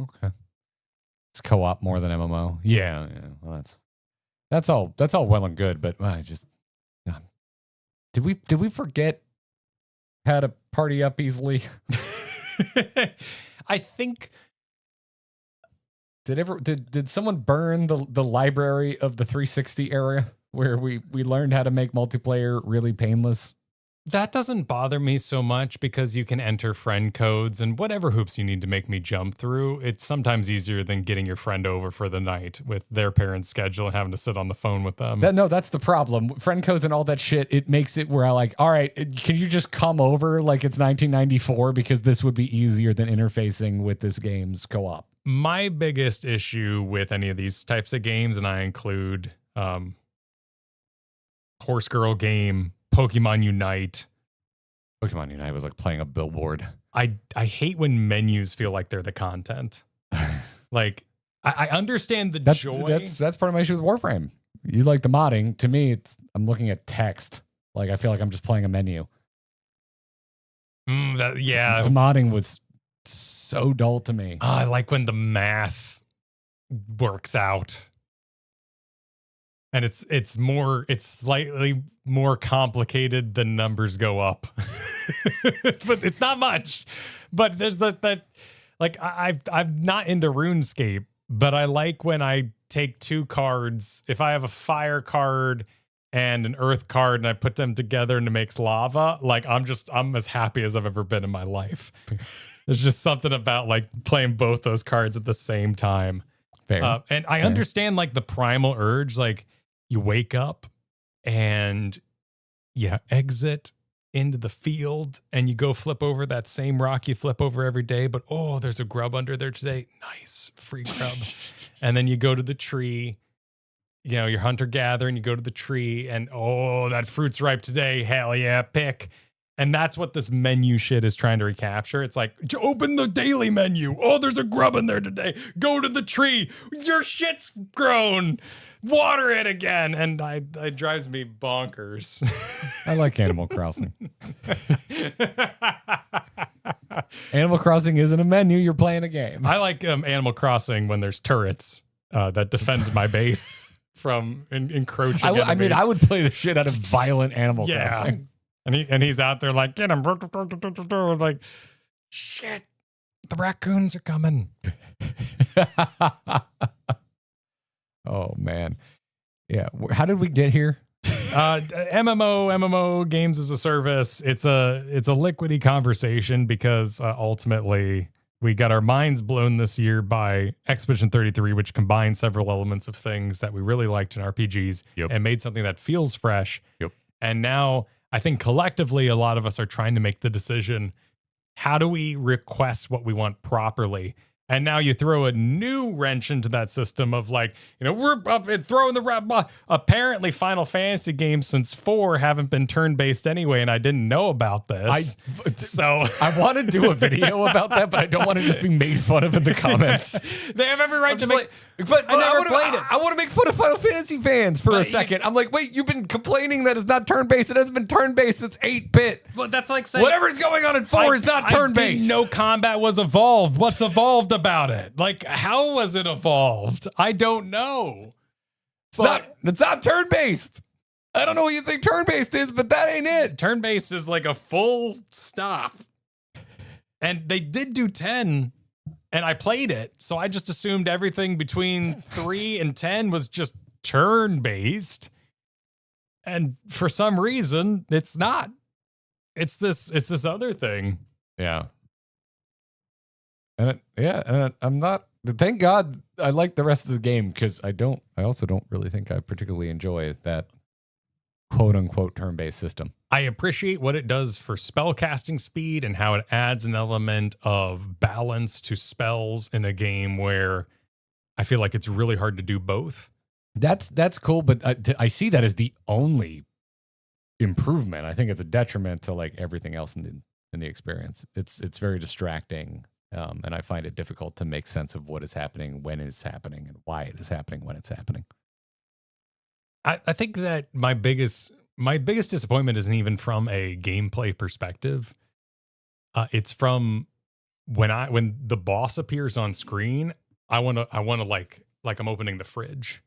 Okay. It's co-op more than MMO. Yeah. Well, that's all well and good, but Did we forget how to party up easily? I think did someone burn the library of the 360 era where we learned how to make multiplayer really painless? that doesn't bother me so much because you can enter friend codes and whatever hoops you need to make me jump through. It's sometimes easier than getting your friend over for the night with their parents' schedule and having to sit on the phone with them. No, that's the problem. Friend codes and all that shit, it makes it where I like, all right, can you just come over like it's 1994 because this would be easier than interfacing with this game's co-op. My biggest issue with any of these types of games, and I include Horse Girl Game, Pokemon Unite. Pokemon Unite was like playing a billboard. I hate when menus feel like they're the content. Like, I understand the joy. That's part of my issue with Warframe. You like the modding. To me, I'm looking at text. Like, I feel like I'm just playing a menu. Yeah. The modding was so dull to me. I like when the math works out. And it's slightly more complicated than numbers go up. But it's not much. But there's that like I'm not into RuneScape, but I like when I take two cards. If I have a fire card and an earth card and I put them together and it makes lava, like I'm as happy as I've ever been in my life. There's just something about like playing both those cards at the same time. Fair. And I understand like the primal urge, like you wake up and you exit into the field and you go flip over that same rock you flip over every day, but oh, there's a grub under there today. Nice, free grub. And then you go to the tree, you know, you're hunter gathering, you go to the tree and oh, that fruit's ripe today. Hell yeah, pick. And that's what this menu shit is trying to recapture. It's like, open the daily menu. Oh, there's a grub in there today. Go to the tree. Your shit's grown. Water it again. And it drives me bonkers. I like Animal Crossing. Animal Crossing isn't a menu. You're playing a game. I like Animal Crossing when there's turrets that defend my base from encroaching. I mean, I would play the shit out of violent Animal Crossing. And he's out there like, get him. Like, shit, the raccoons are coming. Oh, man. Yeah. How did we get here? MMO games as a service. It's a liquidy conversation because ultimately we got our minds blown this year by Expedition 33, which combined several elements of things that we really liked in RPGs and made something that feels fresh. Yep. And now I think collectively, a lot of us are trying to make the decision, how do we request what we want properly? And now you throw a new wrench into that system of like, you know, we're up and throwing the apparently Final Fantasy games since 4 haven't been turn-based anyway, and I didn't know about this. I want to do a video about that, but I don't want to just be made fun of in the comments. They have every right to make. But I never played it. I want to make fun of Final Fantasy fans for a second. I'm like, wait, you've been complaining that it's not turn-based. It hasn't been turn-based since 8-bit. Well, that's like saying whatever's going on in 4 is not turn-based. I didn't know combat was evolved. What's evolved about it? Like, how was it evolved? I don't know. It's not turn-based. I don't know what you think turn-based is, but that ain't it. Turn-based is like a full stop. And they did do 10. And I played it, so I just assumed everything between 3 and 10 was just turn-based. And for some reason, it's not. It's this other thing. Yeah. And I'm not. Thank God I like the rest of the game because I also don't really think I particularly enjoy that quote-unquote turn-based system. I appreciate what it does for spell casting speed and how it adds an element of balance to spells in a game where I feel like it's really hard to do both. That's cool, but I see that as the only improvement. I think it's a detriment to like everything else in the experience. It's very distracting, and I find it difficult to make sense of what is happening, when it's happening, and why it is happening when it's happening. I think that my biggest disappointment isn't even from a gameplay perspective. It's from when the boss appears on screen. I want to like I'm opening the fridge.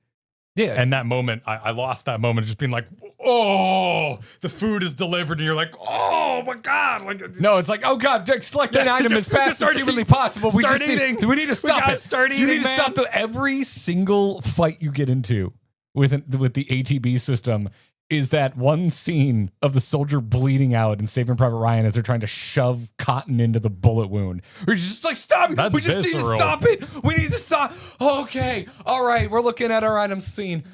Yeah. And that moment, I lost that moment, just being like, oh, the food is delivered, and you're like, oh my god, like No, it's like, oh god, select an item as fast as humanly possible. We need to stop it. Start eating, you need to stop every single fight you get into with the ATB system is that one scene of the soldier bleeding out and Saving Private Ryan as they're trying to shove cotton into the bullet wound. We're just like, stop it. That's We just need to stop it. We need to stop. Okay. All right. We're looking at our item scene.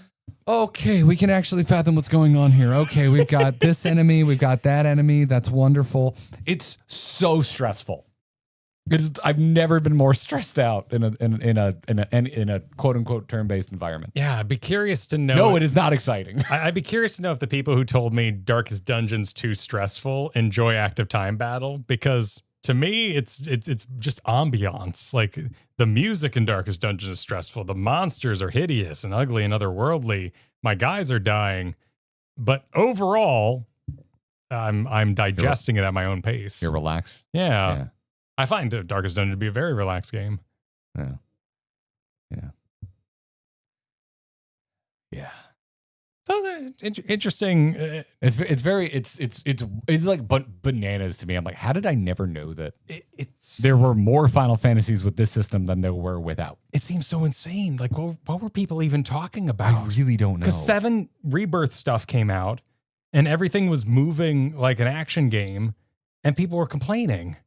Okay. We can actually fathom what's going on here. Okay. We've got this enemy. We've got that enemy. That's wonderful. It's so stressful. I've never been more stressed out in a quote unquote turn-based environment. yeah, I'd be curious to know. No, it is not exciting. I'd be curious to know if the people who told me Darkest Dungeon's too stressful enjoy active time battle, because to me, it's just ambiance. Like the music in Darkest Dungeon is stressful. The monsters are hideous and ugly and otherworldly. My guys are dying, but overall, I'm digesting it at my own pace. You're relaxed. Yeah. I find Darkest Dungeon to be a very relaxed game. Yeah. So interesting. It's like bananas to me. I'm like, how did I never know that It's there were more Final Fantasies with this system than there were without? It seems so insane. Like, what were people even talking I about? really don't know. Because 7 Rebirth stuff came out, and everything was moving like an action game, and people were complaining.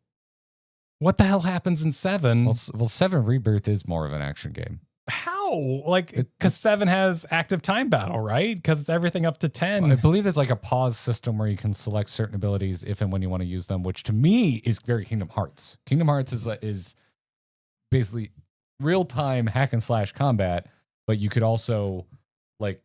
What the hell happens in 7? Well, 7 Rebirth is more of an action game. How? Like, because 7 has active time battle, right? Because it's everything up to 10. I believe it's like a pause system where you can select certain abilities if and when you want to use them, which to me is very Kingdom Hearts. Kingdom Hearts is basically real-time hack and slash combat, but you could also like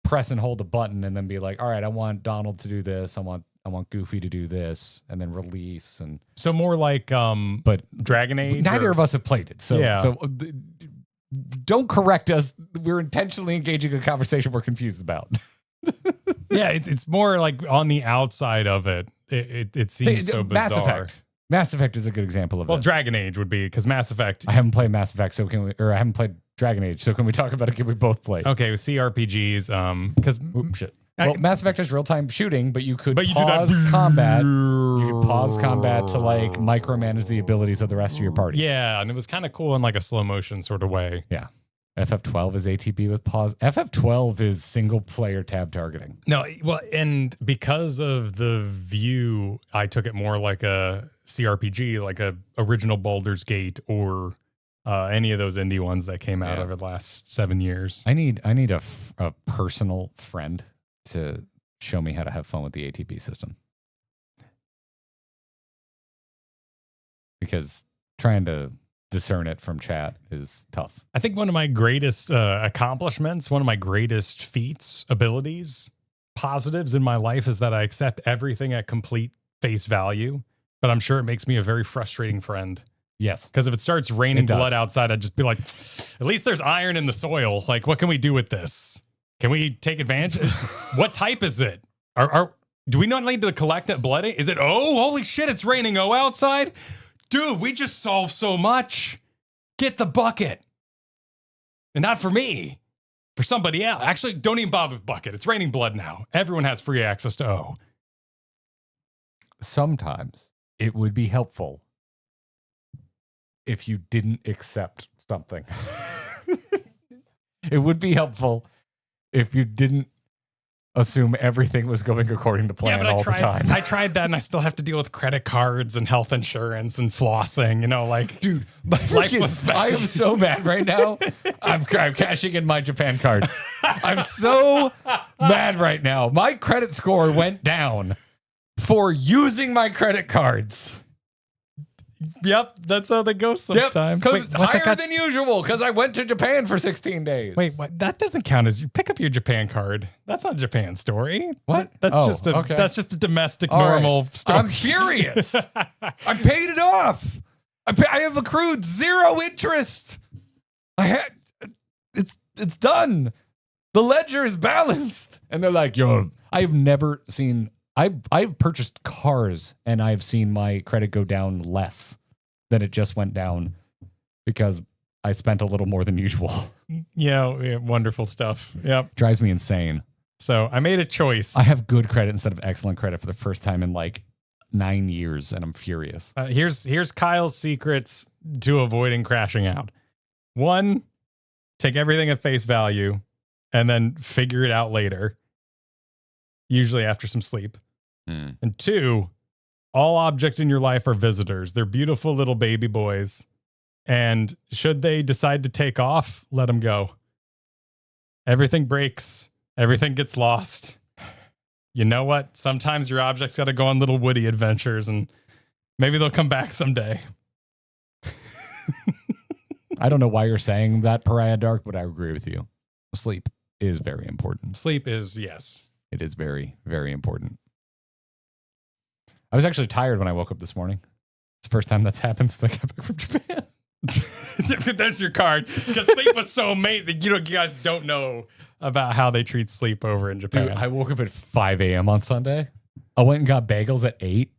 press and hold a button and then be like, all right, I want Donald to do this. I want Goofy to do this, and then release. And So more like but Dragon Age? neither or- of us have played it. So, Yeah. don't correct us. We're intentionally engaging a conversation we're confused about. Yeah, it's more like on the outside of it. It seems so bizarre. Mass Effect is a good example of Well, this. Dragon Age would be, because Mass Effect. I haven't played Mass Effect, so I haven't played Dragon Age, so can we talk about a game we both played? Okay, with CRPGs, because Shit. Well, Mass Effect is real-time shooting, but you could But you do that- pause combat. You could pause combat to like micromanage the abilities of the rest of your party. Yeah, and it was kind of cool in like a slow motion sort of way. Yeah. FF12 is ATB with pause. FF12 is single-player tab targeting. No, well, and because of the view, I took it more like a CRPG, like a original Baldur's Gate or any of those indie ones that came out over the last 7 years. I need a personal friend to show me how to have fun with the ATB system. Because trying to discern it from chat is tough. I think one of my greatest accomplishments, one of my greatest feats, abilities, positives in my life is that I accept everything at complete face value, but I'm sure it makes me a very frustrating friend. Yes. Because if it starts raining blood outside, I'd just be like, at least there's iron in the soil. Like, what can we do with this? Can we take advantage? What type is it? Do we not need to collect it blood? Is it, oh, holy shit, it's raining outside? Dude, we just solved so much. Get the bucket. And not for me, for somebody else. Actually, don't even bother with bucket. It's raining blood now. Everyone has free access to O. Sometimes it would be helpful if you didn't accept something. It would be helpful if you didn't assume everything was going according to plan all the time. I tried that, and I still have to deal with credit cards and health insurance and flossing. You know, like, dude, my life was bad. I am so mad right now. I'm cashing in my Japan card. I'm so mad right now. My credit score went down for using my credit cards. Yep, that's how they go sometimes. Because it's higher than usual, because I went to Japan for 16 days. Wait, what? That doesn't count as you pick up your Japan card. That's not a Japan story. What? That's just a domestic normal story. I'm furious. I paid it off. I have accrued 0 interest. It's done. The ledger is balanced. And they're like, yo, I've never seen... I've purchased cars and I've seen my credit go down less than it just went down because I spent a little more than usual. Yeah, wonderful stuff. Yep. Drives me insane. So I made a choice. I have good credit instead of excellent credit for the first time in like 9 years, and I'm furious. Here's Kyle's secrets to avoiding crashing out. 1, take everything at face value and then figure it out later, usually after some sleep. And 2, all objects in your life are visitors. They're beautiful little baby boys. And should they decide to take off, let them go. Everything breaks. Everything gets lost. You know what? Sometimes your objects got to go on little Woody adventures, and maybe they'll come back someday. I don't know why you're saying that, Pariah Dark, but I agree with you. Sleep is very important. Sleep is, yes. It is very, very important. I was actually tired when I woke up this morning. It's the first time that's happened since I got back from Japan. There's your card. Because sleep was so amazing. You guys don't know about how they treat sleep over in Japan. Dude, I woke up at 5 a.m. on Sunday. I went and got bagels at 8.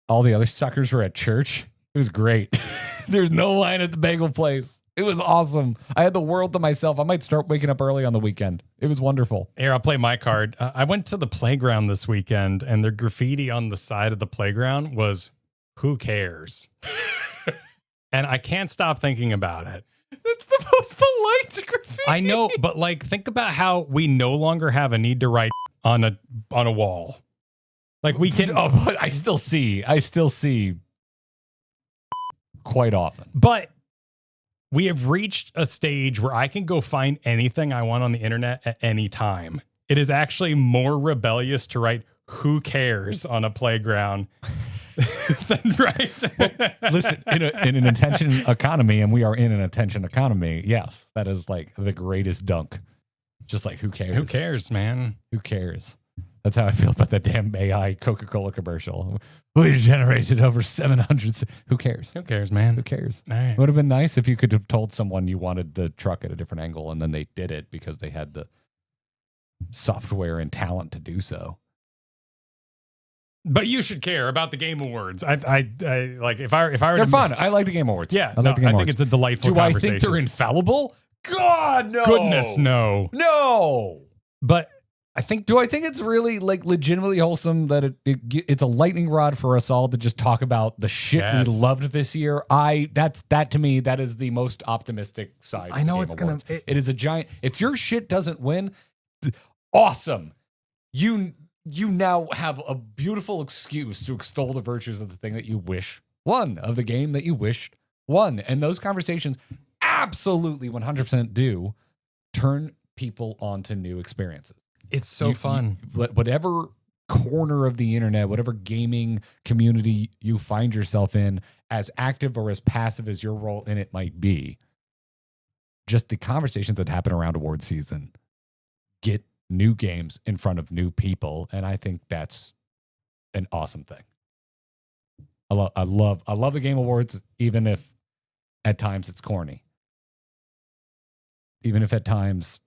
All the other suckers were at church. It was great. There's no line at the bagel place. It was awesome. I had the world to myself. I might start waking up early on the weekend. It was wonderful. Here, I'll play my card. I went to the playground this weekend, and the graffiti on the side of the playground was, "Who cares?" And I can't stop thinking about it. That's the most polite graffiti. I know, but like, think about how we no longer have a need to write on a wall. Like we can. Oh, but I still see quite often. But we have reached a stage where I can go find anything I want on the internet at any time. It is actually more rebellious to write "who cares" on a playground than right. Well, listen, in an attention economy, and we are in an attention economy, yes, that is like the greatest dunk. Just like, who cares? Who cares, man? Who cares? That's how I feel about that damn AI Coca-Cola commercial. We generated over 700. Who cares? Who cares, man? Who cares? All right. It would have been nice if you could have told someone you wanted the truck at a different angle, and then they did it because they had the software and talent to do so. But you should care about the Game Awards. I like if I were They're to, fun. I like the Game Awards. Yeah, I like the Game I Awards. think it's a delightful Do conversation. I think they're infallible? God, no. Goodness, no. No. But I think Do I think it's really like legitimately wholesome that it's a lightning rod for us all to just talk about the shit Yes. we loved this year? That to me, that is the most optimistic side. I of the know Game it's Awards. gonna. It is a giant. If your shit doesn't win, awesome. You now have a beautiful excuse to extol the virtues of the thing that you wish won, of the game that you wished won, and those conversations absolutely 100% do turn people onto new experiences. It's so fun. Whatever corner of the internet, whatever gaming community you find yourself in, as active or as passive as your role in it might be, just the conversations that happen around award season get new games in front of new people, and I think that's an awesome thing. I love the Game Awards, even if at times it's corny. Even if at times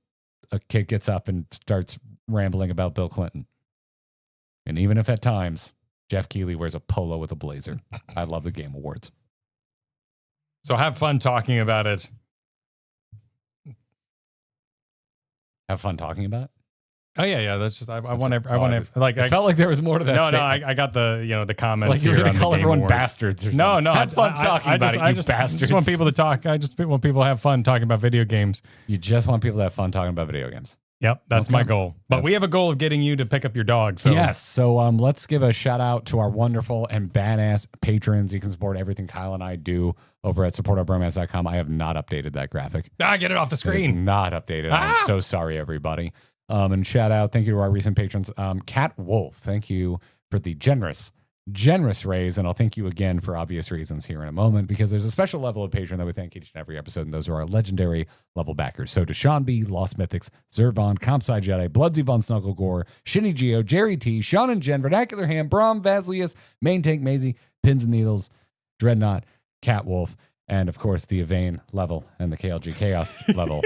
a kid gets up and starts rambling about Bill Clinton. And even if at times Jeff Keighley wears a polo with a blazer. I love the Game Awards. So have fun talking about it. Have fun talking about it? Oh yeah. That's just I want to like. I felt like there was more to that. No, statement. I got the comments. Like you're here going to on call the Game everyone Awards. bastards or No, something. no. Have fun talking about it, you bastards. I just want people to talk. I just want people to have fun talking about video games. You just want people to have fun talking about video games. Yep, that's Okay. my goal. But we have a goal of getting you to pick up your dog. So Yes. So let's give a shout out to our wonderful and badass patrons. You can support everything Kyle and I do over at supportourbromance.com. I have not updated that graphic. get it off the It is screen. not updated. Ah! I'm so sorry, everybody. And shout out, thank you to our recent patrons. Cat Wolf, thank you for the generous raise. And I'll thank you again for obvious reasons here in a moment, because there's a special level of patron that we thank each and every episode. And those are our legendary level backers. So to Sean B, Lost Mythics, Zervon, Compside Jedi, Bloodsy Von Snugglegore, Shinny Geo, Jerry T, Sean and Jen, Vernacular Ham, Brom, Vasilius, Main Tank Maisie, Pins and Needles, Dreadnought, Cat Wolf, and of course the Evane level and the KLG Chaos level.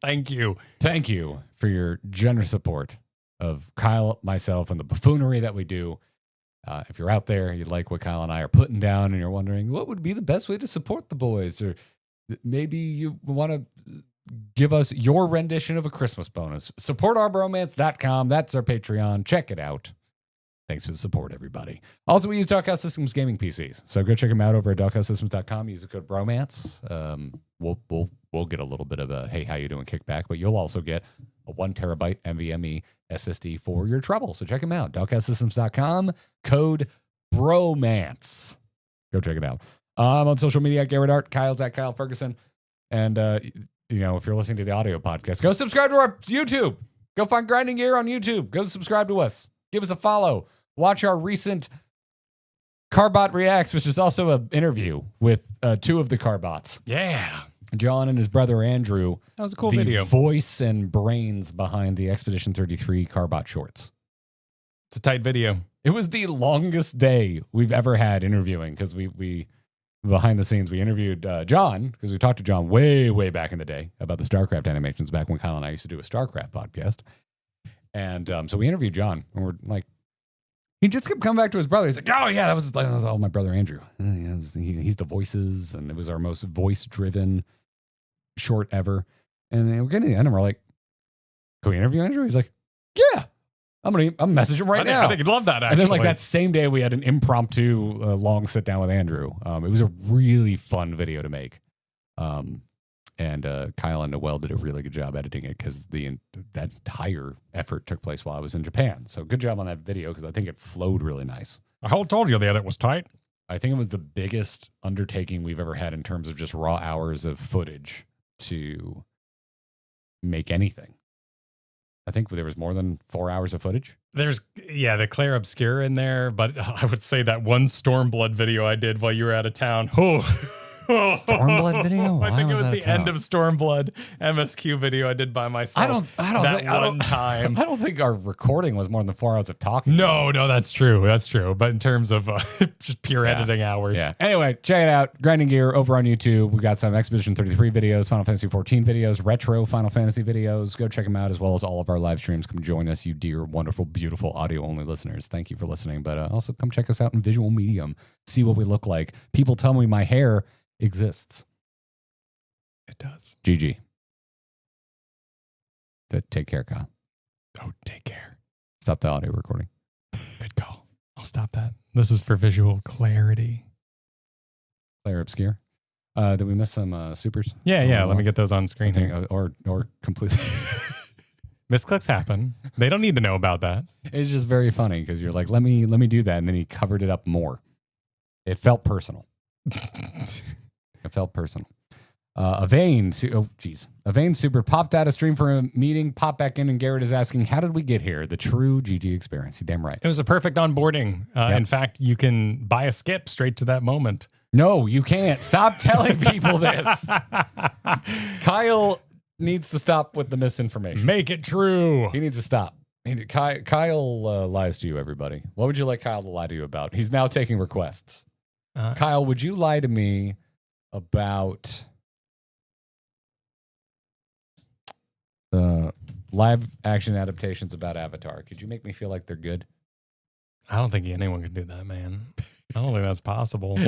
Thank you. Thank you for your generous support of Kyle, myself, and the buffoonery that we do. If you're out there, you like what Kyle and I are putting down, and you're wondering what would be the best way to support the boys, or maybe you want to give us your rendition of a Christmas bonus. SupportOurBromance.com. That's our Patreon. Check it out. Thanks for the support, everybody. Also, we use Doghouse Systems gaming PCs, so go check them out over at DoghouseSystems.com. Use the code Bromance. We'll get a little bit of a hey, how you doing kickback, but you'll also get a 1 terabyte NVMe SSD for your trouble. So check them out. DoghouseSystems.com. Code Bromance. Go check it out. On social media, Garrett Art. Kyle's at Kyle Ferguson. And if you're listening to the audio podcast, go subscribe to our YouTube. Go find Grinding Gear on YouTube. Go subscribe to us. Give us a follow. Watch our recent Carbot Reacts, which is also an interview with 2 of the Carbots. Yeah. John and his brother Andrew. That was a cool the video. Voice and brains behind the Expedition 33 Carbot shorts. It's a tight video. It was the longest day we've ever had interviewing because we behind the scenes, we interviewed John because we talked to John way back in the day about the StarCraft animations back when Kyle and I used to do a StarCraft podcast. And so we interviewed John, and we're like, he just kept coming back to his brother. He's like, oh, yeah, that was all my brother Andrew. He's the voices, and it was our most voice-driven short ever. And then we're getting to the end, and we're like, can we interview Andrew? He's like, yeah, I'm messaging him right now. I think he'd love that, actually. And then like that same day, we had an impromptu long sit-down with Andrew. It was a really fun video to make. And Kyle and Noel did a really good job editing it because that entire effort took place while I was in Japan. So good job on that video because I think it flowed really nice. I told you the edit was tight. I think it was the biggest undertaking we've ever had in terms of just raw hours of footage to make anything. I think there was more than 4 hours of footage. There's, the Claire Obscure in there, but I would say that one Stormblood video I did while you were out of town. Stormblood video? I think it was the end of Stormblood MSQ video I did by myself. I don't think our recording was more than 4 hours of talking. No, that's true. That's true. But in terms of just pure editing hours. Yeah. Anyway, check it out. Grinding Gear over on YouTube. We got some Expedition 33 videos, Final Fantasy 14 videos, retro Final Fantasy videos. Go check them out, as well as all of our live streams. Come join us, you dear, wonderful, beautiful audio-only listeners. Thank you for listening. But also come check us out in visual medium. See what we look like. People tell me my hair exists. It does. GG. Take care, Kyle. Oh, take care. Stop the audio recording. Good call. I'll stop that. This is for visual clarity. Claire Obscure. Did we miss some supers? Yeah. Let me get those on screen here. Or completely. Misclicks happen. They don't need to know about that. It's just very funny because you're like, let me do that, and then he covered it up more. It felt personal. It felt personal. A Vane Super popped out of stream for a meeting, popped back in, and Garrett is asking, how did we get here? The true GG experience. You're damn right. It was a perfect onboarding. In fact, you can buy a skip straight to that moment. No, you can't. Stop telling people this. Kyle needs to stop with the misinformation. Make it true. He needs to stop. Kyle lies to you, everybody. What would you like Kyle to lie to you about? He's now taking requests. Kyle, would you lie to me about live action adaptations about Avatar? Could you make me feel like they're good? I don't think anyone can do that, man. I don't think that's possible.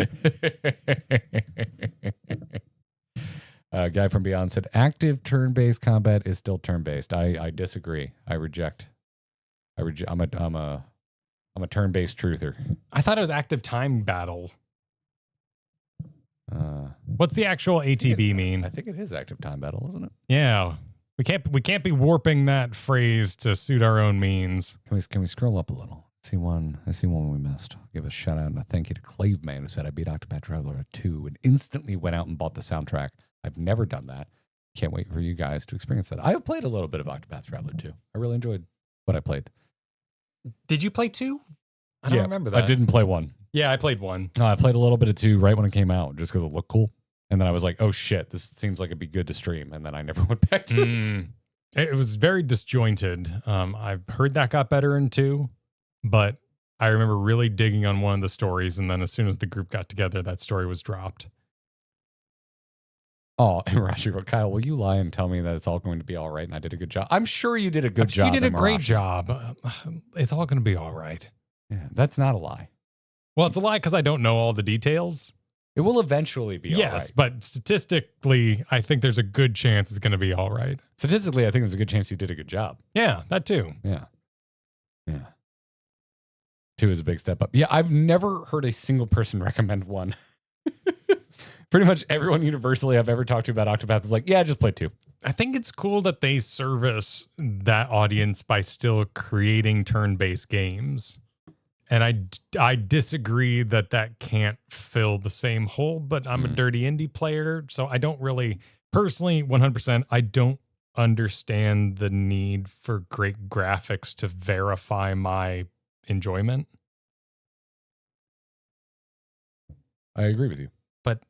Guy from Beyond said, active turn-based combat is still turn-based. I disagree. I reject. I'm a turn-based truther. I thought it was active time battle. What's the actual ATB mean? I think it is active time battle, isn't it? Yeah. We can't be warping that phrase to suit our own means. Can we scroll up a little? I see one we missed. Give a shout out and a thank you to Clave Man, who said, I beat Octopath Traveler 2 and instantly went out and bought the soundtrack. I've never done that. Can't wait for you guys to experience that. I have played a little bit of Octopath Traveler 2. I really enjoyed what I played. Did you play 2? I don't remember that. I didn't play 1. Yeah, I played 1. I played a little bit of 2 right when it came out, just because it looked cool. And then I was like, oh shit, this seems like it'd be good to stream. And then I never went back to it. It was very disjointed. I've heard that got better in 2, but I remember really digging on one of the stories. And then as soon as the group got together, that story was dropped. Oh, and Rashi wrote, Kyle, will you lie and tell me that it's all going to be all right and I did a good job? I'm sure you did a good job. You did a great job. It's all going to be all right. Yeah, that's not a lie. Well, it's a lie because I don't know all the details. It will eventually be all right. But statistically, I think there's a good chance it's going to be all right. Statistically, I think there's a good chance you did a good job. Yeah, that too. Yeah. 2 is a big step up. Yeah, I've never heard a single person recommend 1. Pretty much everyone universally I've ever talked to about Octopath is like, yeah, just play 2. I think it's cool that they service that audience by still creating turn-based games. And I disagree that can't fill the same hole, but I'm a dirty indie player, so I don't really, personally, 100%, I don't understand the need for great graphics to verify my enjoyment. I agree with you. But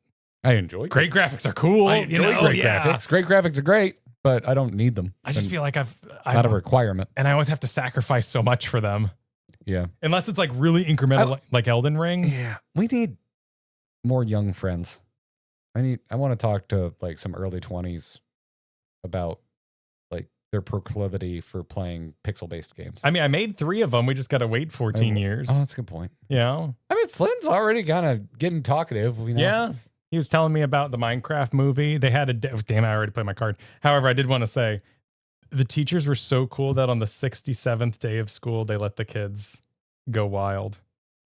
I enjoy great graphics are cool. I enjoy great graphics. Great graphics are great, but I don't need them. I just feel like I've not a requirement. And I always have to sacrifice so much for them. Yeah. Unless it's like really incremental, like Elden Ring. Yeah. We need more young friends. I want to talk to like some early 20s about like their proclivity for playing pixel-based games. I mean, I made 3 of them. We just got to wait 14 years. Oh, that's a good point. Yeah. I mean, Flynn's already kind of getting talkative. You know? Yeah. He was telling me about the Minecraft movie. They had damn, I already played my card. However, I did want to say the teachers were so cool that on the 67th day of school, they let the kids go wild.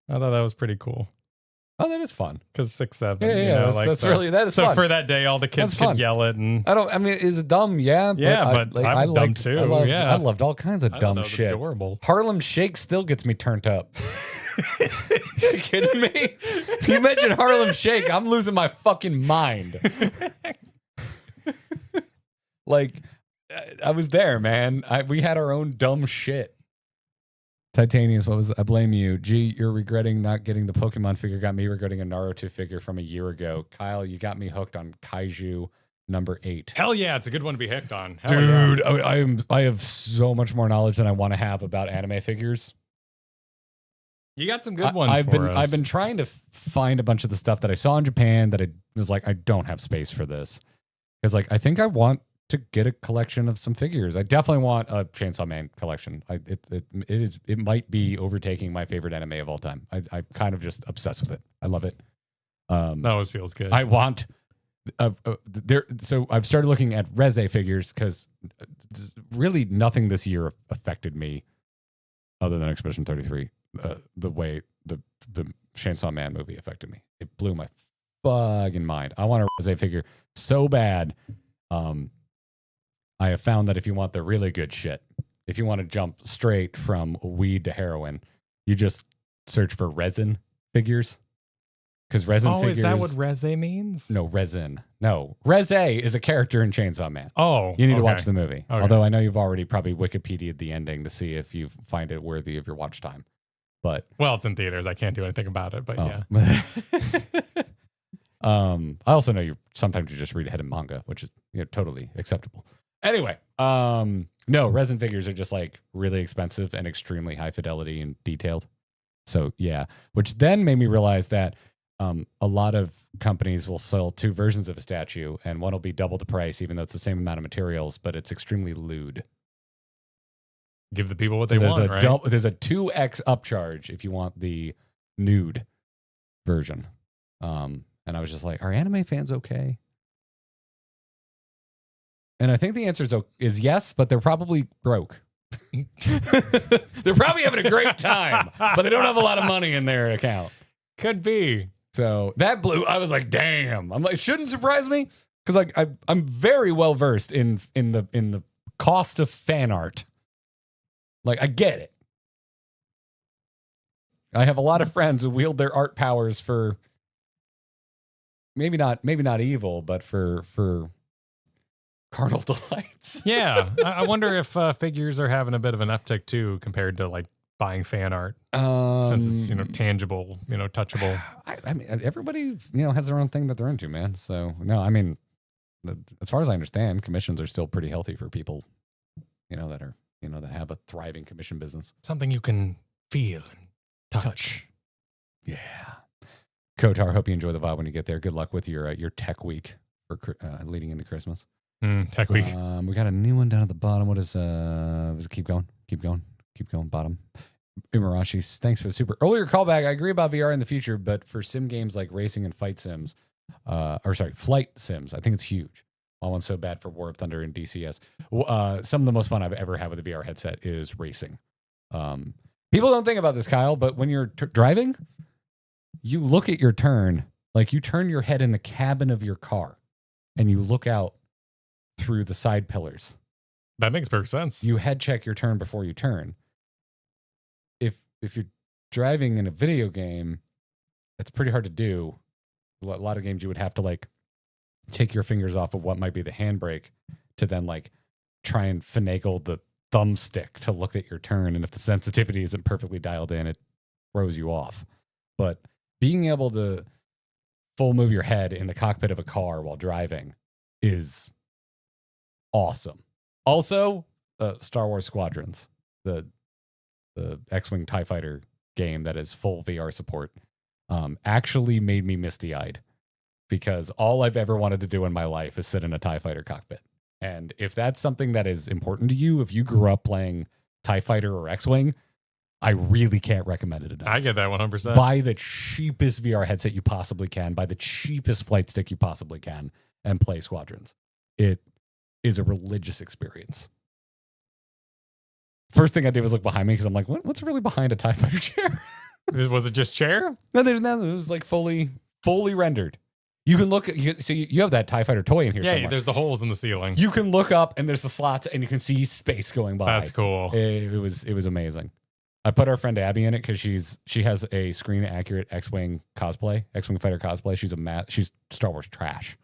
I thought that was pretty cool. Oh, that is fun. Because 6, 7. Yeah, you know, that's really, that is so fun. for that day, all the kids could yell it. And is it dumb? Yeah. But I was dumb too. I loved all kinds of dumb shit. Adorable. Harlem Shake still gets me turned up. You kidding me? You mention Harlem Shake, I'm losing my fucking mind. Like, I was there, man. We had our own dumb shit. Titanius, what was I blame you? Gee, you're regretting not getting the Pokemon figure. Got me regretting a Naruto figure from a year ago. Kyle, you got me hooked on Kaiju number 8. Hell yeah, it's a good one to be hooked on. Hell Dude, yeah. I have so much more knowledge than I want to have about anime figures. You got some good ones. I've been trying to find a bunch of the stuff that I saw in Japan that I was like, I don't have space for this. Because like, I think I want to get a collection of some figures. I definitely want a Chainsaw Man collection. It might be overtaking my favorite anime of all time. I'm kind of just obsessed with it. I love it. That always feels good. I want so I've started looking at Reze figures because really nothing this year affected me other than Expedition 33. The way the Chainsaw Man movie affected me. It blew my fucking mind. I want a Reze figure so bad. I have found that if you want the really good shit, if you want to jump straight from weed to heroin, you just search for resin figures. Because resin figures... is that what Reze means? No, resin. No. Reze is a character in Chainsaw Man. Oh, you need to watch the movie. Okay. Although I know you've already probably Wikipedia'd the ending to see if you find it worthy of your watch time. But well, it's in theaters. I can't do anything about it, but yeah. I also know sometimes you just read ahead in manga, which is totally acceptable. Anyway, no, resin figures are just like really expensive and extremely high fidelity and detailed. So yeah, which then made me realize that a lot of companies will sell 2 versions of a statue, and one will be double the price, even though it's the same amount of materials, but it's extremely lewd. Give the people what they want, right? There's a 2x upcharge if you want the nude version. And I was just like, are anime fans okay? And I think the answer is yes, but they're probably broke. They're probably having a great time, but they don't have a lot of money in their account. Could be. So that blew. I was like, damn. I'm like, shouldn't surprise me because like I'm very well versed in the cost of fan art. Like I get it. I have a lot of friends who wield their art powers for maybe not evil, but for carnal delights. Yeah. I wonder if figures are having a bit of an uptick too compared to like buying fan art. Since it's, tangible, touchable. I mean, everybody, has their own thing that they're into, man. So no, I mean, as far as I understand, commissions are still pretty healthy for people, that are, that have a thriving commission business. Something you can feel and touch. Yeah. Kotar, hope you enjoy the vibe when you get there. Good luck with your tech week for leading into Christmas. Tech week. We got a new one down at the bottom. What is keep going, bottom. Imarashi, thanks for the super. Earlier callback, I agree about VR in the future, but for sim games like racing and fight sims, flight sims, I think it's huge. I want so bad for War of Thunder and DCS. Some of the most fun I've ever had with a VR headset is racing. People don't think about this, Kyle, but when you're driving, you look at your turn, like you turn your head in the cabin of your car and you look out through the side pillars. That makes perfect sense. You head check your turn before you turn. If you're driving in a video game, it's pretty hard to do. A lot of games you would have to like take your fingers off of what might be the handbrake to then like try and finagle the thumbstick to look at your turn. And if the sensitivity isn't perfectly dialed in, it throws you off. But being able to full move your head in the cockpit of a car while driving is awesome. Also, Star Wars Squadrons, the X-Wing TIE Fighter game that is full VR support, actually made me misty-eyed because all I've ever wanted to do in my life is sit in a TIE Fighter cockpit. And if that's something that is important to you, if you grew up playing TIE Fighter or X-Wing, I really can't recommend it enough. I get that 100%. Buy the cheapest VR headset you possibly can. Buy the cheapest flight stick you possibly can and play Squadrons. It is a religious experience. First thing I did was look behind me because I'm like, what's really behind a TIE Fighter chair? Was it just chair? No, there's nothing. It was like fully rendered. You can look at, so you have that TIE Fighter toy in here somewhere. Yeah, there's the holes in the ceiling. You can look up and there's the slots and you can see space going by. That's cool. It was amazing. I put our friend Abby in it because she has a screen accurate X-Wing cosplay, X-Wing fighter cosplay. She's Star Wars trash.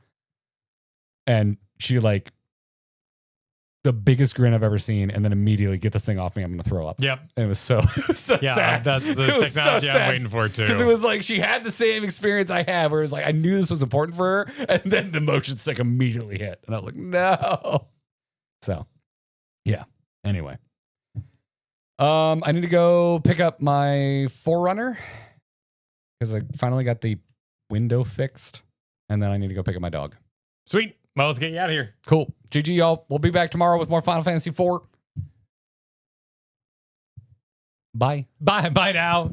And she like the biggest grin I've ever seen, and then immediately get this thing off me. I'm gonna throw up. Yep. And it was so sad. That's the technology I'm waiting for too. Because it was like she had the same experience I have, where it was like I knew this was important for her, and then the motion sick immediately hit, and I was like, no. So, yeah. Anyway, I need to go pick up my Forerunner because I finally got the window fixed, and then I need to go pick up my dog. Sweet. Well, let's get you out of here. Cool. GG, y'all. We'll be back tomorrow with more Final Fantasy IV. Bye. Bye now.